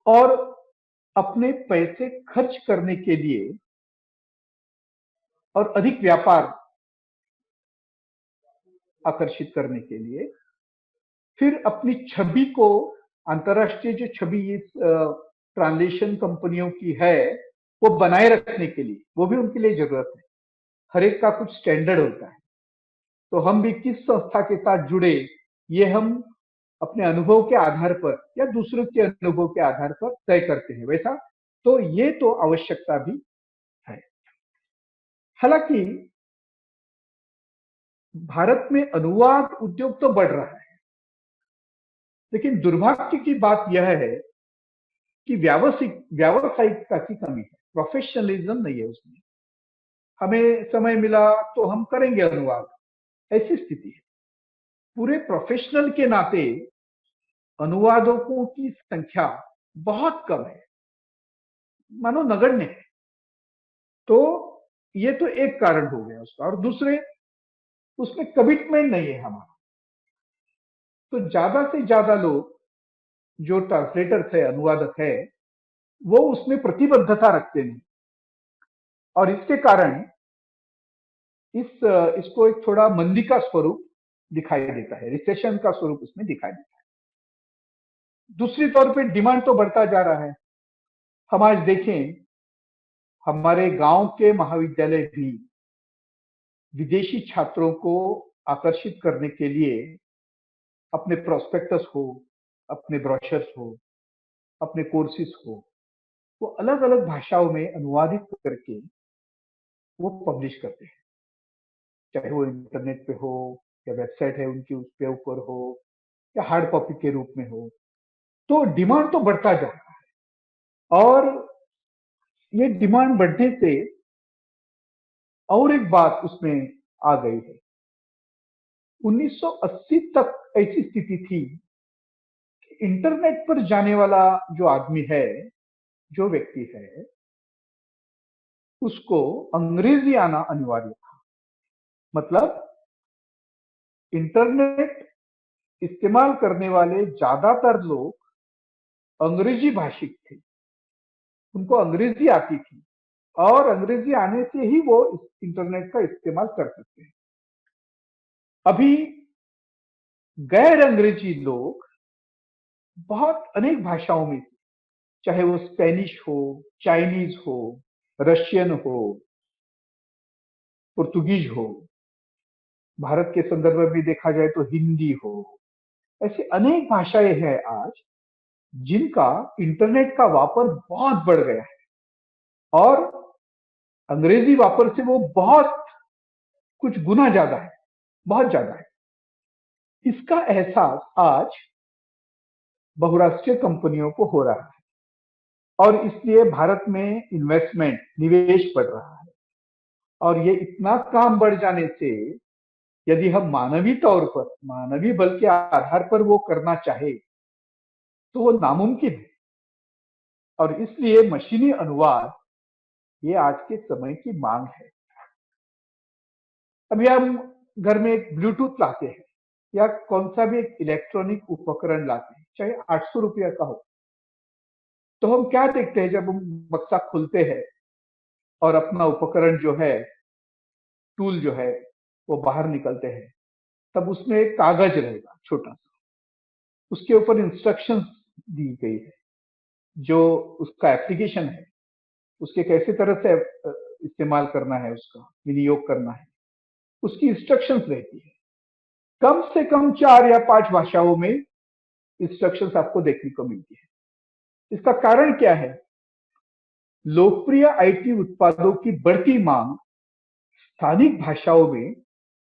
और अपने पैसे खर्च करने के लिए और अधिक व्यापार आकर्षित करने के लिए, फिर अपनी छवि को, अंतरराष्ट्रीय जो छवि इस ट्रांसलेशन कंपनियों की है, वो बनाए रखने के लिए, वो भी उनके लिए जरूरत है। हर एक का कुछ स्टैंडर्ड होता है, तो हम भी किस संस्था के साथ जुड़े, ये हम अपने अनुभव के आधार पर या दूसरों के अनुभव के आधार पर तय करते हैं। वैसा तो ये तो आवश्यकता भी है। हालांकि भारत में अनुवाद उद्योग तो बढ़ रहा है, लेकिन दुर्भाग्य की बात यह है कि व्यावसायिकता की कमी है, प्रोफेशनलिज्म नहीं है उसमें। हमें समय मिला तो हम करेंगे अनुवाद, ऐसी स्थिति है। पूरे प्रोफेशनल के नाते अनुवादकों की संख्या बहुत कम है, मानो नगण्य है। तो ये तो एक कारण हो गया उसका, और दूसरे, उसमें कमिटमेंट नहीं है हमारा। तो ज्यादा से ज्यादा लोग जो ट्रांसलेटर है, अनुवादक है, वो उसमें प्रतिबद्धता रखते नहीं, और इसके कारण इसको एक थोड़ा मंदी का स्वरूप दिखाई देता है, रिसेशन का स्वरूप उसमें दिखाई देता है। दूसरी तौर पे डिमांड तो बढ़ता जा रहा है। हम आज देखें, हमारे गांव के महाविद्यालय भी विदेशी छात्रों को आकर्षित करने के लिए अपने प्रोस्पेक्टस हो, अपने ब्रोशर्स हो, अपने कोर्सेज हो, वो अलग अलग भाषाओं में अनुवादित करके वो पब्लिश करते हैं, चाहे वो इंटरनेट पे हो या वेबसाइट है उनकी, उस पे ऊपर हो या हार्ड कॉपी के रूप में हो। तो डिमांड तो बढ़ता जा रहा है, और ये डिमांड बढ़ने से और एक बात उसमें आ गई है। 1980 तक ऐसी स्थिति थी कि इंटरनेट पर जाने वाला जो आदमी है, जो व्यक्ति है, उसको अंग्रेजी आना अनिवार्य था। मतलब इंटरनेट इस्तेमाल करने वाले ज्यादातर लोग अंग्रेजी भाषिक थे, उनको अंग्रेजी आती थी और अंग्रेजी आने से ही वो इस इंटरनेट का इस्तेमाल कर सकते हैं। अभी गैर अंग्रेजी लोग बहुत अनेक भाषाओं में, चाहे वो स्पेनिश हो, चाइनीज हो, रशियन हो, पुर्तगीज हो, भारत के संदर्भ में देखा जाए तो हिंदी हो, ऐसी अनेक भाषाएं हैं आज जिनका इंटरनेट का वापर बहुत बढ़ गया है और अंग्रेजी वापर से वो बहुत कुछ गुना ज्यादा है, बहुत ज्यादा है। इसका एहसास आज बहुराष्ट्रीय कंपनियों को हो रहा है और इसलिए भारत में इन्वेस्टमेंट, निवेश बढ़ रहा है। और ये इतना काम बढ़ जाने से यदि हम मानवी तौर पर, मानवी बल के आधार पर वो करना चाहे तो वो नामुमकिन है। और इसलिए मशीनी अनुवाद ये आज के समय की मांग है। अभी हम घर में एक ब्लूटूथ लाते हैं या कौन सा भी एक इलेक्ट्रॉनिक उपकरण लाते हैं, चाहे 800 रुपया का हो, तो हम क्या देखते हैं जब हम बक्सा खोलते हैं और अपना उपकरण जो है, टूल जो है, वो बाहर निकलते हैं, तब उसमें एक कागज रहेगा छोटा सा, उसके ऊपर इंस्ट्रक्शंस दी गई है, जो उसका एप्लीकेशन है, उसके कैसे तरह से इस्तेमाल करना है, उसका विनियोग करना है, उसकी इंस्ट्रक्शंस रहती है। कम से कम 4 या 5 भाषाओं में इंस्ट्रक्शंस आपको देखने को मिलती है। इसका कारण क्या है? लोकप्रिय आईटी उत्पादों की बढ़ती मांग स्थानिक भाषाओं में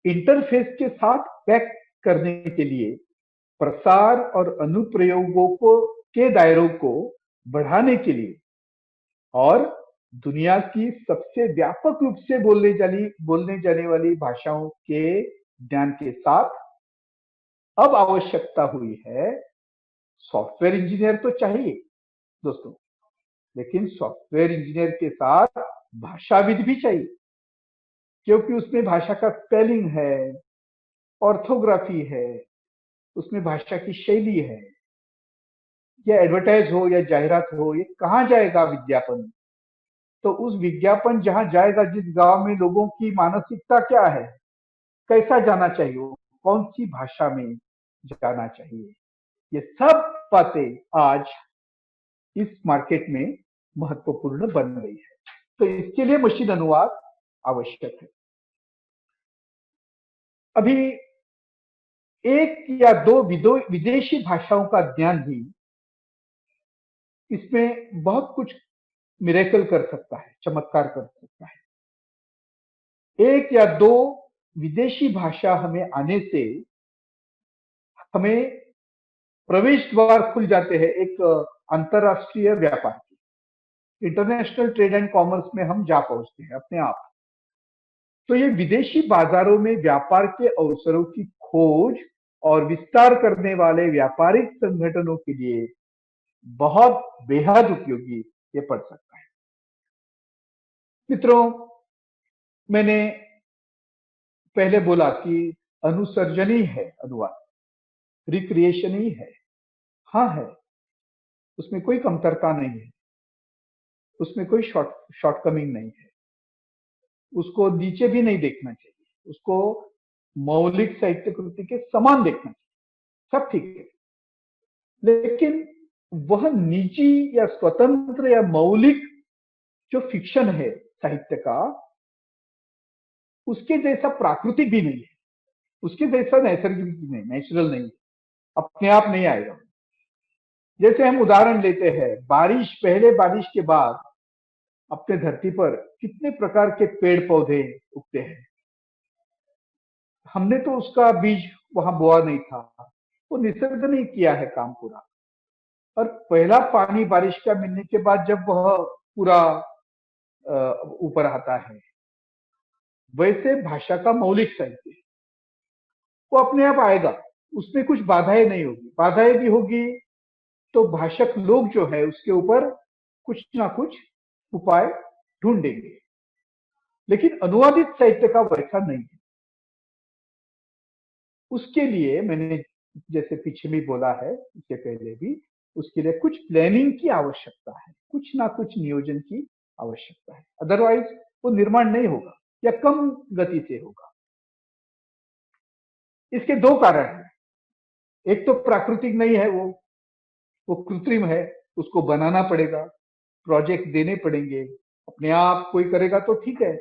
इंटरफेस के साथ पैक करने के लिए प्रसार और अनुप्रयोगों को के दायरों को बढ़ाने के लिए और दुनिया की सबसे व्यापक रूप से बोलने जाने वाली भाषाओं के ज्ञान के साथ अब आवश्यकता हुई है। सॉफ्टवेयर इंजीनियर तो चाहिए दोस्तों, लेकिन सॉफ्टवेयर इंजीनियर के साथ भाषाविद भी चाहिए, क्योंकि उसमें भाषा का स्पेलिंग है, ऑर्थोग्राफी है, उसमें भाषा की शैली है। या एडवर्टाइज हो या जाहिरात हो, ये कहाँ जाएगा विज्ञापन? तो उस विज्ञापन जहां जाएगा, जिस गांव में लोगों की मानसिकता क्या है, कैसा जाना चाहिए, कौन सी भाषा में जाना चाहिए, ये सब बातें आज इस मार्केट में महत्वपूर्ण बन गई है। तो इसके लिए मशीन अनुवाद आवश्यक है। अभी 1 या 2 विदेशी भाषाओं का ज्ञान भी इसमें बहुत कुछ मिरेकल कर सकता है, चमत्कार कर सकता है। 1 या 2 विदेशी भाषा हमें आने से हमें प्रवेश द्वार खुल जाते हैं एक अंतरराष्ट्रीय व्यापार की। इंटरनेशनल ट्रेड एंड कॉमर्स में हम जा पहुंचते हैं अपने आप। तो ये विदेशी बाजारों में व्यापार के अवसरों की खोज और विस्तार करने वाले व्यापारिक संगठनों के लिए बहुत बेहद उपयोगी ये पड़ सकता है। मित्रों, मैंने पहले बोला कि अनुसर्जन ही है अनुवाद, रिक्रिएशन ही है। हाँ है, उसमें कोई कमतरता नहीं है, उसमें कोई शॉर्टकमिंग नहीं है, उसको नीचे भी नहीं देखना चाहिए, उसको मौलिक साहित्य कृति के समान देखना चाहिए, सब ठीक है। लेकिन वह निजी या स्वतंत्र या मौलिक जो फिक्शन है साहित्य का, उसके जैसा प्राकृतिक भी नहीं है, उसके जैसा नैसर्गिक भी नहीं, नेचुरल नहीं, अपने आप नहीं आएगा। जैसे हम उदाहरण लेते हैं, बारिश, पहले बारिश के बाद अपने धरती पर कितने प्रकार के पेड़ पौधे उगते हैं। हमने तो उसका बीज वहां बोआ नहीं था, वो निसर्ग ने किया है काम पूरा। और पहला पानी बारिश का मिलने के बाद जब वह पूरा ऊपर आता है, वैसे भाषा का मौलिक साहित्य वो अपने आप आएगा, उसमें कुछ बाधाएं नहीं होगी। बाधाएं भी होगी तो भाषक लोग जो है उसके ऊपर कुछ ना कुछ उपाय ढूंढेंगे, लेकिन अनुवादित साहित्य का वैसा नहीं है। उसके लिए मैंने जैसे पीछे भी बोला है, इससे पहले भी, उसके लिए कुछ प्लानिंग की आवश्यकता है, कुछ ना कुछ नियोजन की आवश्यकता है, अदरवाइज वो निर्माण नहीं होगा या कम गति से होगा। इसके दो कारण हैं। एक तो प्राकृतिक नहीं है, वो कृत्रिम है, उसको बनाना पड़ेगा, प्रोजेक्ट देने पड़ेंगे। अपने आप कोई करेगा तो ठीक है,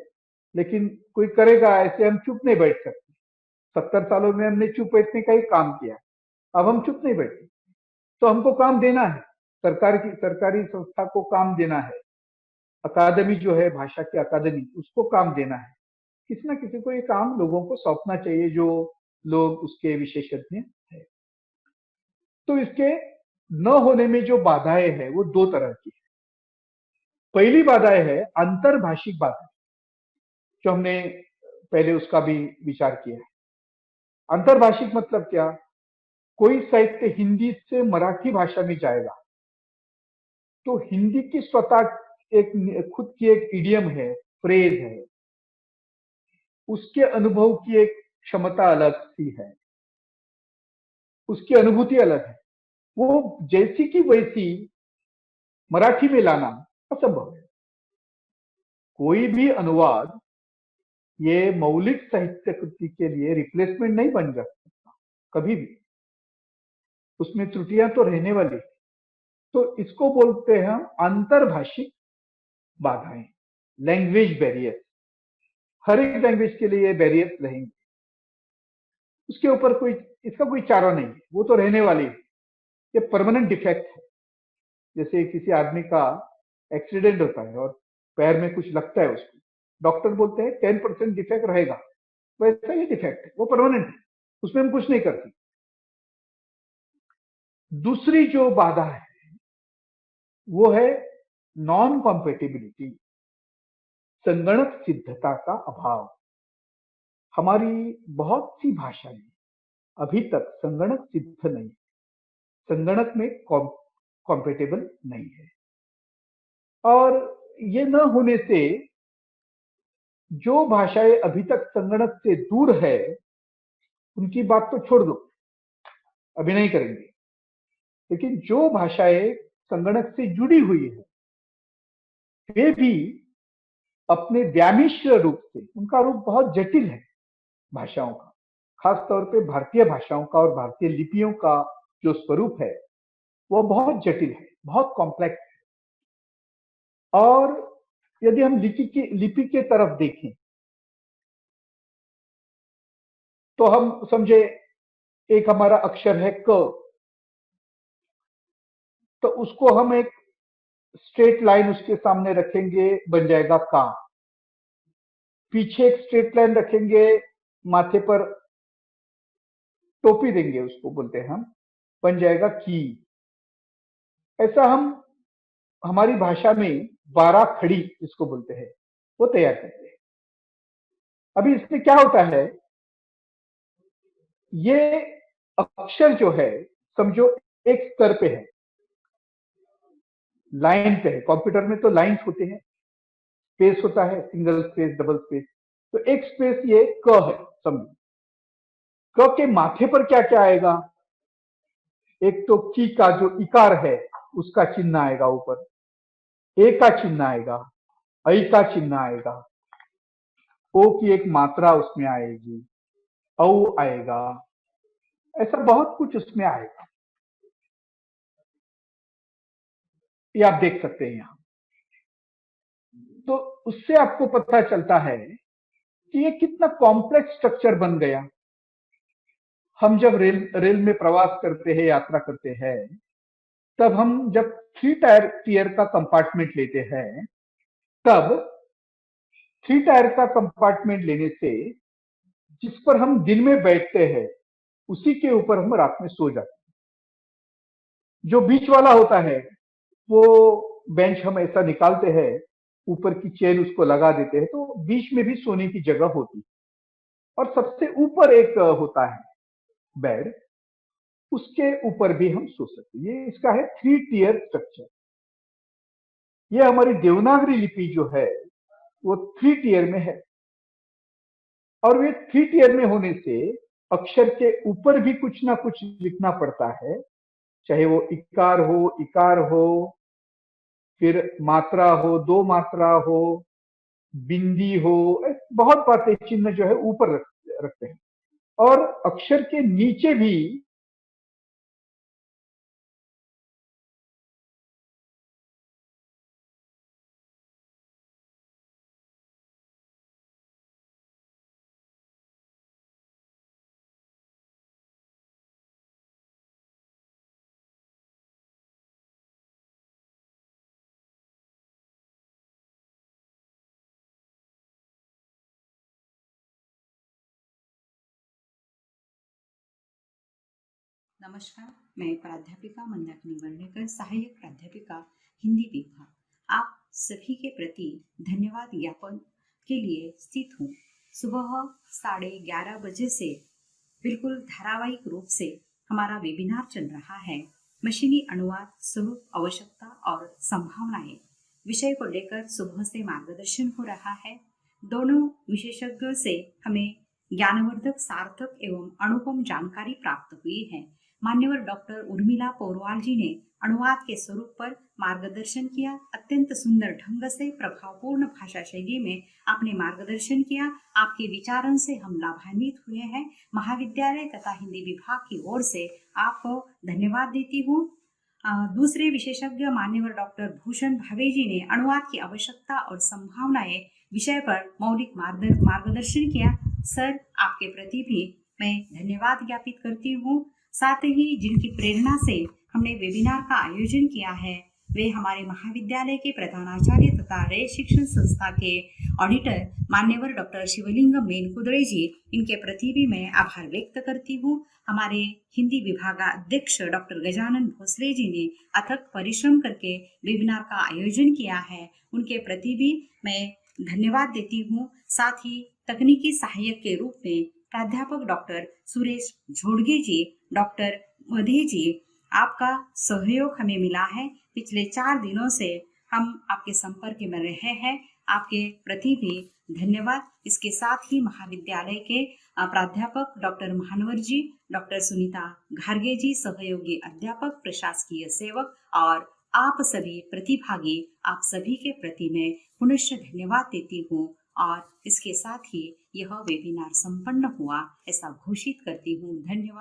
लेकिन कोई करेगा ऐसे हम चुप नहीं बैठ सकते। 70 सालों में हमने चुप बैठने का ही काम किया, अब हम चुप नहीं बैठे। तो हमको काम देना है, सरकारी संस्था को काम देना है, अकादमी जो है भाषा की अकादमी, उसको काम देना है। किसी ना किसी को ये काम लोगों को सौंपना चाहिए जो लोग उसके विशेषज्ञ है। तो इसके न होने में जो बाधाएं हैं वो दो तरह की है। पहली बाधाएं है अंतरभाषिक बाधा, जो हमने पहले उसका भी विचार किया है। अंतरभाषिक मतलब क्या? कोई साहित्य हिंदी से मराठी भाषा में जाएगा तो हिंदी की स्वतः एक खुद की एक इडियम है, फ्रेज है, उसके अनुभव की एक क्षमता अलग सी है, उसकी अनुभूति अलग है। वो जैसी की वैसी मराठी में लाना असंभव है। कोई भी अनुवाद ये मौलिक साहित्य कृति के लिए रिप्लेसमेंट नहीं बन सकता कभी भी, उसमें त्रुटियां तो रहने वाली। तो इसको बोलते हैं हम अंतरभाषिक बाधाएं, लैंग्वेज बैरियर। हर एक लैंग्वेज के लिए बैरियर्स रहेंगे, उसके ऊपर कोई इसका कोई चारा नहीं है, वो तो रहने वाली है। ये परमानेंट डिफेक्ट है। जैसे किसी आदमी का एक्सीडेंट होता है और पैर में कुछ लगता है उसको, डॉक्टर बोलते हैं 10% डिफेक्ट रहेगा, वैसा ये डिफेक्ट है, वो परमानेंट है, उसमें हम कुछ नहीं करते। दूसरी जो बाधा है वो है नॉन कॉम्पेटिबिलिटी, संगणक सिद्धता का अभाव। हमारी बहुत सी भाषाएं अभी तक संगणक सिद्ध नहीं, संगणक में कॉम्पेटेबल नहीं है। और ये न होने से जो भाषाएं अभी तक संगणक से दूर है उनकी बात तो छोड़ दो, अभी नहीं करेंगे। लेकिन जो भाषाएं संगणक से जुड़ी हुई है वे भी अपने व्यामिश्र रूप से, उनका रूप बहुत जटिल है भाषाओं का, खास तौर पे भारतीय भाषाओं का और भारतीय लिपियों का जो स्वरूप है वो बहुत जटिल है, बहुत कॉम्प्लेक्स है। और यदि हम लिपि के तरफ देखें तो हम समझे एक हमारा अक्षर है क, तो उसको हम एक स्ट्रेट लाइन उसके सामने रखेंगे, बन जाएगा का। पीछे एक स्ट्रेट लाइन रखेंगे, माथे पर टोपी देंगे, उसको बोलते हैं हम, बन जाएगा की। ऐसा हम हमारी भाषा में 12 खड़ी जिसको बोलते हैं वो तैयार करते हैं। अभी इसमें क्या होता है, ये अक्षर जो है समझो एक स्तर पे है, लाइन पे है। कंप्यूटर में तो लाइंस होते हैं, स्पेस होता है, सिंगल स्पेस, डबल स्पेस। तो एक स्पेस ये क है समझो। क के माथे पर क्या क्या आएगा? एक तो की का जो इकार है उसका चिन्ह आएगा ऊपर, ए का चिन्ह आएगा, ऐ का चिन्ह आएगा, ओ की एक मात्रा उसमें आएगी, औ आएगा, ऐसा बहुत कुछ उसमें आएगा। ये आप देख सकते हैं यहां। तो उससे आपको पता चलता है कि ये कितना कॉम्प्लेक्स स्ट्रक्चर बन गया। हम जब रेल में प्रवास करते हैं, यात्रा करते हैं, तब हम जब 3 टायर का कंपार्टमेंट लेते हैं, तब 3 टायर का कंपार्टमेंट लेने से जिस पर हम दिन में बैठते हैं उसी के ऊपर हम रात में सो जाते हैं। जो बीच वाला होता है वो बेंच हम ऐसा निकालते हैं, ऊपर की चेन उसको लगा देते हैं, तो बीच में भी सोने की जगह होती है। और सबसे ऊपर एक होता है बेड, उसके ऊपर भी हम सोच सकते हैं। ये इसका है 3 टियर स्ट्रक्चर। ये हमारी देवनागरी लिपि जो है वो 3 टियर में है, और वे 3 टियर में होने से अक्षर के ऊपर भी कुछ ना कुछ लिखना पड़ता है, चाहे वो इकार हो, फिर मात्रा हो, 2 मात्रा हो, बिंदी हो, बहुत बातें चिन्ह जो है ऊपर रखते हैं। और अक्षर के नीचे भी नमस्कार, मैं प्राध्यापिका मंदाकिनी वर्णेकर, सहायक प्राध्यापिका हिंदी विभाग, आप सभी के प्रति धन्यवाद ज्ञापन के लिए स्थित हूँ। सुबह 11:30 बजे से बिल्कुल धारावाहिक रूप से हमारा वेबिनार चल रहा है, मशीनी अनुवाद, स्वरूप, आवश्यकता और संभावनाएं विषय को लेकर सुबह से मार्गदर्शन हो रहा है। दोनों विशेषज्ञों से हमें ज्ञानवर्धक, सार्थक एवं अनुपम जानकारी प्राप्त हुई है। मान्यवर डॉक्टर उर्मिला पोरवाल जी ने अनुवाद के स्वरूप पर मार्गदर्शन किया। अत्यंत सुंदर ढंग से प्रभावपूर्ण भाषा शैली में आपने मार्गदर्शन किया। आपके विचारों से हम लाभान्वित हुए हैं। महाविद्यालय तथा हिंदी विभाग की ओर से आपको धन्यवाद देती हूँ। दूसरे विशेषज्ञ मान्यवर डॉक्टर भूषण भावे जी ने अनुवाद की आवश्यकता और संभावनाएं विषय पर मौलिक मार्गदर्शन किया। सर, आपके प्रति भी मैं धन्यवाद ज्ञापित करती हूँ। साथ ही जिनकी प्रेरणा से हमने वेबिनार का आयोजन किया है, वे हमारे महाविद्यालय के प्रधानाचार्य तथा रय शिक्षण संस्था के ऑडिटर मान्यवर डॉक्टर शिवलिंगम मेनकुदरे जी, इनके प्रति भी मैं आभार व्यक्त करती हूँ। हमारे हिंदी विभागाध्यक्ष डॉक्टर गजानन भोसले जी ने अथक परिश्रम करके वेबिनार का आयोजन किया है, उनके प्रति भी मैं धन्यवाद देती हूँ। साथ ही तकनीकी सहायक के रूप में प्राध्यापक डॉक्टर सुरेश झोड़गे जी, डॉक्टर मधे जी, आपका सहयोग हमें मिला है। पिछले 4 दिनों से हम आपके संपर्क में रहे हैं, आपके प्रति भी धन्यवाद। इसके साथ ही महाविद्यालय के प्राध्यापक डॉक्टर महानवर जी, डॉक्टर सुनीता घारगे जी, सहयोगी अध्यापक, प्रशासकीय सेवक और आप सभी प्रतिभागी, आप सभी के प्रति मैं पुनश्च धन्यवाद देती हूँ। और इसके साथ ही यह वेबिनार संपन्न हुआ ऐसा घोषित करती हूँ। धन्यवाद।